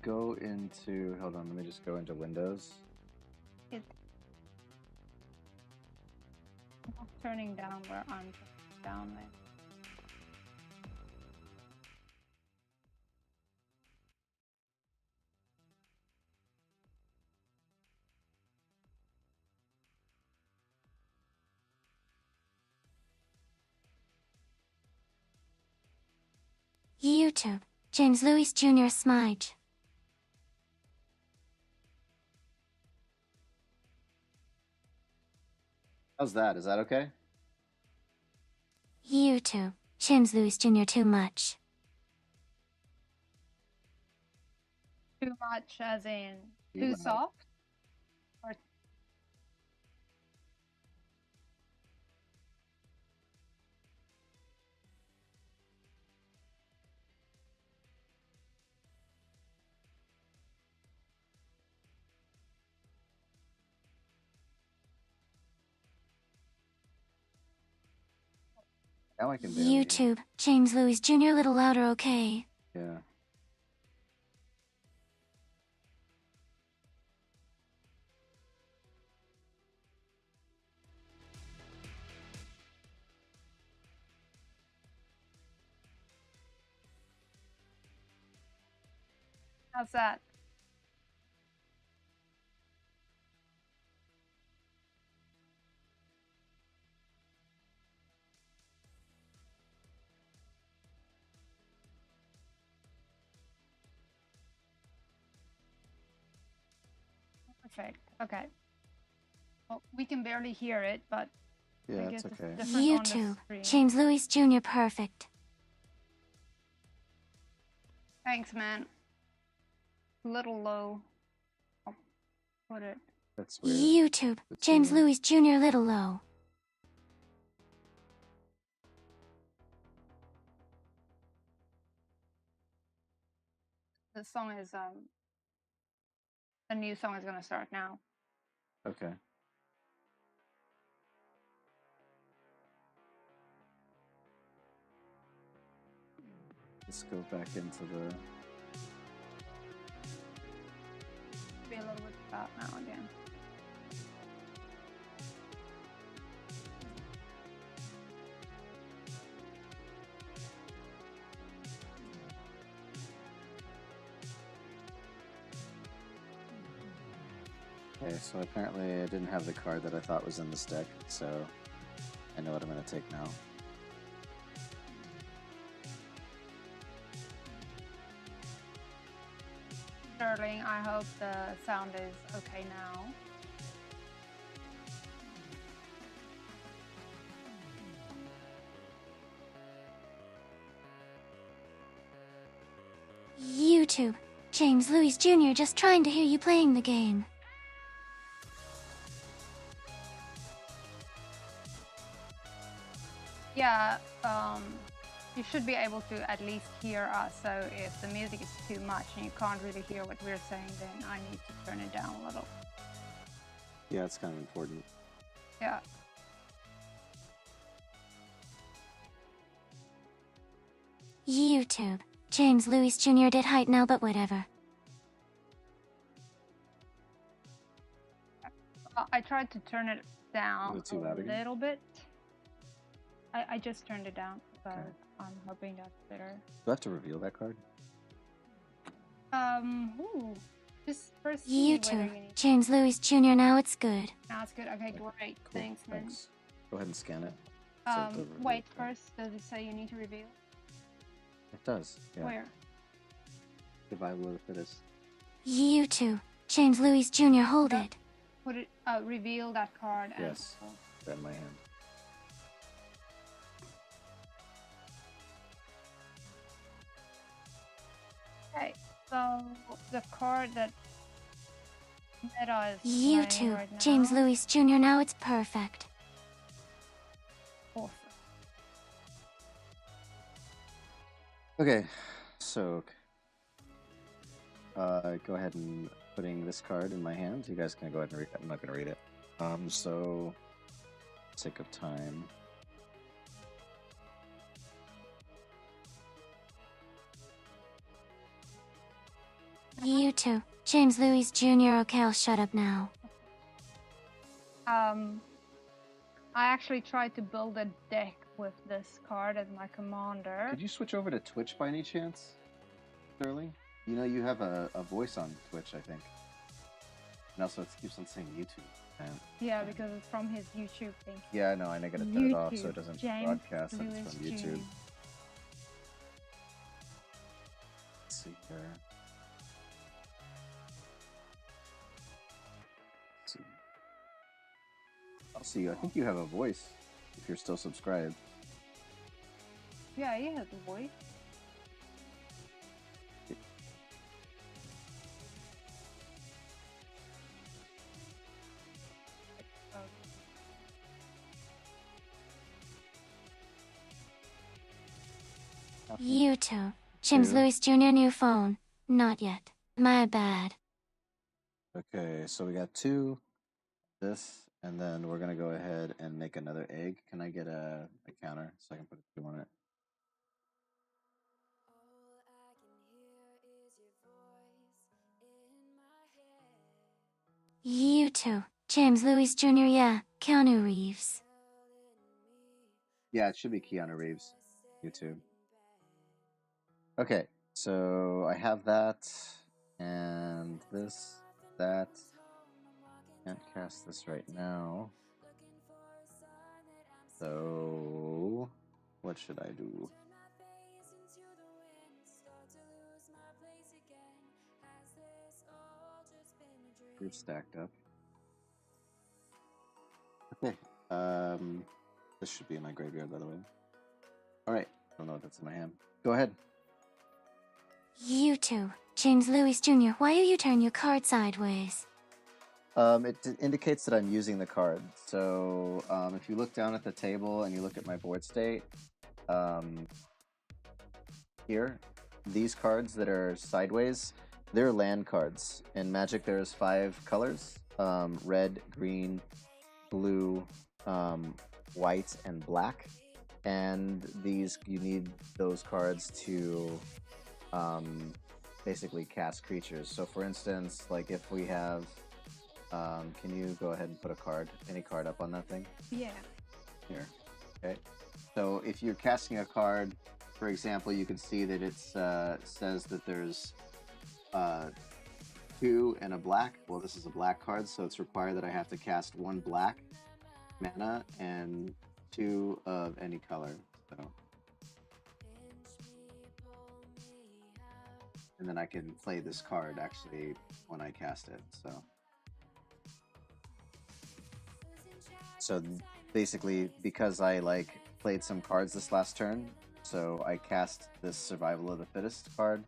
[SPEAKER 1] Go into. Hold on, let me just go into Windows.
[SPEAKER 2] It's not turning down where I'm turning down there.
[SPEAKER 3] YouTube. James Lewis Jr. Smidge.
[SPEAKER 1] How's that? Is that okay?
[SPEAKER 3] YouTube. James Lewis Jr. Too much.
[SPEAKER 2] Too much as in
[SPEAKER 1] Too
[SPEAKER 2] too
[SPEAKER 1] loud.
[SPEAKER 2] soft? Or
[SPEAKER 1] Now I can barely hear.
[SPEAKER 3] YouTube. James Lewis Jr. Little louder, okay?
[SPEAKER 1] Yeah.
[SPEAKER 2] how's that? Perfect. Okay. Well, we can barely hear it, but
[SPEAKER 1] Yeah,
[SPEAKER 2] I
[SPEAKER 1] it's
[SPEAKER 2] guess it's
[SPEAKER 1] okay.
[SPEAKER 2] different on the
[SPEAKER 3] YouTube.
[SPEAKER 2] screen.
[SPEAKER 3] James Lewis Jr. Perfect.
[SPEAKER 2] Thanks, man. Little low. I'll put it.
[SPEAKER 1] That's weird.
[SPEAKER 3] YouTube.
[SPEAKER 1] It's
[SPEAKER 3] James
[SPEAKER 1] weird.
[SPEAKER 3] Lewis Jr. Little low.
[SPEAKER 2] The song is the new song is gonna start now.
[SPEAKER 1] Okay. Let's go back into the.
[SPEAKER 2] Be a little bit about now again.
[SPEAKER 1] Okay, so apparently I didn't have the card that I thought was in this deck, so I know what I'm going to take now.
[SPEAKER 2] Sterling, I hope the sound is okay now.
[SPEAKER 3] YouTube. James Lewis Jr. Just trying to hear you playing the game.
[SPEAKER 2] Yeah, you should be able to at least hear us. So if the music is too much and you can't really hear what we're saying, then I need to turn it down a little.
[SPEAKER 1] Yeah, it's kind of important.
[SPEAKER 2] Yeah.
[SPEAKER 3] YouTube. James Lewis Jr. did height now, but whatever.
[SPEAKER 2] I tried to turn it down
[SPEAKER 1] Is it too
[SPEAKER 2] a
[SPEAKER 1] loud again?
[SPEAKER 2] little bit. I just turned it down, so
[SPEAKER 1] Okay.
[SPEAKER 2] I'm hoping that's better.
[SPEAKER 1] Do I have to reveal that card?
[SPEAKER 2] Ooh. Just first see whether you
[SPEAKER 3] YouTube.
[SPEAKER 2] need.
[SPEAKER 3] James Lewis Jr. Now it's good.
[SPEAKER 2] Now it's good. Okay, great.
[SPEAKER 1] Cool,
[SPEAKER 2] Thanks, man.
[SPEAKER 1] thanks. Go ahead and scan it. So the reveal
[SPEAKER 2] Wait,
[SPEAKER 1] card.
[SPEAKER 2] first, does it say you need to reveal?
[SPEAKER 1] It does, yeah.
[SPEAKER 2] Where?
[SPEAKER 1] If I will for this.
[SPEAKER 3] YouTube. James Lewis Jr. Hold it.
[SPEAKER 2] Put it, reveal that card. And
[SPEAKER 1] Yes. That in my hand.
[SPEAKER 2] Okay. So the card that Meta is
[SPEAKER 3] You
[SPEAKER 2] playing
[SPEAKER 3] too,
[SPEAKER 2] right
[SPEAKER 3] James
[SPEAKER 2] now.
[SPEAKER 3] Lewis Jr. Now it's perfect.
[SPEAKER 2] Awesome.
[SPEAKER 1] Okay, so go ahead and putting this card in my hand. You guys can go ahead and read it. I'm not going to read it. So sake of time.
[SPEAKER 3] You too, James Lewis Jr. Okay, I'll shut up now.
[SPEAKER 2] I actually tried to build a deck with this card as my commander.
[SPEAKER 1] Could you switch over to Twitch by any chance, Sterling? You know you have a voice on Twitch, I think. And also it keeps on saying YouTube. And
[SPEAKER 2] Yeah, because it's from his YouTube thing.
[SPEAKER 1] yeah, I know. I gotta turn it off so it doesn't
[SPEAKER 2] James
[SPEAKER 1] broadcast that it's
[SPEAKER 2] Lewis
[SPEAKER 1] from YouTube.
[SPEAKER 2] Jr.
[SPEAKER 1] Let's see here. Let's see. I'll see you. I think you have a voice if you're still subscribed.
[SPEAKER 2] Yeah, he has a voice.
[SPEAKER 3] You too, James Lewis Jr. New phone. Not yet. My bad.
[SPEAKER 1] Okay, so we got 2, this, and then we're gonna go ahead and make another egg. Can I get a counter so I can put a 2 on it?
[SPEAKER 3] You too, James Lewis Jr. Yeah, Keanu Reeves.
[SPEAKER 1] Yeah, it should be Keanu Reeves. YouTube. Okay, so I have that, and this, that. Can't cast this right now. So, what should I do? You're stacked up. Okay. This should be in my graveyard, by the way. All right. I don't know what that's in my hand. Go ahead.
[SPEAKER 3] You too, James Lewis Jr. Why do you turn your card sideways?
[SPEAKER 1] It indicates that I'm using the card. So if you look down at the table and you look at my board state, here, these cards that are sideways, they're land cards. In Magic, there's 5 colors: red, green, blue, white, and black. And these, you need those cards to basically cast creatures. So for instance, like if we have, can you go ahead and put a card, any card up on that thing?
[SPEAKER 2] Yeah.
[SPEAKER 1] Here. Okay. So if you're casting a card, for example, you can see that it says that there's 2 and a black. Well, this is a black card, so it's required that I have to cast 1 black mana and 2 of any color. So, and then I can play this card actually when I cast it. So basically, because I played some cards this last turn, so I cast this Survival of the Fittest card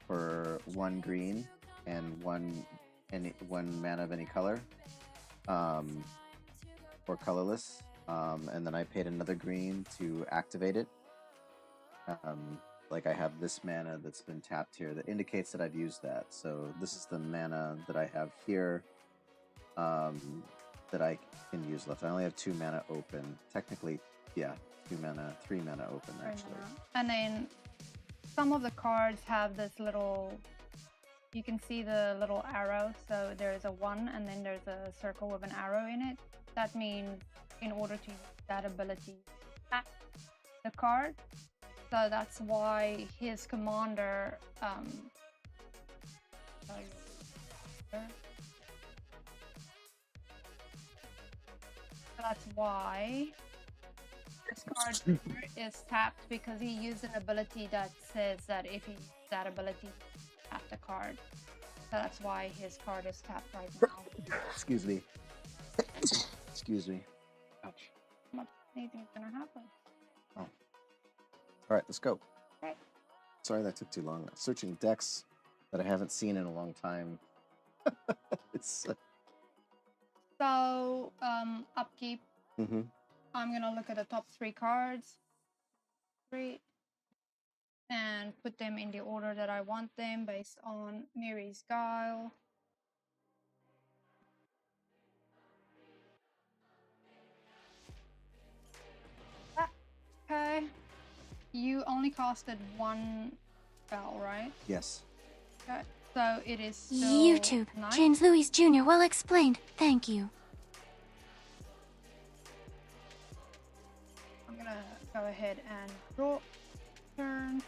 [SPEAKER 1] for 1 green and 1 mana of any color, or colorless, and then I paid another green to activate it. Like I have this mana that's been tapped here that indicates that I've used that. So this is the mana that I have here, that I can use left. I only have 2 mana open. Technically, yeah, 3 mana open actually.
[SPEAKER 2] And then some of the cards have this little, you can see the little arrow. So there's a 1 and then there's a circle with an arrow in it. That means in order to use that ability, tap the card. So that's why his commander, that's why this card is tapped, because he used an ability that says that if he uses that ability, tap the card. So that's why his card is tapped right now.
[SPEAKER 1] Excuse me. Excuse me. Ouch.
[SPEAKER 2] Anything's gonna happen.
[SPEAKER 1] Oh. All right, let's go.
[SPEAKER 2] Okay.
[SPEAKER 1] Sorry that took too long. Searching decks. that I haven't seen in a long time. It's
[SPEAKER 2] So, upkeep.
[SPEAKER 1] mm-hmm.
[SPEAKER 2] I'm gonna look at the top 3 cards. 3. And put them in the order that I want them based on Mary's Guile. Okay. You only casted 1 spell, right?
[SPEAKER 1] Yes.
[SPEAKER 2] Okay. So it is still
[SPEAKER 3] YouTube.
[SPEAKER 2] night.
[SPEAKER 3] James Louis Jr. Well explained. Thank you.
[SPEAKER 2] I'm gonna go ahead and draw turn.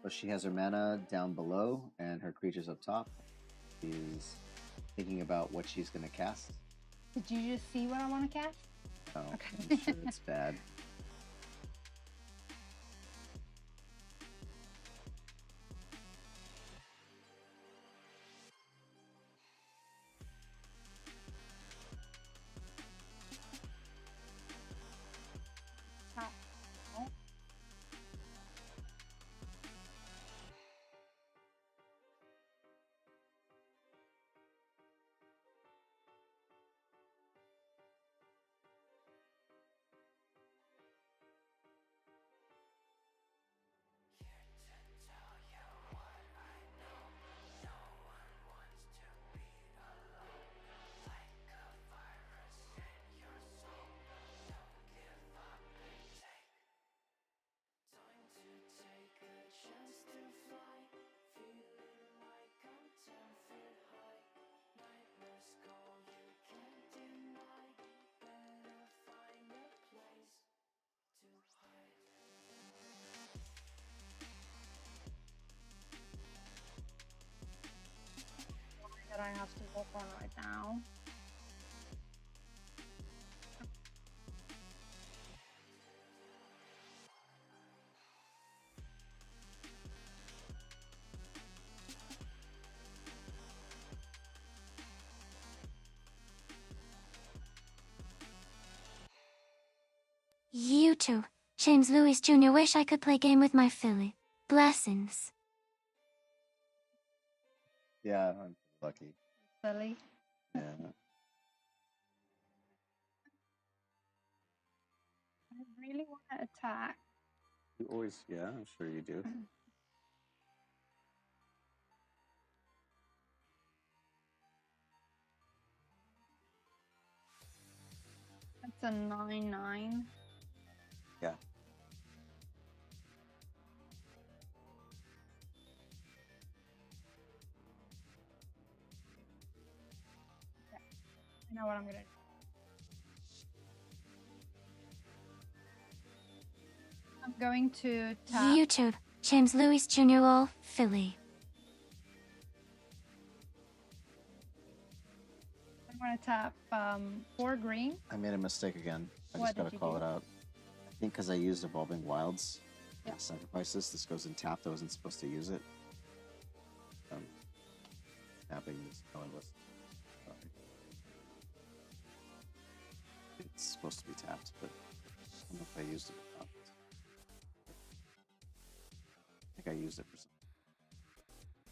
[SPEAKER 1] So she has her mana down below and her creatures up top. She's thinking about what she's going to cast.
[SPEAKER 2] Did you just see what I want to cast?
[SPEAKER 1] Oh,
[SPEAKER 2] Okay.
[SPEAKER 1] I'm sure it's bad.
[SPEAKER 2] Oh. That I have to work on right now.
[SPEAKER 3] YouTube. James Louis Jr. Wish I could play game with my filly. Blessings.
[SPEAKER 1] Yeah, I'm lucky.
[SPEAKER 2] Silly.
[SPEAKER 1] Yeah.
[SPEAKER 2] I really want to attack.
[SPEAKER 1] You always, yeah, I'm sure you do.
[SPEAKER 2] That's a 9/9.
[SPEAKER 1] Yeah.
[SPEAKER 2] I know what I'm gonna do. I'm going to tap.
[SPEAKER 3] YouTube. James Louis Jr. Lol. Philly.
[SPEAKER 2] I'm gonna tap 4 green.
[SPEAKER 1] I made a mistake again. I
[SPEAKER 2] What
[SPEAKER 1] just
[SPEAKER 2] did
[SPEAKER 1] gotta
[SPEAKER 2] you
[SPEAKER 1] call
[SPEAKER 2] do?
[SPEAKER 1] it out. I think because I used Evolving Wilds.
[SPEAKER 2] Yeah.
[SPEAKER 1] Sacrifices. This goes in tapped. I wasn't supposed to use it. Tapping is how I was. Sorry. It's supposed to be tapped, but I don't know if I used it or not. I think I used it for something.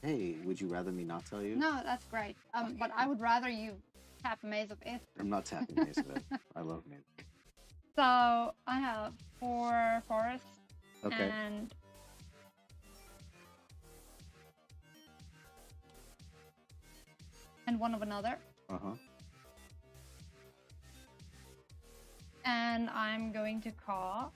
[SPEAKER 1] Hey, would you rather me not tell you?
[SPEAKER 2] No, that's great. But I would rather you tap Maze of Ith.
[SPEAKER 1] I'm not tapping Maze of Ith. I love Maze.
[SPEAKER 2] So I have 4 forests
[SPEAKER 1] Okay.
[SPEAKER 2] and one of another.
[SPEAKER 1] Uh-huh.
[SPEAKER 2] And I'm going to cast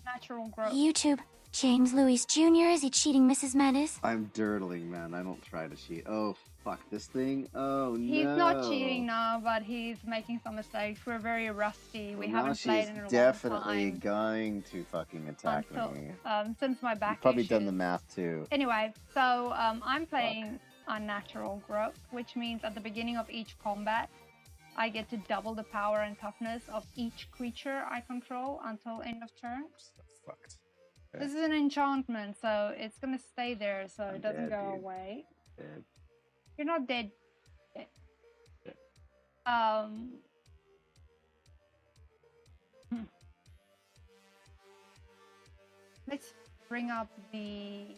[SPEAKER 2] Natural Growth.
[SPEAKER 3] YouTube. James Louis Jr. Is he cheating Mrs. Metis?
[SPEAKER 1] I'm dirtling, man. I don't try to cheat. Oh, fuck this thing. Oh, no.
[SPEAKER 2] He's not cheating now, but he's making some mistakes. We're very rusty. We haven't played in a long
[SPEAKER 1] definitely
[SPEAKER 2] time.
[SPEAKER 1] going to fucking attack me.
[SPEAKER 2] Since my back
[SPEAKER 1] You've probably
[SPEAKER 2] issues.
[SPEAKER 1] done the math, too.
[SPEAKER 2] Anyway, so I'm playing Unnatural Growth, which means at the beginning of each combat, I get to double the power and toughness of each creature I control until end of turn.
[SPEAKER 1] That's fucked. Okay.
[SPEAKER 2] This is an enchantment, so it's gonna stay there, so
[SPEAKER 1] I'm
[SPEAKER 2] it doesn't
[SPEAKER 1] dead,
[SPEAKER 2] go
[SPEAKER 1] dude.
[SPEAKER 2] away.
[SPEAKER 1] Dead.
[SPEAKER 2] You're not dead. Yet.
[SPEAKER 1] Okay.
[SPEAKER 2] Hmm. Let's bring up the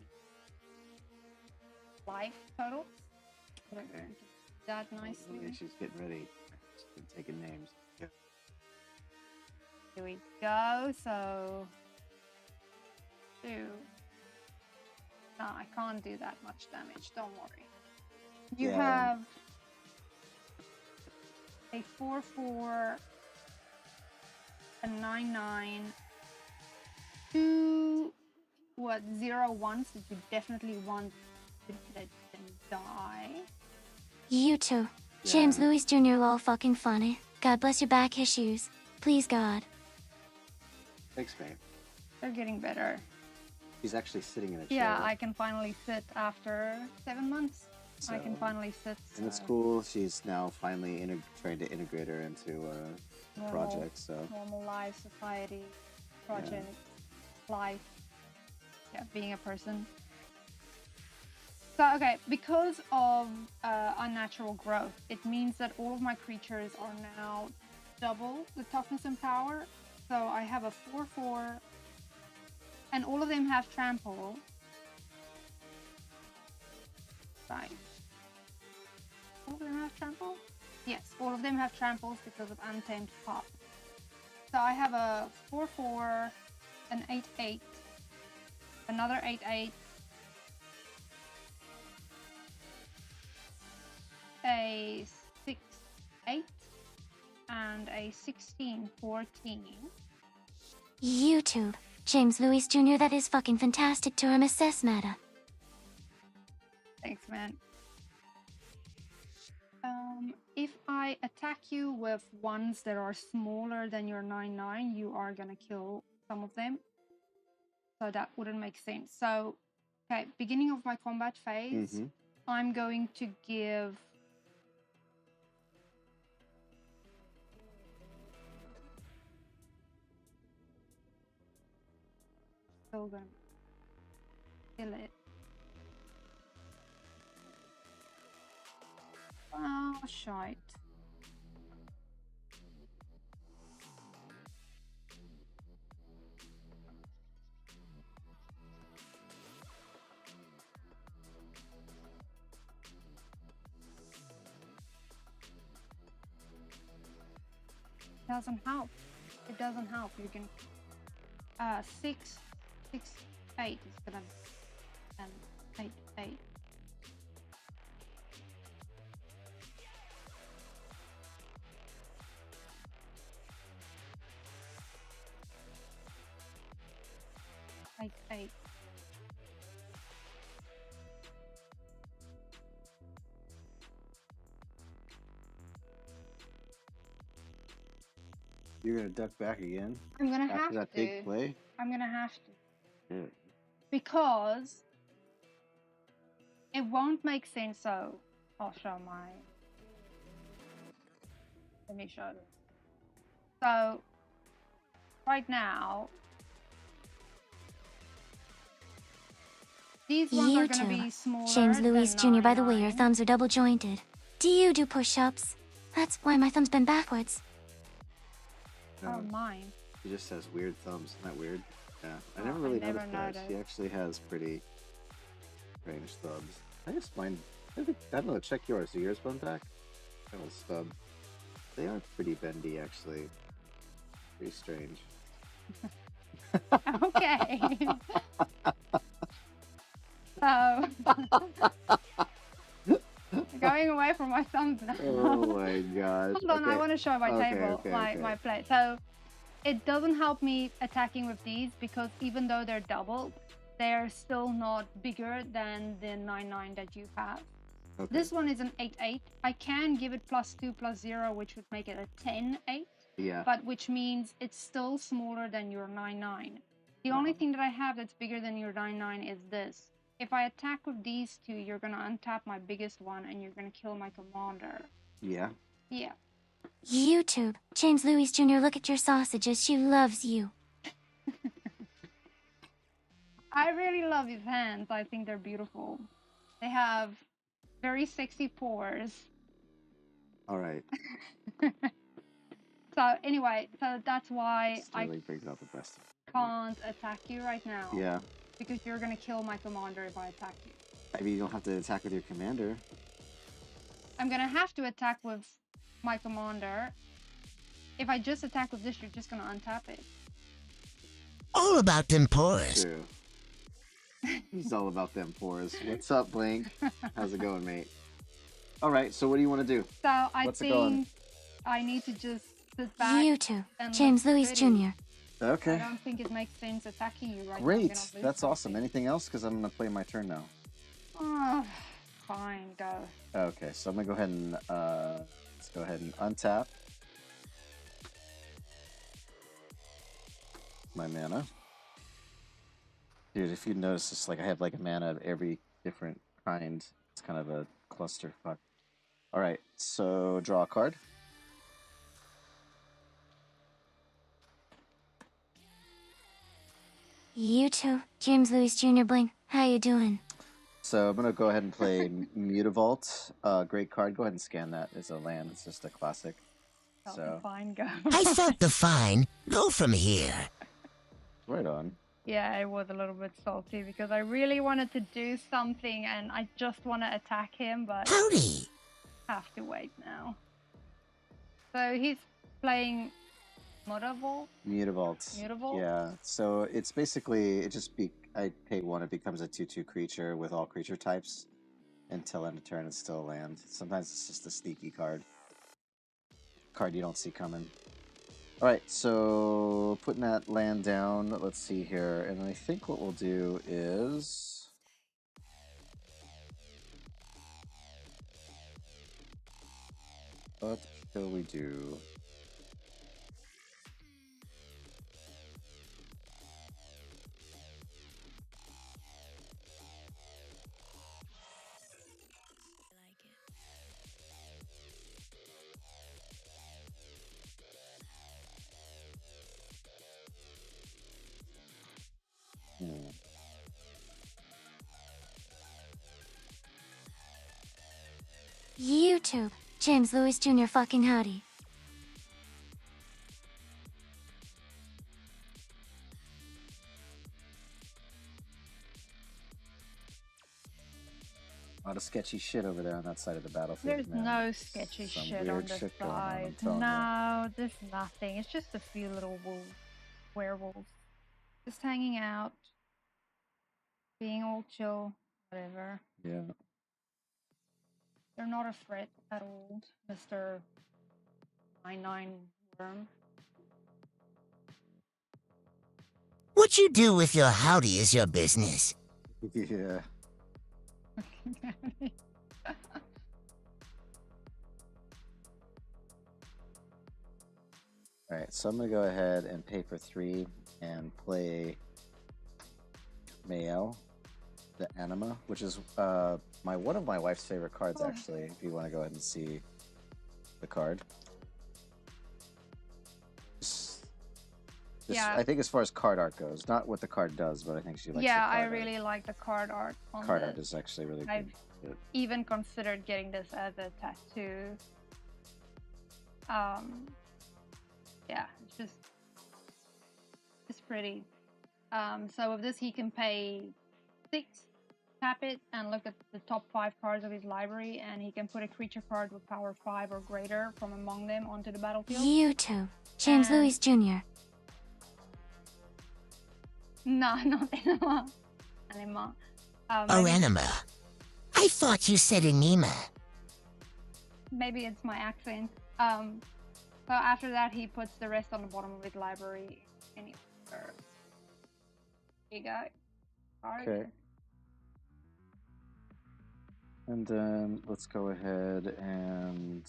[SPEAKER 2] life totals. We're
[SPEAKER 1] Okay.
[SPEAKER 2] going to do that
[SPEAKER 1] Oh,
[SPEAKER 2] nicely.
[SPEAKER 1] yeah, she's getting ready. She's been taking names. Yeah.
[SPEAKER 2] Here we go. So, 2. No, I can't do that much damage. Don't worry. You
[SPEAKER 1] Yeah.
[SPEAKER 2] have a 4/4, a 9/9, 2 0 ones that you definitely want to let them die.
[SPEAKER 3] You too. James
[SPEAKER 1] Yeah.
[SPEAKER 3] Louis Jr. lol fucking funny. God bless your back issues. Please God.
[SPEAKER 1] Thanks, babe.
[SPEAKER 2] They're getting better.
[SPEAKER 1] She's actually sitting in a chair.
[SPEAKER 2] Yeah, I can finally sit after 7 months. I can
[SPEAKER 1] So-
[SPEAKER 2] finally sit.
[SPEAKER 1] And it's
[SPEAKER 2] so
[SPEAKER 1] cool. She's now finally trying to integrate her into
[SPEAKER 2] normal-
[SPEAKER 1] projects. So
[SPEAKER 2] Normal life, society, project, life. Yeah, being a person. So, okay, because of unnatural growth, it means that all of my creatures are now double the toughness and power. So I have a 4/4, and all of them have trample. Right. All of them have trample? Yes, all of them have tramples because of Untamed Pop. So I have a 4/4, an 8/8, another 8/8, a 6/8, and a 16/14.
[SPEAKER 3] YouTube. James Louis Jr. That is fucking fantastic to assess matter.
[SPEAKER 2] Thanks, man. If I attack you with ones that are smaller than your 9/9, you are gonna kill some of them. So that wouldn't make sense. So, okay, beginning of my combat phase,
[SPEAKER 1] Mhm.
[SPEAKER 2] I'm going to give still gonna kill it. Oh, shite. Doesn't help. It doesn't help. You can 6, 6, 8 is gonna and 8, 8. Eight, 8.
[SPEAKER 1] You're gonna duck back again
[SPEAKER 2] I'm gonna
[SPEAKER 1] after
[SPEAKER 2] have
[SPEAKER 1] that
[SPEAKER 2] to.
[SPEAKER 1] big play.
[SPEAKER 2] I'm gonna have to.
[SPEAKER 1] Yeah.
[SPEAKER 2] Because it won't make sense. So I'll show my. Let me show this. So right now, these ones are gonna be
[SPEAKER 3] YouTube.
[SPEAKER 2] smaller.
[SPEAKER 3] James Louis
[SPEAKER 2] than
[SPEAKER 3] Jr. By the way, your
[SPEAKER 2] 9/9.
[SPEAKER 3] thumbs are double jointed. Do you do push-ups? That's why my thumb's been backwards.
[SPEAKER 2] Oh,
[SPEAKER 1] No,
[SPEAKER 2] mine.
[SPEAKER 1] she just has weird thumbs. Isn't that weird? Yeah. I
[SPEAKER 2] Oh,
[SPEAKER 1] never
[SPEAKER 2] I
[SPEAKER 1] really
[SPEAKER 2] never
[SPEAKER 1] noticed that. She
[SPEAKER 2] noticed.
[SPEAKER 1] actually has pretty strange stubs. I just find. I don't know. Check yours. Do yours bone back? Kind of stub. They are pretty bendy, actually. Pretty strange.
[SPEAKER 2] Okay. So going away from my thumbs now.
[SPEAKER 1] Oh my gosh.
[SPEAKER 2] Hold on, I
[SPEAKER 1] Okay.
[SPEAKER 2] want to show my
[SPEAKER 1] Okay,
[SPEAKER 2] table,
[SPEAKER 1] okay,
[SPEAKER 2] my
[SPEAKER 1] okay.
[SPEAKER 2] plate. So it doesn't help me attacking with these because even though they're doubled, they're still not bigger than the 9/9 that you have.
[SPEAKER 1] Okay.
[SPEAKER 2] This one is an 8/8. I can give it +2 +0, which would make it a 10/8,
[SPEAKER 1] Yeah.
[SPEAKER 2] but which means it's still smaller than your 9/9. The only thing that I have that's bigger than your 9/9 is this. If I attack with these two, you're gonna untap my biggest one and you're gonna kill my commander.
[SPEAKER 1] Yeah.
[SPEAKER 2] Yeah.
[SPEAKER 3] YouTube. James Louis Jr. Look at your sausages. She loves you.
[SPEAKER 2] I really love his hands. I think they're beautiful. They have very sexy pores.
[SPEAKER 1] All right.
[SPEAKER 2] So anyway, so that's why I
[SPEAKER 1] Sterling brings out the best.
[SPEAKER 2] can't attack you right now.
[SPEAKER 1] Yeah.
[SPEAKER 2] Because you're gonna kill my commander if I attack you.
[SPEAKER 1] I mean, you don't have to attack with your commander.
[SPEAKER 2] I'm gonna have to attack with my commander. If I just attack with this, you're just gonna untap it.
[SPEAKER 4] All about them pores.
[SPEAKER 1] True. He's all about them pores. What's up, Blink? How's it going, mate? All right, so what do you want to do?
[SPEAKER 2] So I
[SPEAKER 1] What's it going?
[SPEAKER 2] think I need to just sit back.
[SPEAKER 3] YouTube,
[SPEAKER 2] and
[SPEAKER 3] James
[SPEAKER 2] look
[SPEAKER 3] Louis
[SPEAKER 2] pretty.
[SPEAKER 3] Jr.
[SPEAKER 1] Okay.
[SPEAKER 2] I don't think it makes sense attacking you right now. I'm
[SPEAKER 1] Great.
[SPEAKER 2] gonna lose
[SPEAKER 1] That's awesome.
[SPEAKER 2] something.
[SPEAKER 1] Anything else? Because I'm going to play my turn now.
[SPEAKER 2] Oh, fine, go.
[SPEAKER 1] Okay, so I'm going to go ahead and let's go ahead and untap my mana. Dude, if you notice, it's like I have like a mana of every different kind. It's kind of a clusterfuck. All right, so draw a card.
[SPEAKER 3] YouTube, James Louis Jr. Bling. How you doing?
[SPEAKER 1] So I'm going to go ahead and play Mutavault. Great card. Go ahead and scan that. It's a land. It's just a classic.
[SPEAKER 2] Oh,
[SPEAKER 1] So,
[SPEAKER 2] fine, go.
[SPEAKER 4] I felt the fine. Go from here.
[SPEAKER 1] right on.
[SPEAKER 2] Yeah, I was a little bit salty because I really wanted to do something and I just want to attack him, but
[SPEAKER 4] Howdy.
[SPEAKER 2] have to wait now. So he's playing Mutavault.
[SPEAKER 1] Mutavault. Yeah. So it's basically I pay 1. It becomes a 2/2 creature with all creature types until end of turn. It's still a land. Sometimes it's just a sneaky card. Card you don't see coming. All right. So putting that land down. Let's see here, and I think what we'll do is. What shall we do?
[SPEAKER 3] YouTube, James Louis Jr. Fucking howdy.
[SPEAKER 1] A lot of sketchy shit over there on that side of the battlefield.
[SPEAKER 2] There's
[SPEAKER 1] man.
[SPEAKER 2] no sketchy
[SPEAKER 1] Some
[SPEAKER 2] shit
[SPEAKER 1] weird
[SPEAKER 2] on the
[SPEAKER 1] shit going on, I'm
[SPEAKER 2] side.
[SPEAKER 1] telling you.
[SPEAKER 2] No, there's nothing. It's just a few little werewolves. Just hanging out. Being all chill. Whatever.
[SPEAKER 1] Yeah.
[SPEAKER 2] They're not a threat at all, Mr. 99 Worm.
[SPEAKER 4] What you do with your howdy is your business.
[SPEAKER 1] Yeah. Alright, so I'm going to go ahead and pay for 3 and play Mael, the Anima, which is one of my wife's favorite cards, actually, if you want to go ahead and see the card.
[SPEAKER 2] Yeah.
[SPEAKER 1] I think as far as card art goes, not what the card does, but I think she likes
[SPEAKER 2] Yeah,
[SPEAKER 1] the card
[SPEAKER 2] I
[SPEAKER 1] art.
[SPEAKER 2] really like the card art on
[SPEAKER 1] Card
[SPEAKER 2] this.
[SPEAKER 1] art is actually really
[SPEAKER 2] I've
[SPEAKER 1] good.
[SPEAKER 2] even considered getting this as a tattoo. Yeah, it's pretty. So with this, he can pay 6, tap it, and look at the top 5 cards of his library, and he can put a creature card with power 5 or greater from among them onto the battlefield.
[SPEAKER 3] YouTube, James
[SPEAKER 2] And-
[SPEAKER 3] Louis Jr.
[SPEAKER 2] No, not anima. Anima.
[SPEAKER 4] Oh, anima. I thought you said anima.
[SPEAKER 2] Maybe it's my accent. So after that, he puts the rest on the bottom of his library. Anyway, here you go. Card.
[SPEAKER 1] Okay. And then let's go ahead and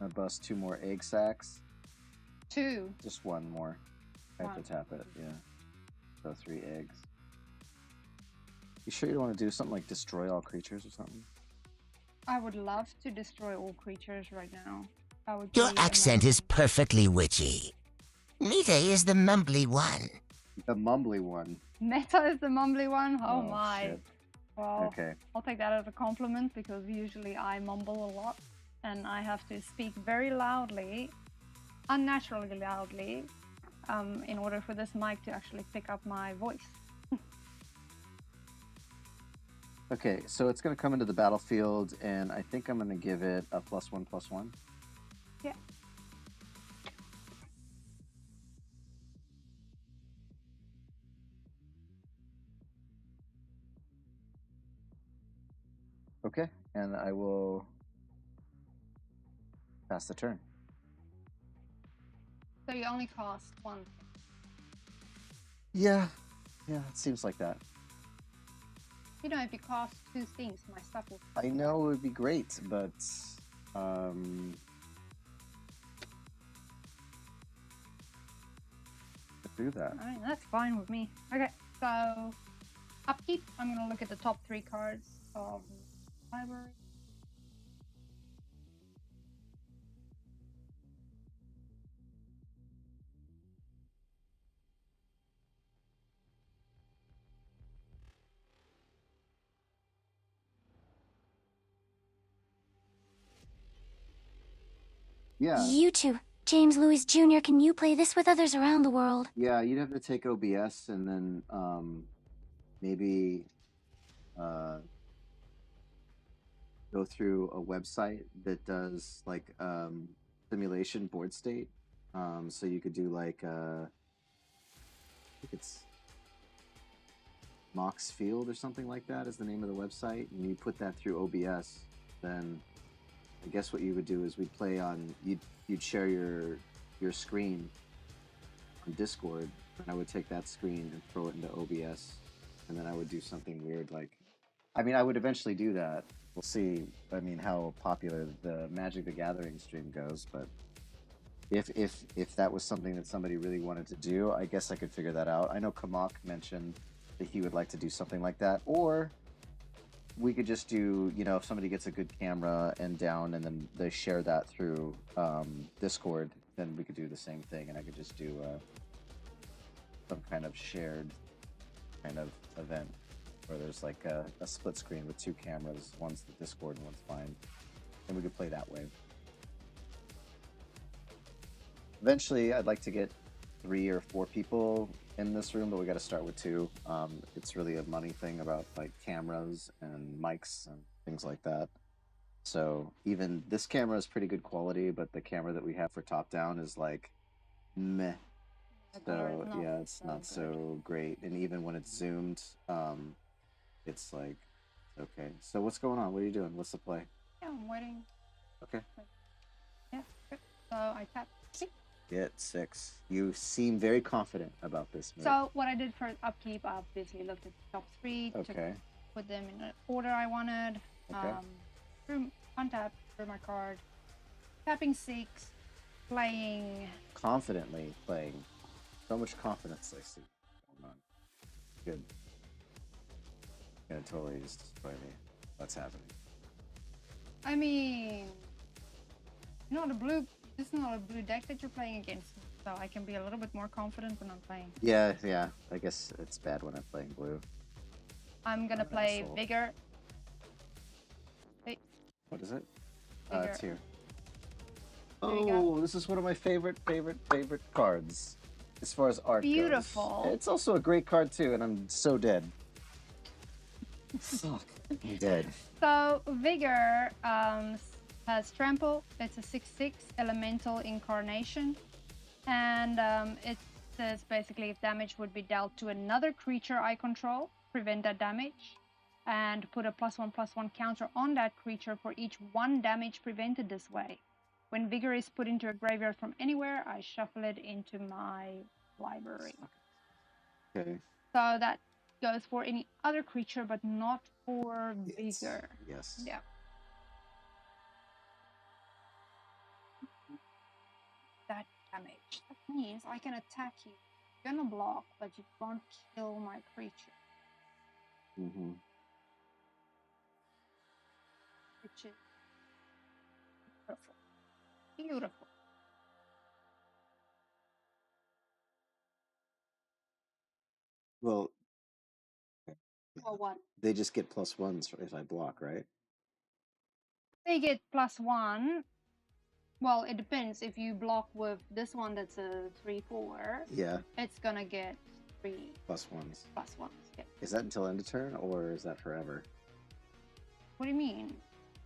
[SPEAKER 1] I bust 2 more egg sacs.
[SPEAKER 2] 2.
[SPEAKER 1] Just 1 more. I have
[SPEAKER 2] One.
[SPEAKER 1] to tap it, yeah. So 3 eggs. You sure you don't want to do something like destroy all creatures or something?
[SPEAKER 2] I would love to destroy all creatures right now. That would
[SPEAKER 4] Your
[SPEAKER 2] be
[SPEAKER 4] accent is
[SPEAKER 2] amazing.
[SPEAKER 4] perfectly witchy. Mita is the mumbly one.
[SPEAKER 1] The mumbly one.
[SPEAKER 2] Meta is the mumbly one. Oh,
[SPEAKER 1] Oh,
[SPEAKER 2] my.
[SPEAKER 1] shit.
[SPEAKER 2] Well,
[SPEAKER 1] Okay.
[SPEAKER 2] I'll take that as a compliment because usually I mumble a lot and I have to speak very loudly, unnaturally loudly, in order for this mic to actually pick up my voice.
[SPEAKER 1] Okay, so it's going to come into the battlefield, and I think I'm going to give it a +1/+1.
[SPEAKER 2] Yeah.
[SPEAKER 1] Okay, and I will pass the turn.
[SPEAKER 2] So you only cost one.
[SPEAKER 1] Yeah, it seems like that.
[SPEAKER 2] You know, if you cost 2 things, my stuff will.
[SPEAKER 1] I know it would be great, but do that.
[SPEAKER 2] I mean, that's fine with me. Okay, so upkeep. I'm gonna look at the top 3 cards of the library.
[SPEAKER 1] Yeah.
[SPEAKER 3] You two. James Lewis Jr., can you play this with others around the world?
[SPEAKER 1] Yeah, you'd have to take OBS and then maybe go through a website that does like simulation board state. So you could do like I think it's Mox Field or something like that is the name of the website, and you put that through OBS. Then I guess what you would do is we'd play on you'd share your screen on Discord, and I would take that screen and throw it into OBS, and then I would do something weird like, I mean, I would eventually do that. We'll see. I mean, how popular the Magic the Gathering stream goes, but if that was something that somebody really wanted to do, I guess I could figure that out. I know Kamak mentioned that he would like to do something like that, or we could just do, you know, if somebody gets a good camera and down and then they share that through Discord, then we could do the same thing, and I could just do some kind of shared kind of event where there's like a split screen with 2 cameras, one's the Discord and one's mine, and we could play that way. Eventually, I'd like to get 3 or 4 people in this room, but we got to start with 2. It's really a money thing about like cameras and mics and things like that. So even this camera is pretty good quality, but the camera that we have for top down is like meh. So yeah, it's not so great. And even when it's zoomed, it's like okay. So what's going on? What are you doing? What's the play?
[SPEAKER 2] Yeah, I'm waiting.
[SPEAKER 1] Okay.
[SPEAKER 2] Yeah, good. So I tap 6.
[SPEAKER 1] Get 6. You seem very confident about this move.
[SPEAKER 2] So what I did for upkeep, I obviously looked at the top 3,
[SPEAKER 1] okay.
[SPEAKER 2] put them in the order I wanted.
[SPEAKER 1] Okay.
[SPEAKER 2] Untap for my card, tapping 6, playing.
[SPEAKER 1] Confidently playing. So much confidence I see going on. Good. Gonna totally just destroy me. What's happening?
[SPEAKER 2] I mean, this is not a blue deck that you're playing against, so I can be a little bit more confident when I'm playing.
[SPEAKER 1] Yeah. I guess it's bad when I'm playing blue.
[SPEAKER 2] I'm gonna play Vigor. Hey.
[SPEAKER 1] What is it?
[SPEAKER 2] Vigor.
[SPEAKER 1] It's here.
[SPEAKER 2] Oh,
[SPEAKER 1] this is one of my favorite cards. As far as art goes.
[SPEAKER 2] Beautiful.
[SPEAKER 1] It's also a great card too, and I'm so dead. Fuck, I'm dead.
[SPEAKER 2] So Vigor has Trample. It's a 6/6 elemental incarnation, and it says basically if damage would be dealt to another creature I control, prevent that damage, and put a +1/+1 counter on that creature for each 1 damage prevented this way. When Vigor is put into a graveyard from anywhere, I shuffle it into my library.
[SPEAKER 1] Okay.
[SPEAKER 2] So that goes for any other creature, but not for Vigor.
[SPEAKER 1] Yes.
[SPEAKER 2] Yeah. That damage. That means I can attack you. You're gonna block, but you can't kill my creature.
[SPEAKER 1] Mm-hmm.
[SPEAKER 2] Which is beautiful. Beautiful.
[SPEAKER 1] Well,
[SPEAKER 2] Well, what?
[SPEAKER 1] they just get +1s if I block, right?
[SPEAKER 2] They get +1. Well, it depends. If you block with this one that's a 3/4,
[SPEAKER 1] Yeah,
[SPEAKER 2] it's gonna get 3
[SPEAKER 1] +1s.
[SPEAKER 2] +1s. Yeah.
[SPEAKER 1] Is that until end of turn, or is that forever?
[SPEAKER 2] What do you mean?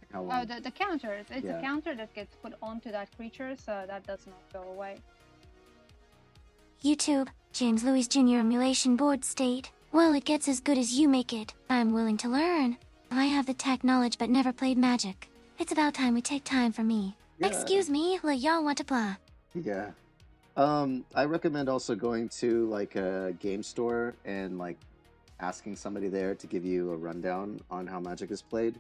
[SPEAKER 1] Like how
[SPEAKER 2] Oh,
[SPEAKER 1] long?
[SPEAKER 2] the counters. It's
[SPEAKER 1] Yeah.
[SPEAKER 2] a counter that gets put onto that creature, so that does not go away.
[SPEAKER 3] YouTube, James Lewis Jr. emulation board state. Well, it gets as good as you make it. I'm willing to learn. I have the tech knowledge but never played Magic. It's about time we take time for me.
[SPEAKER 1] Yeah.
[SPEAKER 3] Excuse me, y'all want to play?
[SPEAKER 1] Yeah. I recommend also going to like a game store and like asking somebody there to give you a rundown on how Magic is played.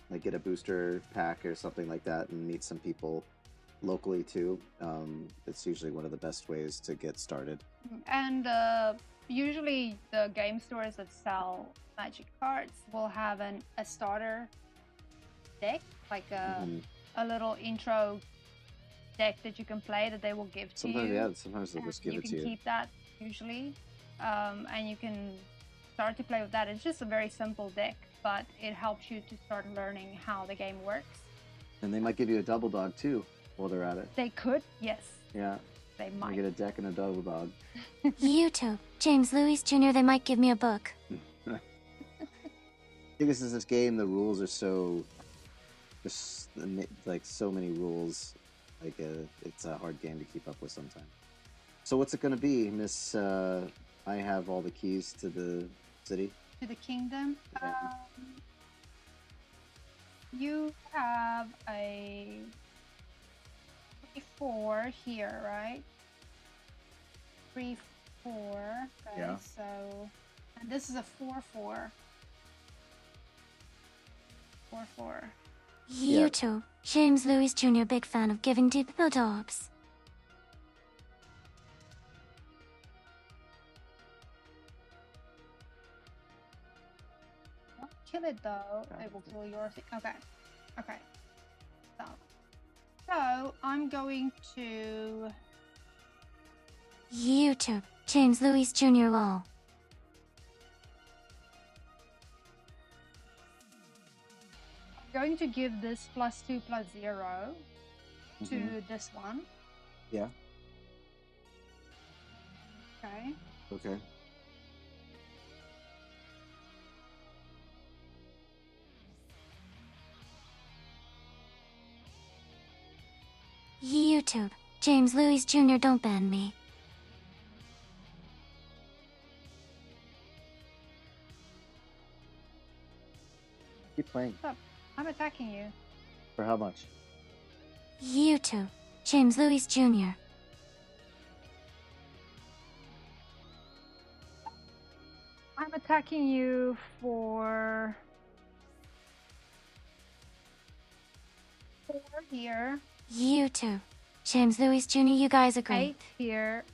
[SPEAKER 1] Like get a booster pack or something like that and meet some people locally too. It's usually one of the best ways to get started.
[SPEAKER 2] And usually the game stores that sell Magic cards will have a starter deck, like
[SPEAKER 1] Mhm.
[SPEAKER 2] a little intro deck that you can play that they will give to
[SPEAKER 1] Sometimes,
[SPEAKER 2] you.
[SPEAKER 1] yeah, sometimes they'll just give
[SPEAKER 2] You
[SPEAKER 1] it to
[SPEAKER 2] can
[SPEAKER 1] you.
[SPEAKER 2] keep that usually, and you can start to play with that. It's just a very simple deck, but it helps you to start learning how the game works.
[SPEAKER 1] And they might give you a double dog too while they're at it.
[SPEAKER 2] They could, yes,
[SPEAKER 1] Yeah,
[SPEAKER 2] they
[SPEAKER 1] you
[SPEAKER 2] might.
[SPEAKER 1] get a deck and a double dog.
[SPEAKER 3] YouTube, James Lewis Jr. They might give me a book.
[SPEAKER 1] Because in this game, the rules are so, just like so many rules. Like it's a hard game to keep up with sometimes. So what's it going to be, Miss? I have all the keys to the city.
[SPEAKER 2] To the kingdom.
[SPEAKER 1] Yeah.
[SPEAKER 2] You have a 3/4 here, right? 3/4. Okay,
[SPEAKER 1] Yeah.
[SPEAKER 2] so and this is a 4/4. 4/4.
[SPEAKER 1] Yeah.
[SPEAKER 3] YouTube, James Lewis Jr. Big fan of giving to the dogs.
[SPEAKER 2] Won't kill it though.
[SPEAKER 1] Got
[SPEAKER 2] It
[SPEAKER 1] it.
[SPEAKER 2] will kill yours. Okay. Okay. So I'm going to
[SPEAKER 3] YouTube, James Lewis Jr. Lol.
[SPEAKER 2] give this +2/+0 to
[SPEAKER 1] Mhm.
[SPEAKER 2] this one.
[SPEAKER 1] Yeah.
[SPEAKER 2] Okay.
[SPEAKER 1] Okay.
[SPEAKER 3] YouTube, James Lewis Jr. Don't ban me.
[SPEAKER 1] Keep playing.
[SPEAKER 2] Stop. I'm attacking you.
[SPEAKER 1] For how much?
[SPEAKER 3] YouTube, James Lewis Jr.
[SPEAKER 2] I'm attacking you for 4 here,
[SPEAKER 3] YouTube, James Lewis Jr. You guys are great.
[SPEAKER 2] 8 here,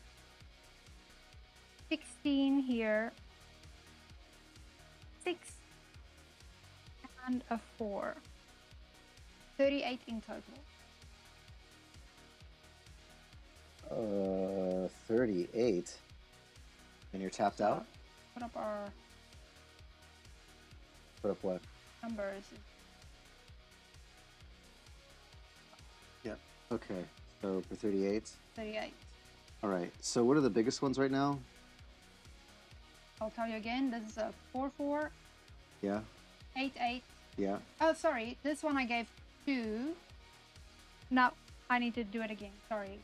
[SPEAKER 2] 16 here, 6, and a 4. 38 in total.
[SPEAKER 1] 38. And you're tapped
[SPEAKER 2] So,
[SPEAKER 1] out?
[SPEAKER 2] put up our
[SPEAKER 1] Put up what?
[SPEAKER 2] numbers.
[SPEAKER 1] Yeah. Okay. So for 38.
[SPEAKER 2] 38.
[SPEAKER 1] All right. So what are the biggest ones right now?
[SPEAKER 2] I'll tell you again. This is a 4/4,
[SPEAKER 1] Yeah.
[SPEAKER 2] 8/8.
[SPEAKER 1] Yeah.
[SPEAKER 2] Oh, sorry. This one I gave 2. No, I need to do it again. Sorry.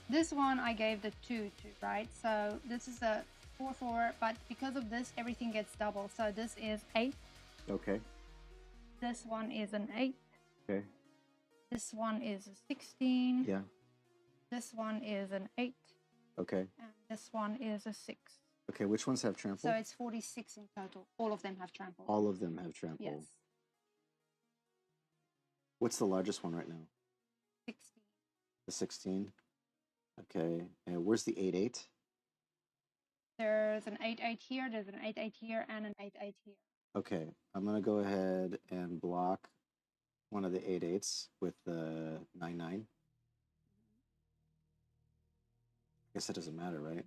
[SPEAKER 2] This one I gave the 2 to, right? So this is a 4/4, but because of this, everything gets double. So this is 8.
[SPEAKER 1] Okay.
[SPEAKER 2] This one is an 8.
[SPEAKER 1] Okay.
[SPEAKER 2] This one is a 16.
[SPEAKER 1] Yeah.
[SPEAKER 2] This one is an 8.
[SPEAKER 1] Okay.
[SPEAKER 2] And this one is a 6.
[SPEAKER 1] Okay. Which ones have trample?
[SPEAKER 2] So it's 46 in total. All of them have trample.
[SPEAKER 1] All of them have trample.
[SPEAKER 2] Yes.
[SPEAKER 1] What's the largest one right now?
[SPEAKER 2] 16.
[SPEAKER 1] The 16. Okay. And where's the 8/8?
[SPEAKER 2] There's an 8/8 here, there's an 8/8 here, and an 8/8 here.
[SPEAKER 1] Okay. I'm gonna go ahead and block one of the 8/8s with the 9/9. Guess it doesn't matter, right?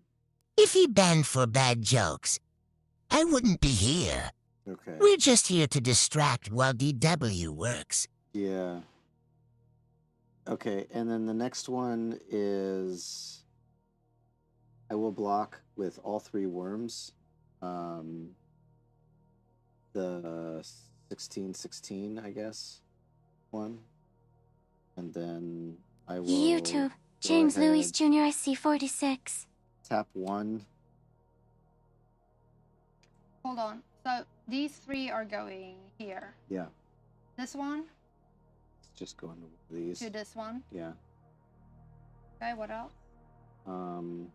[SPEAKER 4] If he banned for bad jokes, I wouldn't be here.
[SPEAKER 1] Okay.
[SPEAKER 4] We're just here to distract while DW works.
[SPEAKER 1] Yeah. Okay, and then the next one is I will block with all 3 worms. The 1616, I guess, one. And then I will
[SPEAKER 3] YouTube,
[SPEAKER 1] go
[SPEAKER 3] James Louis
[SPEAKER 1] ahead,
[SPEAKER 3] Jr. SC46.
[SPEAKER 1] tap 1.
[SPEAKER 2] Hold on. So these 3 are going here.
[SPEAKER 1] Yeah,
[SPEAKER 2] This one
[SPEAKER 1] let's just go into these.
[SPEAKER 2] to this one.
[SPEAKER 1] Yeah.
[SPEAKER 2] Okay, what else?
[SPEAKER 1] And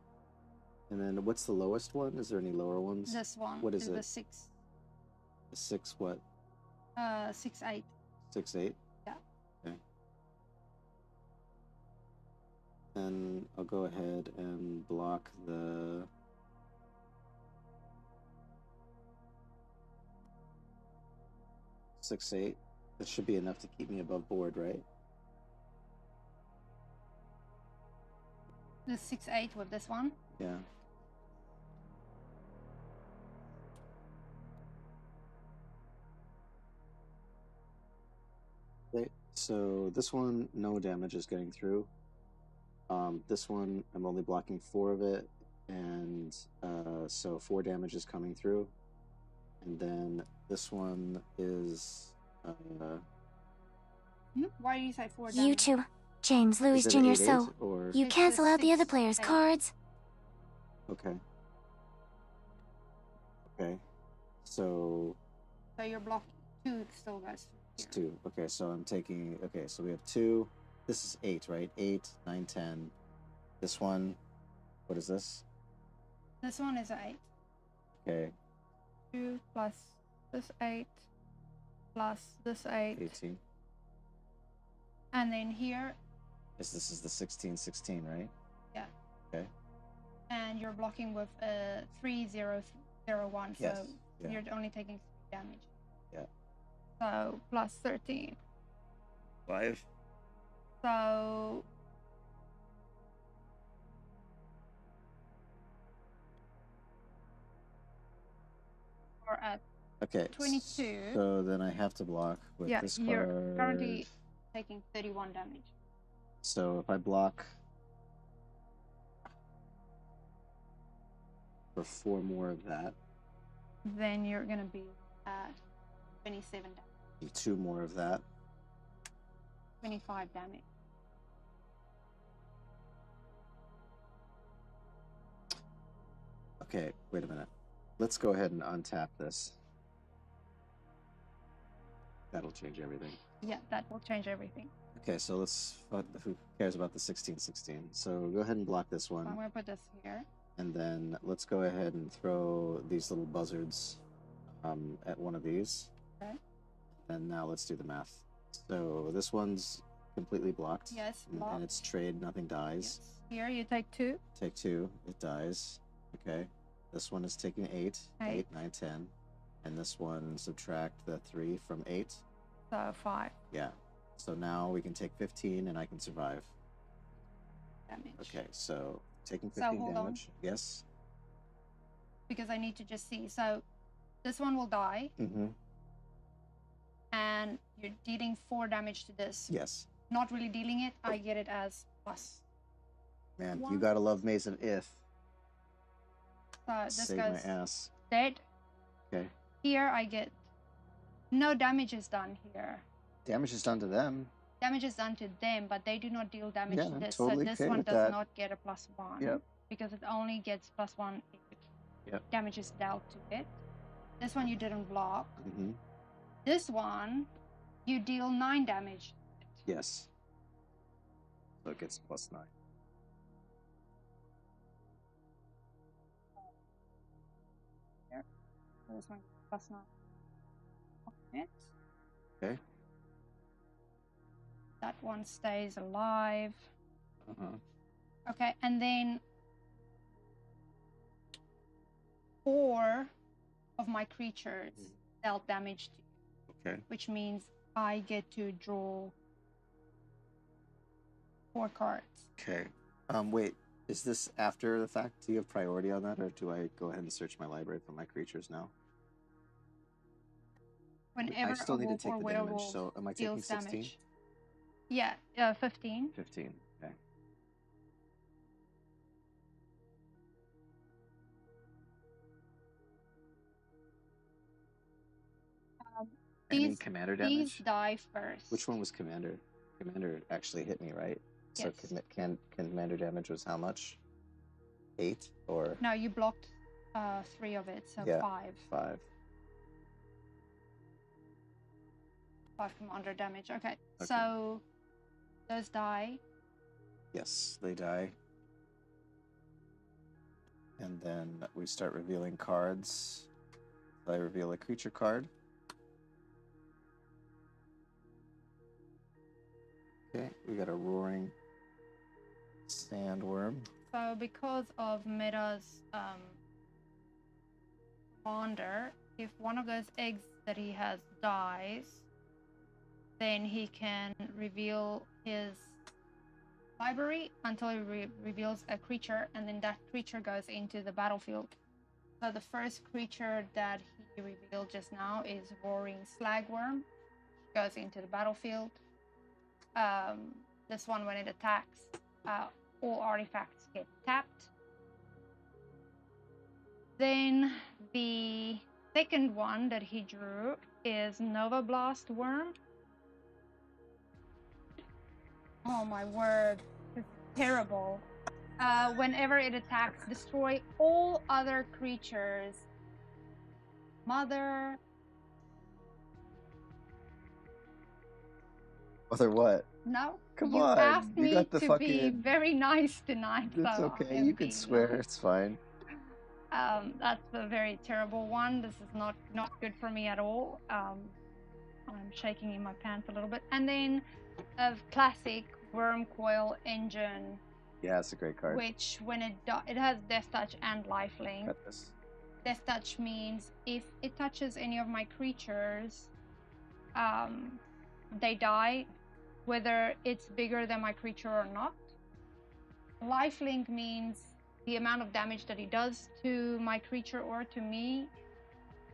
[SPEAKER 1] then what's the lowest one? Is there any lower ones?
[SPEAKER 2] This one.
[SPEAKER 1] What is
[SPEAKER 2] to
[SPEAKER 1] it?
[SPEAKER 2] The 6.
[SPEAKER 1] The 6 what?
[SPEAKER 2] 6, 8.
[SPEAKER 1] 6, 8?
[SPEAKER 2] Yeah.
[SPEAKER 1] Okay. Then I'll go ahead and block the... Six, 8. That should be enough to keep me above board, right?
[SPEAKER 2] The 6, 8 with this one.
[SPEAKER 1] Yeah. Okay, so this one, no damage is getting through. This one, I'm only blocking 4 of it, and so 4 damage is coming through. And then this one is...
[SPEAKER 2] Why do you say 4 damage?
[SPEAKER 3] YouTube, James Louis
[SPEAKER 1] is it an
[SPEAKER 3] Jr.
[SPEAKER 1] 8,
[SPEAKER 3] So,
[SPEAKER 1] or...
[SPEAKER 3] you
[SPEAKER 2] It's
[SPEAKER 3] cancel
[SPEAKER 2] a
[SPEAKER 3] out the other
[SPEAKER 2] 6,
[SPEAKER 3] players'
[SPEAKER 2] 8.
[SPEAKER 3] cards.
[SPEAKER 1] Okay. Okay. So...
[SPEAKER 2] So you're blocking 2 still goes
[SPEAKER 1] It's
[SPEAKER 2] here.
[SPEAKER 1] 2. Okay, so I'm taking... Okay, so we have 2. This is 8, right? 8, 9, 10. This one... What is this?
[SPEAKER 2] This one is 8.
[SPEAKER 1] Okay,
[SPEAKER 2] 2 plus this 8 plus this 8.
[SPEAKER 1] 18.
[SPEAKER 2] And then here,
[SPEAKER 1] This is the 1616, right?
[SPEAKER 2] yeah.
[SPEAKER 1] Okay.
[SPEAKER 2] And you're blocking with 3001.
[SPEAKER 1] Yes.
[SPEAKER 2] So
[SPEAKER 1] Yeah.
[SPEAKER 2] you're only taking 3 damage.
[SPEAKER 1] Yeah.
[SPEAKER 2] So plus 13.
[SPEAKER 1] 5.
[SPEAKER 2] So we're at
[SPEAKER 1] Okay.
[SPEAKER 2] 22.
[SPEAKER 1] So then I have to block with
[SPEAKER 2] Yeah,
[SPEAKER 1] this
[SPEAKER 2] you're
[SPEAKER 1] card.
[SPEAKER 2] currently taking 31 damage.
[SPEAKER 1] So if I block for 4 more of that,
[SPEAKER 2] Then you're gonna be at 27 damage,
[SPEAKER 1] 2 more of that,
[SPEAKER 2] 25 damage.
[SPEAKER 1] okay, wait a minute. Let's go ahead and untap this. That'll change everything.
[SPEAKER 2] Yeah, that will change everything.
[SPEAKER 1] Okay, so let's... Who cares about the 1616? So go ahead and block this
[SPEAKER 2] So I'm
[SPEAKER 1] one.
[SPEAKER 2] gonna put this here.
[SPEAKER 1] And then let's go ahead and throw these little buzzards at one of these.
[SPEAKER 2] Okay.
[SPEAKER 1] And now let's do the math. So this one's completely blocked.
[SPEAKER 2] Yes,
[SPEAKER 1] And
[SPEAKER 2] blocked.
[SPEAKER 1] it's trade, nothing dies.
[SPEAKER 2] Yes. Here you take 2.
[SPEAKER 1] Take 2, it dies. Okay. This one is taking 8. 8,
[SPEAKER 2] Eight.
[SPEAKER 1] 9, 10. And this one, subtract the 3 from 8.
[SPEAKER 2] So 5
[SPEAKER 1] Yeah. So now we can take 15 and I can survive.
[SPEAKER 2] damage.
[SPEAKER 1] Okay, so taking
[SPEAKER 2] So
[SPEAKER 1] 15
[SPEAKER 2] hold on.
[SPEAKER 1] damage. Yes.
[SPEAKER 2] Because I need to just see. So this one will die,
[SPEAKER 1] Mm-hmm.
[SPEAKER 2] and you're dealing 4 damage to this.
[SPEAKER 1] Yes.
[SPEAKER 2] Not really dealing it. I get it as plus.
[SPEAKER 1] Man, you
[SPEAKER 2] 1.
[SPEAKER 1] gotta love Maze of Ith.
[SPEAKER 2] So this
[SPEAKER 1] Save
[SPEAKER 2] goes
[SPEAKER 1] my ass.
[SPEAKER 2] dead.
[SPEAKER 1] Okay.
[SPEAKER 2] Here I get no damage is done here.
[SPEAKER 1] Damage is done to them.
[SPEAKER 2] Damage is done to them, but they do not deal damage
[SPEAKER 1] Yeah,
[SPEAKER 2] to
[SPEAKER 1] I'm
[SPEAKER 2] this.
[SPEAKER 1] totally
[SPEAKER 2] so this
[SPEAKER 1] okay
[SPEAKER 2] one
[SPEAKER 1] with
[SPEAKER 2] does
[SPEAKER 1] that.
[SPEAKER 2] not get a +1.
[SPEAKER 1] Yep.
[SPEAKER 2] Because it only gets +1 if
[SPEAKER 1] Yep.
[SPEAKER 2] damage is dealt to it. This one you didn't block.
[SPEAKER 1] Mm-hmm.
[SPEAKER 2] This one, you deal 9 damage.
[SPEAKER 1] Yes. So it gets +9.
[SPEAKER 2] So this one +9. It.
[SPEAKER 1] Okay.
[SPEAKER 2] That one stays alive.
[SPEAKER 1] Uh-huh.
[SPEAKER 2] Okay, and then 4 of my creatures dealt damage to you,
[SPEAKER 1] Okay.
[SPEAKER 2] which means I get to draw 4 cards.
[SPEAKER 1] Okay. Wait. Is this after the fact? Do you have priority on that, or do I go ahead and search my library for my creatures now?
[SPEAKER 2] Whenever
[SPEAKER 1] I still
[SPEAKER 2] a
[SPEAKER 1] need to
[SPEAKER 2] wolf or
[SPEAKER 1] take the damage,
[SPEAKER 2] werewolf
[SPEAKER 1] so am I taking
[SPEAKER 2] deals
[SPEAKER 1] 16?
[SPEAKER 2] damage. Yeah, 15.
[SPEAKER 1] 15, okay. Any commander
[SPEAKER 2] These
[SPEAKER 1] damage?
[SPEAKER 2] die first.
[SPEAKER 1] Which one was commander? Commander actually hit me, right?
[SPEAKER 2] Yes.
[SPEAKER 1] So commander damage was how much? 8 or?
[SPEAKER 2] No, you blocked 3 of it, so
[SPEAKER 1] Yeah,
[SPEAKER 2] 5.
[SPEAKER 1] 5.
[SPEAKER 2] 5 commander damage. Okay, so those die.
[SPEAKER 1] Yes, they die. And then we start revealing cards. I reveal a creature card. Okay, we got a roaring sandworm.
[SPEAKER 2] So because of Meta's commander, if one of those eggs that he has dies, then he can reveal his library until he reveals a creature, and then that creature goes into the battlefield. So the first creature that he revealed just now is Roaring Slagworm. Goes into the battlefield. This one, when it attacks, all artifacts get tapped. Then the second one that he drew is Nova Blast Worm. Oh my word, it's terrible. Whenever it attacks, destroy all other creatures. Mother.
[SPEAKER 1] Mother what?
[SPEAKER 2] No.
[SPEAKER 1] Come
[SPEAKER 2] you
[SPEAKER 1] on,
[SPEAKER 2] asked
[SPEAKER 1] you
[SPEAKER 2] me
[SPEAKER 1] got the
[SPEAKER 2] to
[SPEAKER 1] fucking...
[SPEAKER 2] be very nice tonight.
[SPEAKER 1] It's
[SPEAKER 2] so
[SPEAKER 1] okay,
[SPEAKER 2] I'm
[SPEAKER 1] you can
[SPEAKER 2] being
[SPEAKER 1] swear,
[SPEAKER 2] nice.
[SPEAKER 1] it's fine.
[SPEAKER 2] That's a very terrible one. This is not good for me at all. I'm shaking in my pants a little bit. And then a classic Worm Coil Engine.
[SPEAKER 1] Yeah, it's a great card.
[SPEAKER 2] Which, when it has Death Touch and Lifelink.
[SPEAKER 1] Cut this.
[SPEAKER 2] Death Touch means if it touches any of my creatures, they die, whether it's bigger than my creature or not. Lifelink means the amount of damage that he does to my creature or to me,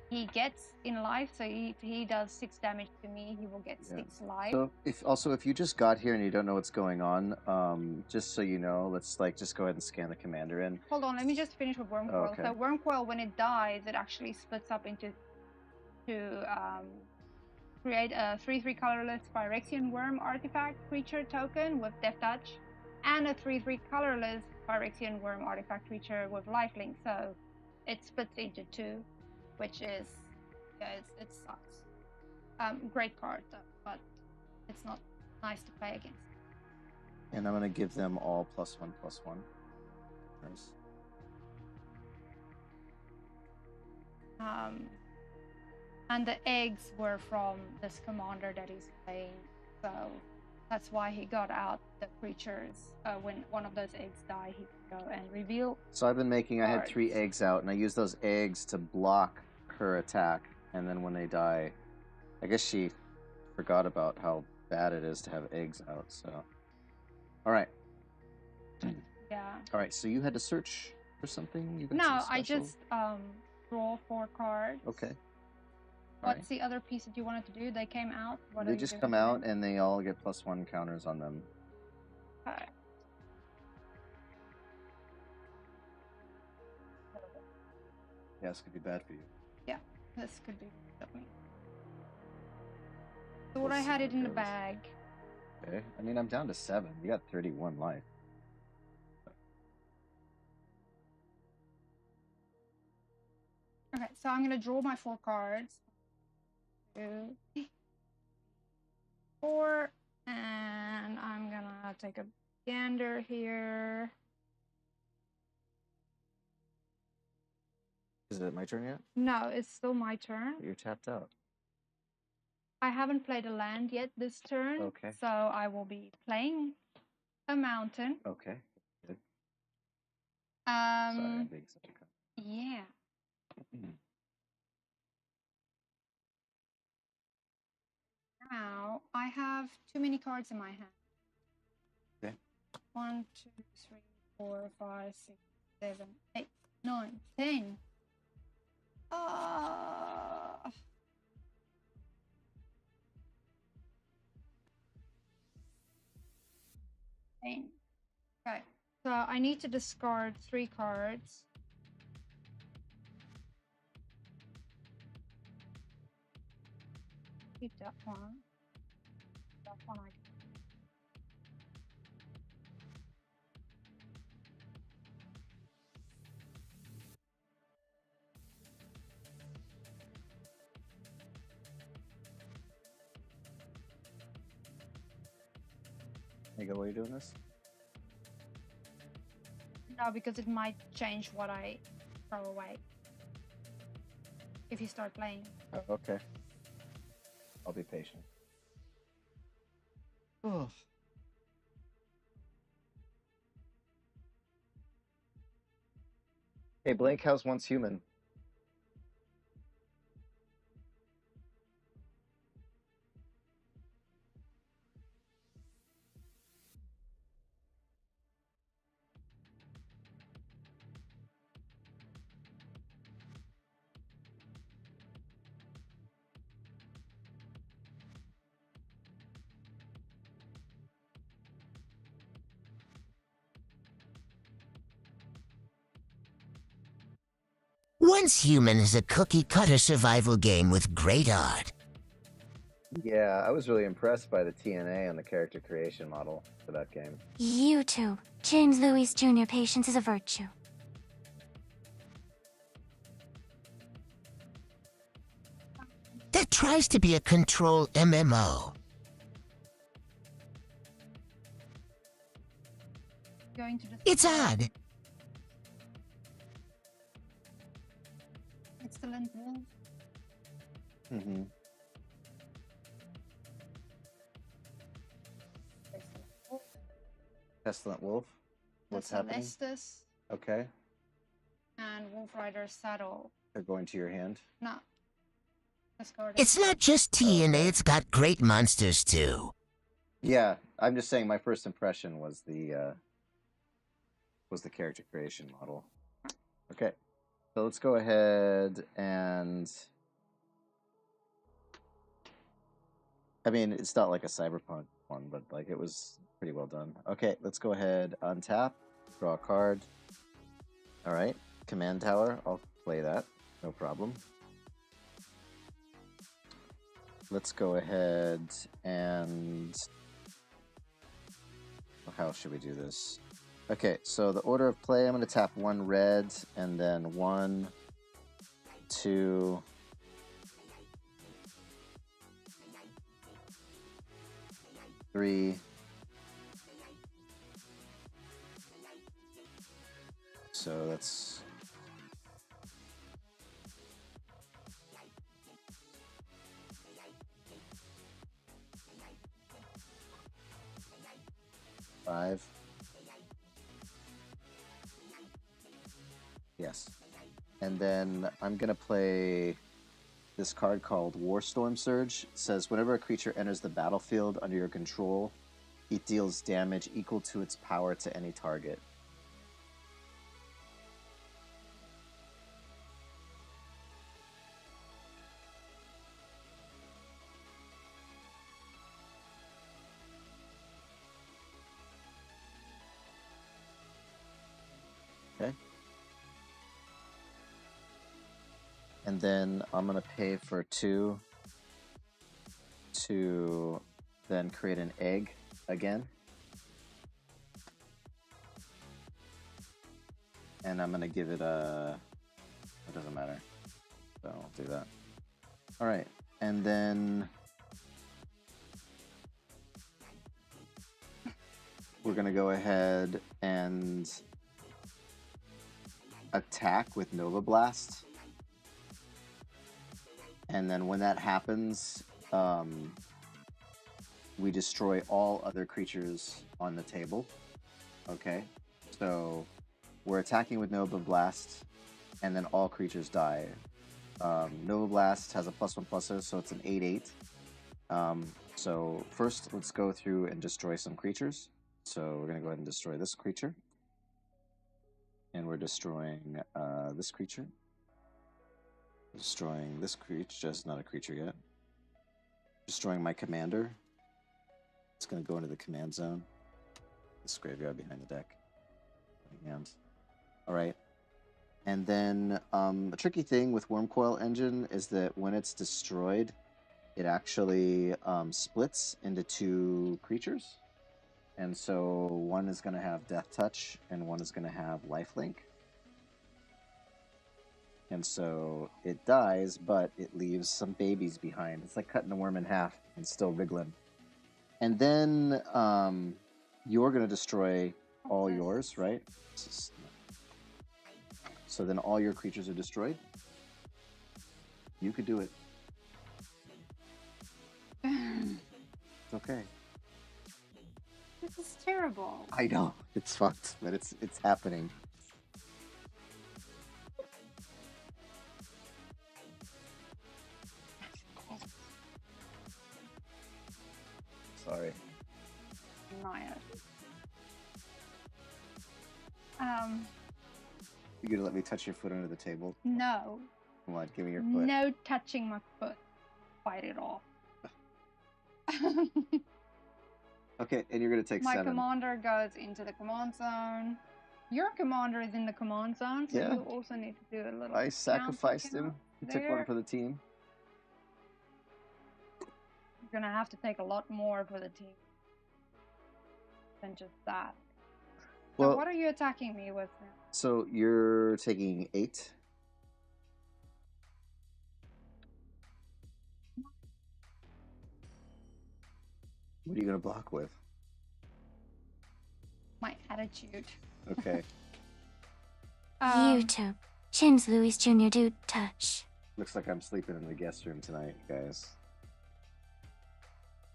[SPEAKER 2] he gets in life. So if he does 6 damage to me, he will get 6 life.
[SPEAKER 1] So if you just got here and you don't know what's going on, just so you know, let's just go ahead and scan the commander in.
[SPEAKER 2] Hold on, let me just finish with Worm Coil.
[SPEAKER 1] Okay.
[SPEAKER 2] So Worm Coil, when it dies, it actually splits up into create a 3/3 colorless Phyrexian Worm artifact creature token with Death Touch, and a 3/3 colorless Phyrexian Worm artifact creature with Lifelink. So it splits into 2, which is, it sucks. Great card though, but it's not nice to play against.
[SPEAKER 1] And I'm gonna give them all +1/+1. Nice.
[SPEAKER 2] And the eggs were from this commander that he's playing, so that's why he got out the creatures. When one of those eggs die, he can go and reveal.
[SPEAKER 1] So I've been making, I had
[SPEAKER 2] cards.
[SPEAKER 1] 3 eggs out, and I used those eggs to block her attack, and then when they die, I guess she forgot about how bad it is to have eggs out, so. Alright.
[SPEAKER 2] Yeah.
[SPEAKER 1] Alright, so you had to search for something? You got
[SPEAKER 2] No,
[SPEAKER 1] some
[SPEAKER 2] I
[SPEAKER 1] special?
[SPEAKER 2] just draw 4 cards.
[SPEAKER 1] Okay.
[SPEAKER 2] What's the other piece that you wanted to do? They came out? What
[SPEAKER 1] They
[SPEAKER 2] are you
[SPEAKER 1] just
[SPEAKER 2] doing
[SPEAKER 1] come
[SPEAKER 2] with
[SPEAKER 1] out
[SPEAKER 2] them?
[SPEAKER 1] and they all get +1 counters on them.
[SPEAKER 2] Okay.
[SPEAKER 1] Yeah, this could be bad for you.
[SPEAKER 2] Yeah, this could be of me. Thought I had it in the bag.
[SPEAKER 1] Okay. I mean, I'm down to 7. You got 31 life.
[SPEAKER 2] Okay, so I'm gonna draw my 4 cards. 2, 4, and I'm gonna take a gander here.
[SPEAKER 1] Is it my turn yet?
[SPEAKER 2] No, it's still my turn.
[SPEAKER 1] You're tapped out.
[SPEAKER 2] I haven't played a land yet this turn.
[SPEAKER 1] Okay.
[SPEAKER 2] So I will be playing a mountain.
[SPEAKER 1] Okay. Good. Sorry, I'm being such a cunt.
[SPEAKER 2] Yeah. Now I have too many cards in my hand.
[SPEAKER 1] Okay.
[SPEAKER 2] 1, 2, 3, 4, 5, 6, 7, 8, 9, 10. Ah. Okay, so I need to discard 3 cards. Keep that one. That one I
[SPEAKER 1] Hey, why are you doing this?
[SPEAKER 2] No, because it might change what I throw away if you start playing.
[SPEAKER 1] Oh, okay. I'll be patient. Oh. Hey, Blank House wants human.
[SPEAKER 4] Once Human is a cookie-cutter survival game with great art.
[SPEAKER 1] Yeah, I was really impressed by the TNA and the character creation model for that game.
[SPEAKER 3] You too. James Louis Jr. Patience is a virtue.
[SPEAKER 4] That tries to be a control MMO.
[SPEAKER 2] Going to
[SPEAKER 4] It's odd.
[SPEAKER 2] Excellent wolf.
[SPEAKER 1] Mm-hmm.
[SPEAKER 2] Excellent wolf.
[SPEAKER 1] Pestilent Wolf. What's happening?
[SPEAKER 2] Celestus
[SPEAKER 1] Okay.
[SPEAKER 2] and Wolf Rider Saddle.
[SPEAKER 1] They're going to your hand.
[SPEAKER 2] No. Discard it.
[SPEAKER 4] It's not just TNA,
[SPEAKER 1] Okay.
[SPEAKER 4] it's got great monsters too.
[SPEAKER 1] Yeah, I'm just saying my first impression was the character creation model. Okay. So let's go ahead and I mean, it's not like a cyberpunk one, but like it was pretty well done. Okay, let's go ahead, untap, draw a card. All right, Command Tower, I'll play that, no problem. Let's go ahead and how should we do this? Okay, so the order of play, I'm going to tap 1 red and then 1, 2, 3, so that's 5. Yes. And then I'm going to play this card called Warstorm Surge. It says, whenever a creature enters the battlefield under your control, it deals damage equal to its power to any target. Okay. And then I'm going to pay for 2 to then create an egg again. And I'm going to give it a... It doesn't matter. So I'll do that. All right. And then we're going to go ahead and attack with Nova Blast. And then when that happens, we destroy all other creatures on the table. Okay, so we're attacking with Nova Blast, and then all creatures die. Nova Blast has a +1/+er, so it's an 8/8. So first, let's go through and destroy some creatures. So we're going to go ahead and destroy this creature. And we're destroying this creature. Destroying this creature, just not a creature yet. Destroying my commander. It's going to go into the command zone. This graveyard behind the deck. And all right. And then a tricky thing with Wormcoil Engine is that when it's destroyed, it actually splits into 2 creatures. And so one is going to have Death Touch and one is going to have Lifelink. And so it dies, but it leaves some babies behind. It's like cutting a worm in half and still wriggling. And then you're going to destroy all yours, right? So then all your creatures are destroyed. You could do it. It's okay.
[SPEAKER 2] This is terrible.
[SPEAKER 1] I know. It's fucked, but it's happening. Sorry.
[SPEAKER 2] Naya.
[SPEAKER 1] You gonna let me touch your foot under the table?
[SPEAKER 2] No.
[SPEAKER 1] Come on, give me your foot.
[SPEAKER 2] No touching my foot. Fight it off.
[SPEAKER 1] Okay, and you're gonna take
[SPEAKER 2] My
[SPEAKER 1] 7.
[SPEAKER 2] commander goes into the command zone. Your commander is in the command zone, so
[SPEAKER 1] Yeah.
[SPEAKER 2] you also need to do a little.
[SPEAKER 1] I sacrificed him. He took one
[SPEAKER 2] there.
[SPEAKER 1] for the team.
[SPEAKER 2] You're gonna have to take a lot more for the team than just that. So
[SPEAKER 1] Well,
[SPEAKER 2] what are you attacking me with now?
[SPEAKER 1] so you're taking 8. What are you gonna block with?
[SPEAKER 2] My attitude.
[SPEAKER 1] Okay.
[SPEAKER 3] YouTube. James Louis Jr. Dude Touch.
[SPEAKER 1] Looks like I'm sleeping in the guest room tonight, guys.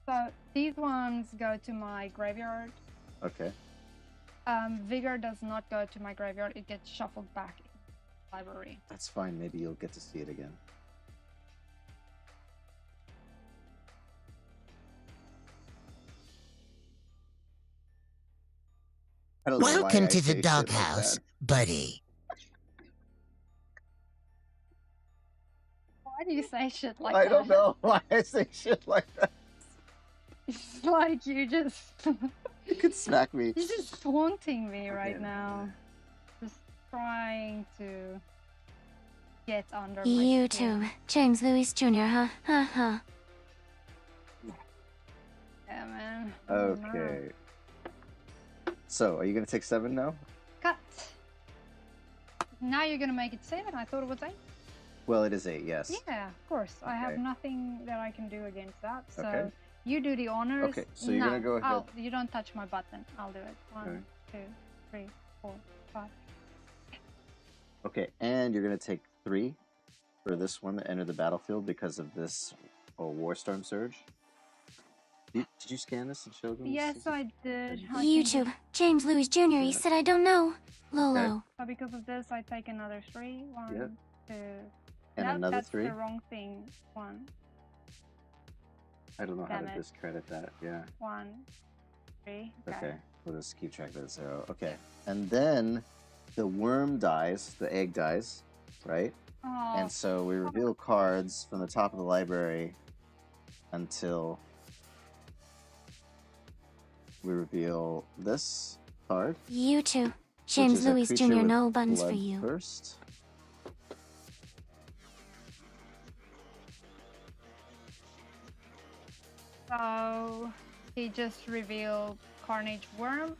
[SPEAKER 2] So these ones go to my graveyard.
[SPEAKER 1] Okay.
[SPEAKER 2] Vigor does not go to my graveyard. It gets shuffled back in the library.
[SPEAKER 1] That's fine. Maybe you'll get to see it again. I don't know why
[SPEAKER 4] Welcome
[SPEAKER 1] I
[SPEAKER 4] to
[SPEAKER 1] say
[SPEAKER 4] the
[SPEAKER 1] shit like
[SPEAKER 4] doghouse,
[SPEAKER 1] that.
[SPEAKER 4] buddy.
[SPEAKER 2] Why do you say shit like
[SPEAKER 1] I
[SPEAKER 2] that?
[SPEAKER 1] don't know why I say shit like that.
[SPEAKER 2] It's like you just
[SPEAKER 1] You could smack me.
[SPEAKER 2] you're just taunting me right
[SPEAKER 1] Okay.
[SPEAKER 2] now. Just trying to get under my
[SPEAKER 3] YouTube.
[SPEAKER 2] skin.
[SPEAKER 3] James Louis Jr. Huh? Ha ha.
[SPEAKER 2] Yeah, man. I don't know.
[SPEAKER 1] Okay. So, are you gonna take 7 now?
[SPEAKER 2] Cut. Now you're gonna make it 7. I thought it was 8.
[SPEAKER 1] Well, it is 8, yes.
[SPEAKER 2] Yeah, of course. I have
[SPEAKER 1] Okay.
[SPEAKER 2] nothing that I can do against that. So
[SPEAKER 1] Okay.
[SPEAKER 2] you do the honors.
[SPEAKER 1] Okay, so you're
[SPEAKER 2] No,
[SPEAKER 1] gonna go ahead.
[SPEAKER 2] you don't touch my button. I'll do it.
[SPEAKER 1] Okay.
[SPEAKER 2] 1, 2, 3, 4, 5.
[SPEAKER 1] Okay, and you're gonna take 3 for this one to enter the battlefield because of this Warstorm Surge. Did you scan this and show them?
[SPEAKER 2] Yes, I did.
[SPEAKER 3] YouTube. James Louis Jr. He said I don't know. Lolo.
[SPEAKER 2] So because of this, I take another 3. 1,
[SPEAKER 1] Yep.
[SPEAKER 2] 2.
[SPEAKER 1] And
[SPEAKER 2] Nope,
[SPEAKER 1] another
[SPEAKER 2] that's
[SPEAKER 1] 3?
[SPEAKER 2] the wrong thing. 1,
[SPEAKER 1] I don't know how to
[SPEAKER 2] Damn it.
[SPEAKER 1] discredit that, yeah.
[SPEAKER 2] 1, 3.
[SPEAKER 1] Okay, we'll just keep track of that 0. Okay, and then the worm dies, the egg dies, right?
[SPEAKER 2] Oh,
[SPEAKER 1] And so we reveal cards from the top of the library until we reveal this card.
[SPEAKER 3] YouTube.
[SPEAKER 1] which
[SPEAKER 3] James
[SPEAKER 1] is a
[SPEAKER 3] Louis
[SPEAKER 1] creature
[SPEAKER 3] Jr.
[SPEAKER 1] with
[SPEAKER 3] No buttons for
[SPEAKER 1] blood
[SPEAKER 3] you.
[SPEAKER 1] First.
[SPEAKER 2] so he just revealed Carnage Worm,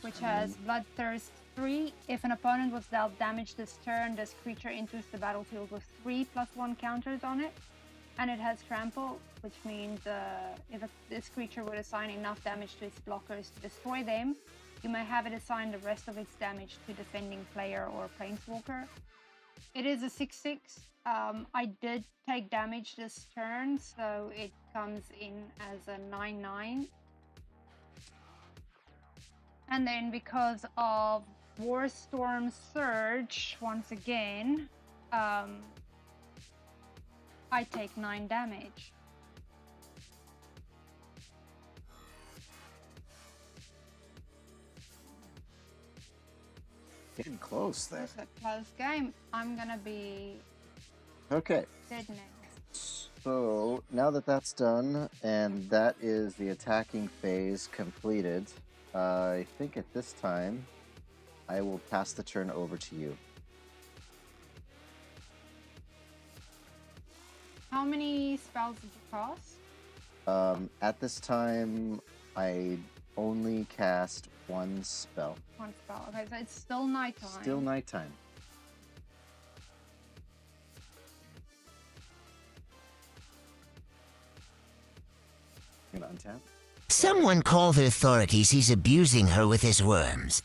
[SPEAKER 2] which has Bloodthirst 3. If an opponent was dealt damage this turn, this creature enters the battlefield with 3+1 counters on it. And it has Trample, which means if this creature would assign enough damage to its blockers to destroy them, you may have it assign the rest of its damage to defending player or planeswalker. It is a 6/6. I did take damage this turn, so it comes in as a 9/9. And then because of Warstorm Surge, once again, I take 9 damage.
[SPEAKER 1] Getting close there.
[SPEAKER 2] It's a close game. I'm gonna be
[SPEAKER 1] Okay.
[SPEAKER 2] dead next.
[SPEAKER 1] So now that that's done, and that is the attacking phase completed, I think at this time I will pass the turn over to you.
[SPEAKER 2] How many spells did you cast?
[SPEAKER 1] At this time, I only cast one spell.
[SPEAKER 2] One spell. Okay, so it's still nighttime.
[SPEAKER 1] Still nighttime. You gonna untap?
[SPEAKER 4] Someone call the authorities. He's abusing her with his worms.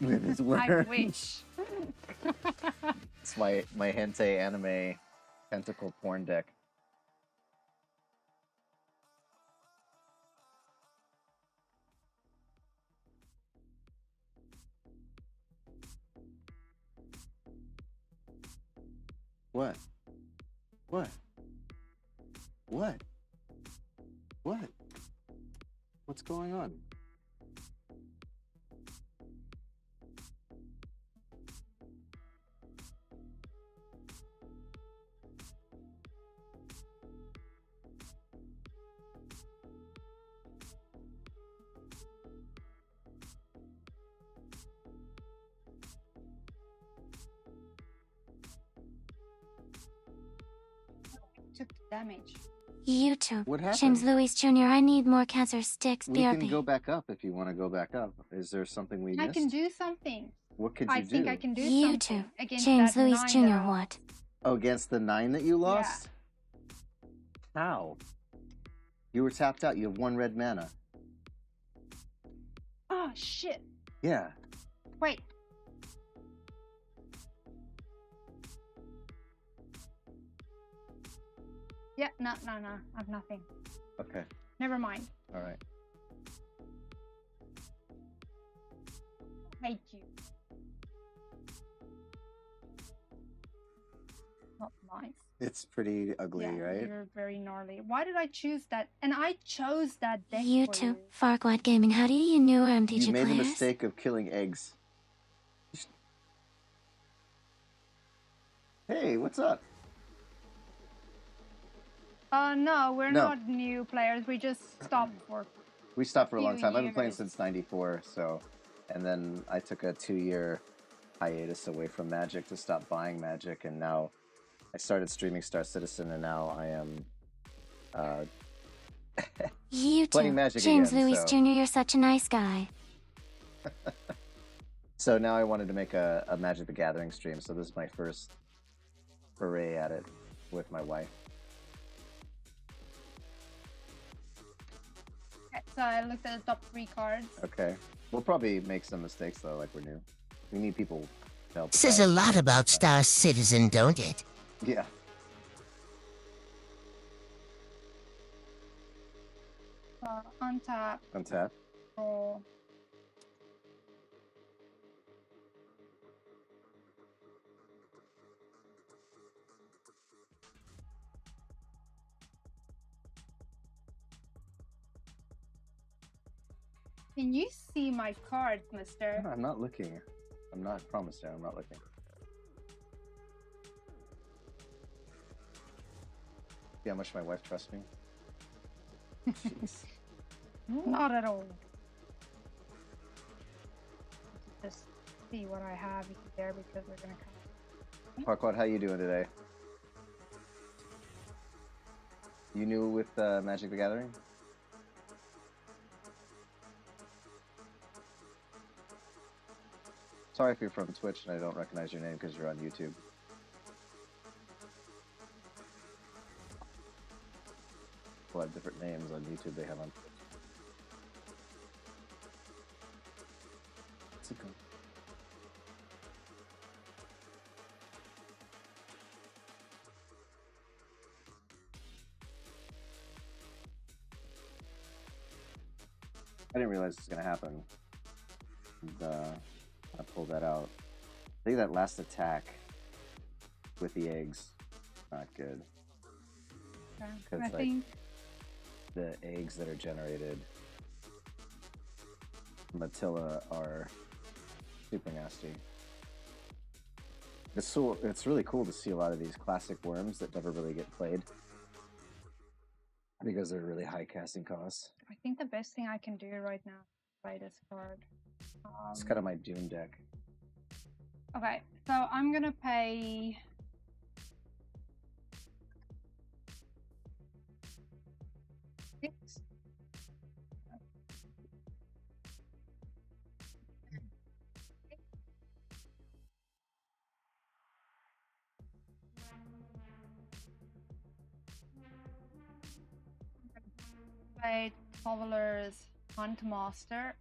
[SPEAKER 1] With his worm.
[SPEAKER 2] I wish.
[SPEAKER 1] It's my hentai anime tentacle porn deck. What? What? What? What? What's going on?
[SPEAKER 2] Took the damage.
[SPEAKER 3] YouTube.
[SPEAKER 1] What happened?
[SPEAKER 3] James Louis Jr., I need more cancer sticks.
[SPEAKER 1] We
[SPEAKER 3] BRB.
[SPEAKER 1] can go back up if you want to go back up. Is there something we
[SPEAKER 2] I
[SPEAKER 1] missed?
[SPEAKER 2] can do something.
[SPEAKER 1] What could you
[SPEAKER 2] I
[SPEAKER 1] do?
[SPEAKER 2] think I can do
[SPEAKER 3] YouTube.
[SPEAKER 2] something against
[SPEAKER 3] James
[SPEAKER 2] that
[SPEAKER 3] Louis
[SPEAKER 2] 9
[SPEAKER 3] Jr.,
[SPEAKER 2] that I-
[SPEAKER 3] what?
[SPEAKER 1] Oh, against the 9 that you lost? How? You were tapped out. You have 1 red mana.
[SPEAKER 2] Oh shit!
[SPEAKER 1] Yeah.
[SPEAKER 2] Wait. Yeah, no, I have nothing.
[SPEAKER 1] Okay.
[SPEAKER 2] Never mind.
[SPEAKER 1] All right.
[SPEAKER 2] Hate you. Not nice.
[SPEAKER 1] It's pretty ugly,
[SPEAKER 2] Yeah,
[SPEAKER 1] right?
[SPEAKER 2] you're very gnarly. Why did I choose that? And I chose that deck for
[SPEAKER 3] YouTube.
[SPEAKER 2] you.
[SPEAKER 3] Farquaad Gaming, how do you know MTG
[SPEAKER 1] You made the
[SPEAKER 3] players?
[SPEAKER 1] mistake of killing eggs. Hey, what's up?
[SPEAKER 2] No, we're
[SPEAKER 1] No.
[SPEAKER 2] not new players. We just stopped for.
[SPEAKER 1] We stopped for a long
[SPEAKER 2] Few
[SPEAKER 1] time. I've been playing
[SPEAKER 2] years.
[SPEAKER 1] since '94, so, and then I took a 2-year hiatus away from Magic to stop buying Magic, and now I started streaming Star Citizen, and now I am playing
[SPEAKER 3] YouTube.
[SPEAKER 1] Magic
[SPEAKER 3] James
[SPEAKER 1] again,
[SPEAKER 3] Louis
[SPEAKER 1] so-
[SPEAKER 3] Jr., you're such a nice guy.
[SPEAKER 1] So now I wanted to make a Magic the Gathering stream, so this is my first foray at it with my wife.
[SPEAKER 2] Okay, so I looked at the top 3 cards.
[SPEAKER 1] Okay. We'll probably make some mistakes, though, like we're new. We need people to help us
[SPEAKER 4] Says
[SPEAKER 1] out.
[SPEAKER 4] a lot about Star Citizen, don't it?
[SPEAKER 1] Yeah.
[SPEAKER 2] Untap,
[SPEAKER 1] Untap.
[SPEAKER 2] draw. Can you see my cards, mister?
[SPEAKER 1] No, I'm not looking. I'm not, promised you, I'm not looking. See how much my wife trusts me? Jeez.
[SPEAKER 2] Not at all. Just see what I have there because we're gonna come.
[SPEAKER 1] Farquaad, how you doing today? You new with Magic the Gathering? Sorry if you're from Twitch and I don't recognize your name because you're on YouTube. People have different names on YouTube they have on Twitch. What's it called? I didn't realize this was going to happen. And, I pulled that out. I think that last attack with the eggs, not good.
[SPEAKER 2] Okay.
[SPEAKER 1] 'Cause,
[SPEAKER 2] I
[SPEAKER 1] like,
[SPEAKER 2] think
[SPEAKER 1] The eggs that are generated from Attila are super nasty. It's really cool to see a lot of these classic worms that never really get played because they're really high casting costs.
[SPEAKER 2] I think the best thing I can do right now is play this card.
[SPEAKER 1] It's kind of my Doom deck.
[SPEAKER 2] Okay, so I'm gonna pay 6. Play Traveler's Hunt Master.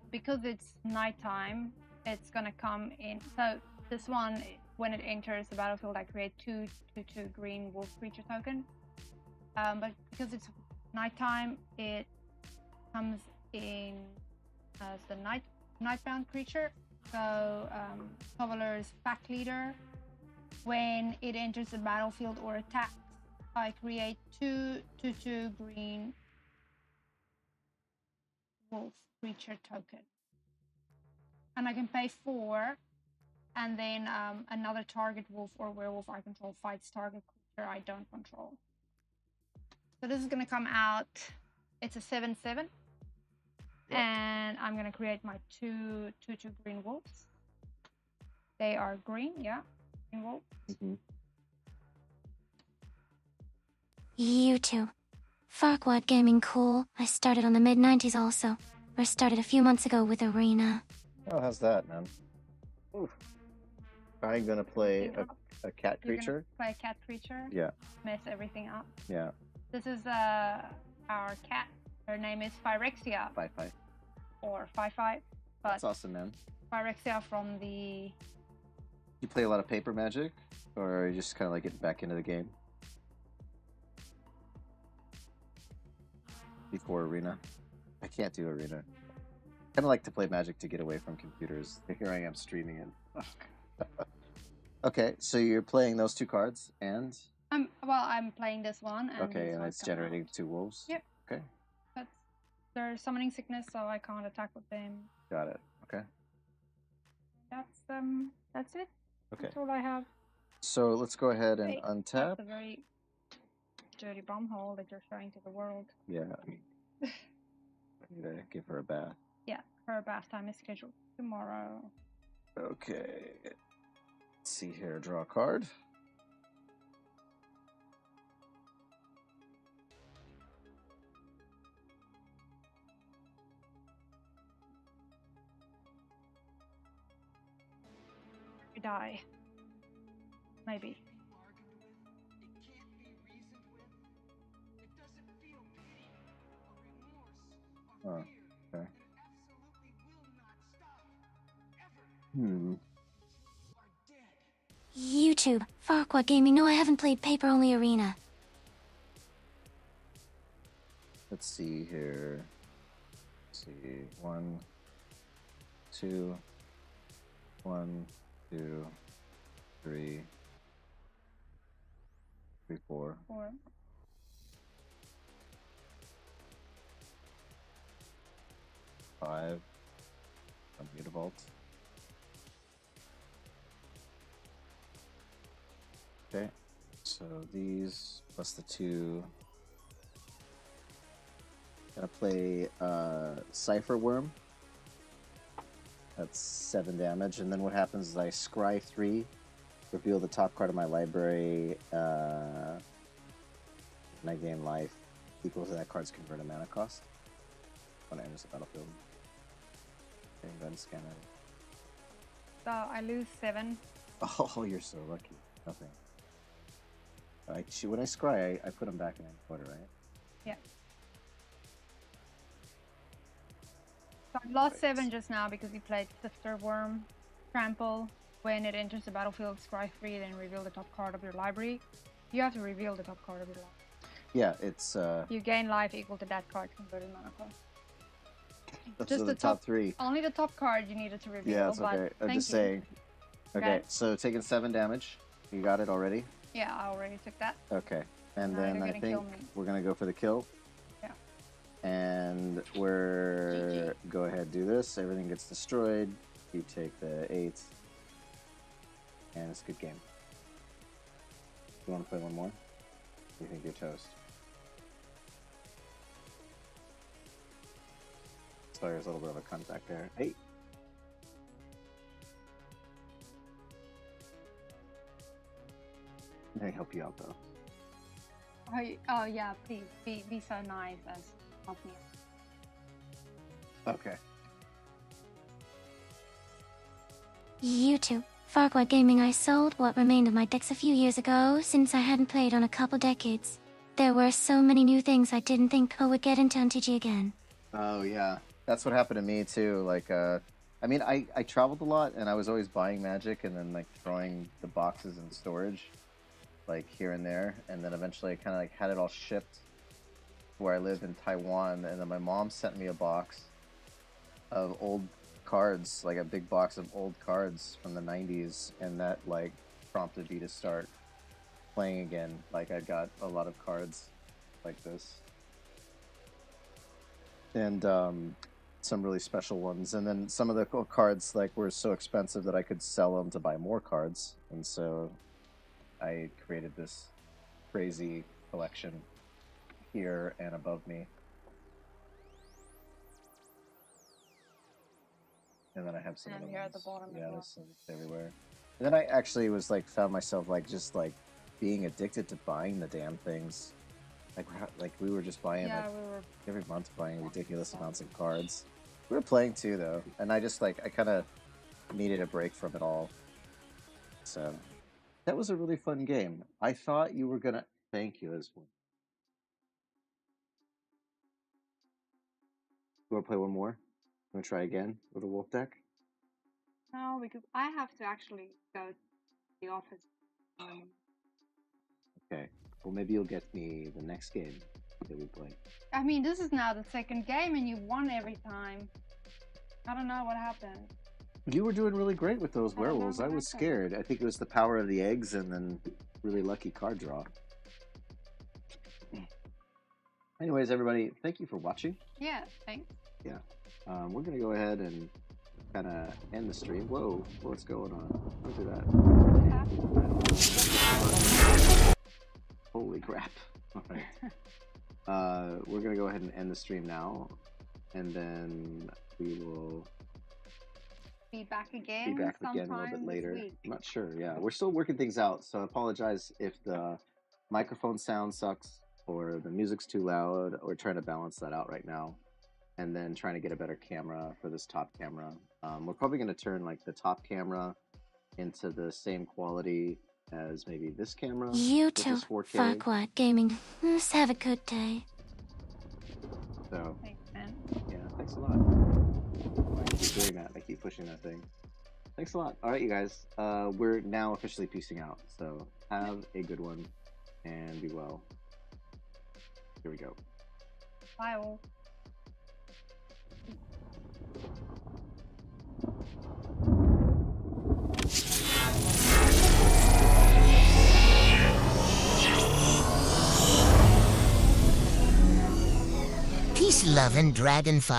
[SPEAKER 2] Because it's nighttime, it's gonna come in. So this one, when it enters the battlefield, I create 2/2 green wolf creature token. But because it's nighttime, it comes in as the nightbound creature. So Traveler's Pack Leader. When it enters the battlefield or attacks, I create 2/2 green wolf creature token. And I can pay 4, and then another target wolf or werewolf I control fights target creature I don't control. So this is going to come out, it's a 7/7. Yep. And I'm going to create my 2/2 green wolves. They are green, yeah, green wolves.
[SPEAKER 3] YouTube. Farquaad Gaming cool. I started on the mid-90s also. Or started a few months ago with Arena.
[SPEAKER 1] Oh, how's that, man? Oof. I'm gonna play a cat creature.
[SPEAKER 2] Play a cat creature?
[SPEAKER 1] Yeah.
[SPEAKER 2] Mess everything up?
[SPEAKER 1] Yeah.
[SPEAKER 2] This is our cat. Her name is Phyrexia.
[SPEAKER 1] 5/5.
[SPEAKER 2] Or 5/5.
[SPEAKER 1] That's awesome, man.
[SPEAKER 2] Phyrexia from the...
[SPEAKER 1] You play a lot of paper Magic? Or are you just kind of like getting back into the game? Before Arena? I can't do Arena. I kind of like to play Magic to get away from computers. Here I am streaming it. Okay, so you're playing those 2 cards, and?
[SPEAKER 2] I'm playing this one. And
[SPEAKER 1] okay, and it's generating 2 wolves?
[SPEAKER 2] Yep.
[SPEAKER 1] Okay.
[SPEAKER 2] They're summoning sickness, so I can't attack with them.
[SPEAKER 1] Got it. Okay.
[SPEAKER 2] That's it.
[SPEAKER 1] Okay.
[SPEAKER 2] That's all I have.
[SPEAKER 1] So let's go ahead and untap.
[SPEAKER 2] That's a very dirty bum hole that you're showing to the world.
[SPEAKER 1] Yeah. I need to give her a bath.
[SPEAKER 2] Yeah, her bath time is scheduled tomorrow.
[SPEAKER 1] Okay. Let's see here. Draw a card.
[SPEAKER 2] We die. Maybe.
[SPEAKER 1] Oh, okay.
[SPEAKER 3] YouTube. Farquaad Gaming. No, I haven't played paper, only Arena.
[SPEAKER 1] Let's see here. Let's see. 1, 2. 1, 2, 3. 3, 4.
[SPEAKER 2] 4.
[SPEAKER 1] Five. Unmutable. Okay, so these plus the 2. Gonna play Cipher Worm. That's 7 damage, and then what happens is I scry 3, reveal the top card of my library, and I gain life equal to that card's converted mana cost when it enters the battlefield. Okay, go ahead and scan it.
[SPEAKER 2] So I lose 7.
[SPEAKER 1] Oh, you're so lucky. Nothing. When I scry, I put them back in order, right?
[SPEAKER 2] Yeah. So I lost 7 just now because you played Sifter Worm, Trample. When it enters the battlefield, scry 3, then reveal the top card of your library. You have to reveal the top card of your library.
[SPEAKER 1] Yeah, it's...
[SPEAKER 2] You gain life equal to that card converted mana cost.
[SPEAKER 1] Just the top 3.
[SPEAKER 2] Only the top card you needed to reveal.
[SPEAKER 1] Yeah, it's okay. I'm just saying. Okay, so taking 7 damage. You got it already?
[SPEAKER 2] Yeah, I already took that.
[SPEAKER 1] Okay. And then I think we're going to go for the kill.
[SPEAKER 2] Yeah.
[SPEAKER 1] And we're go ahead, do this. Everything gets destroyed. You take the 8, and it's a good game. You want to play one more? You think you're toast? Sorry, there's a little bit of a cunt back there. Hey. Let me help you out though.
[SPEAKER 2] Oh yeah, please be so nice as help me.
[SPEAKER 1] Okay.
[SPEAKER 3] YouTube. Farquaad Gaming. I sold what remained of my decks a few years ago since I hadn't played on a couple decades. There were so many new things I didn't think I would get into MTG again.
[SPEAKER 1] Oh yeah, that's what happened to me too. Like, I mean, I traveled a lot, and I was always buying Magic and then like throwing the boxes in storage, like here and there, and then eventually I kind of like had it all shipped where I live in Taiwan, and then my mom sent me a box of old cards, like a big box of old cards from the 90s, and that like prompted me to start playing again. Like I got a lot of cards like this, and some really special ones, and then some of the cards like were so expensive that I could sell them to buy more cards, and so I created this crazy collection here and above me. And then I have some
[SPEAKER 2] And
[SPEAKER 1] other
[SPEAKER 2] here
[SPEAKER 1] ones.
[SPEAKER 2] at the bottom as
[SPEAKER 1] Yeah,
[SPEAKER 2] well.
[SPEAKER 1] there's some everywhere. And then I actually was like, found myself like just like being addicted to buying the damn things. Like we were just buying
[SPEAKER 2] Yeah,
[SPEAKER 1] like
[SPEAKER 2] we were.
[SPEAKER 1] every month buying ridiculous amounts of cards. We were playing too though, and I just like I kind of needed a break from it all. So that was a really fun game. I thought you were gonna. Thank you as well. You want to play one more? You want to try again with a wolf deck?
[SPEAKER 2] No, because I have to actually go to the office.
[SPEAKER 1] Okay. Well, maybe you'll get me the next game that we play.
[SPEAKER 2] I mean, this is now the second game, and you won every time. I don't know what happened.
[SPEAKER 1] You were doing really great with those
[SPEAKER 2] I don't know
[SPEAKER 1] werewolves.
[SPEAKER 2] what
[SPEAKER 1] I was
[SPEAKER 2] happened.
[SPEAKER 1] scared. I think it was the power of the eggs and then really lucky card draw. Anyways, everybody, thank you for watching.
[SPEAKER 2] Yeah, thanks.
[SPEAKER 1] Yeah. We're going to go ahead and kind of end the stream. Whoa, what's going on? Don't do that. Holy crap. All right. We're going to go ahead and end the stream now. And then we will
[SPEAKER 2] Be back again.
[SPEAKER 1] be back again a little bit later. I'm not sure. Yeah, we're still working things out, so I apologize if the microphone sound sucks or the music's too loud. We're trying to balance that out right now, and then trying to get a better camera for this top camera. We're probably going to turn like the top camera into the same quality as maybe this camera.
[SPEAKER 3] You
[SPEAKER 1] which
[SPEAKER 3] too,
[SPEAKER 1] is 4K.
[SPEAKER 3] Farquaad Gaming. Have a good day.
[SPEAKER 1] So
[SPEAKER 2] Thanks, man.
[SPEAKER 1] yeah, thanks a lot. I keep doing that. I keep pushing that thing. Thanks a lot. All right, you guys. We're now officially peacing out. So have a good one and be well. Here we go.
[SPEAKER 2] Bye all.
[SPEAKER 4] Peace, love, and dragon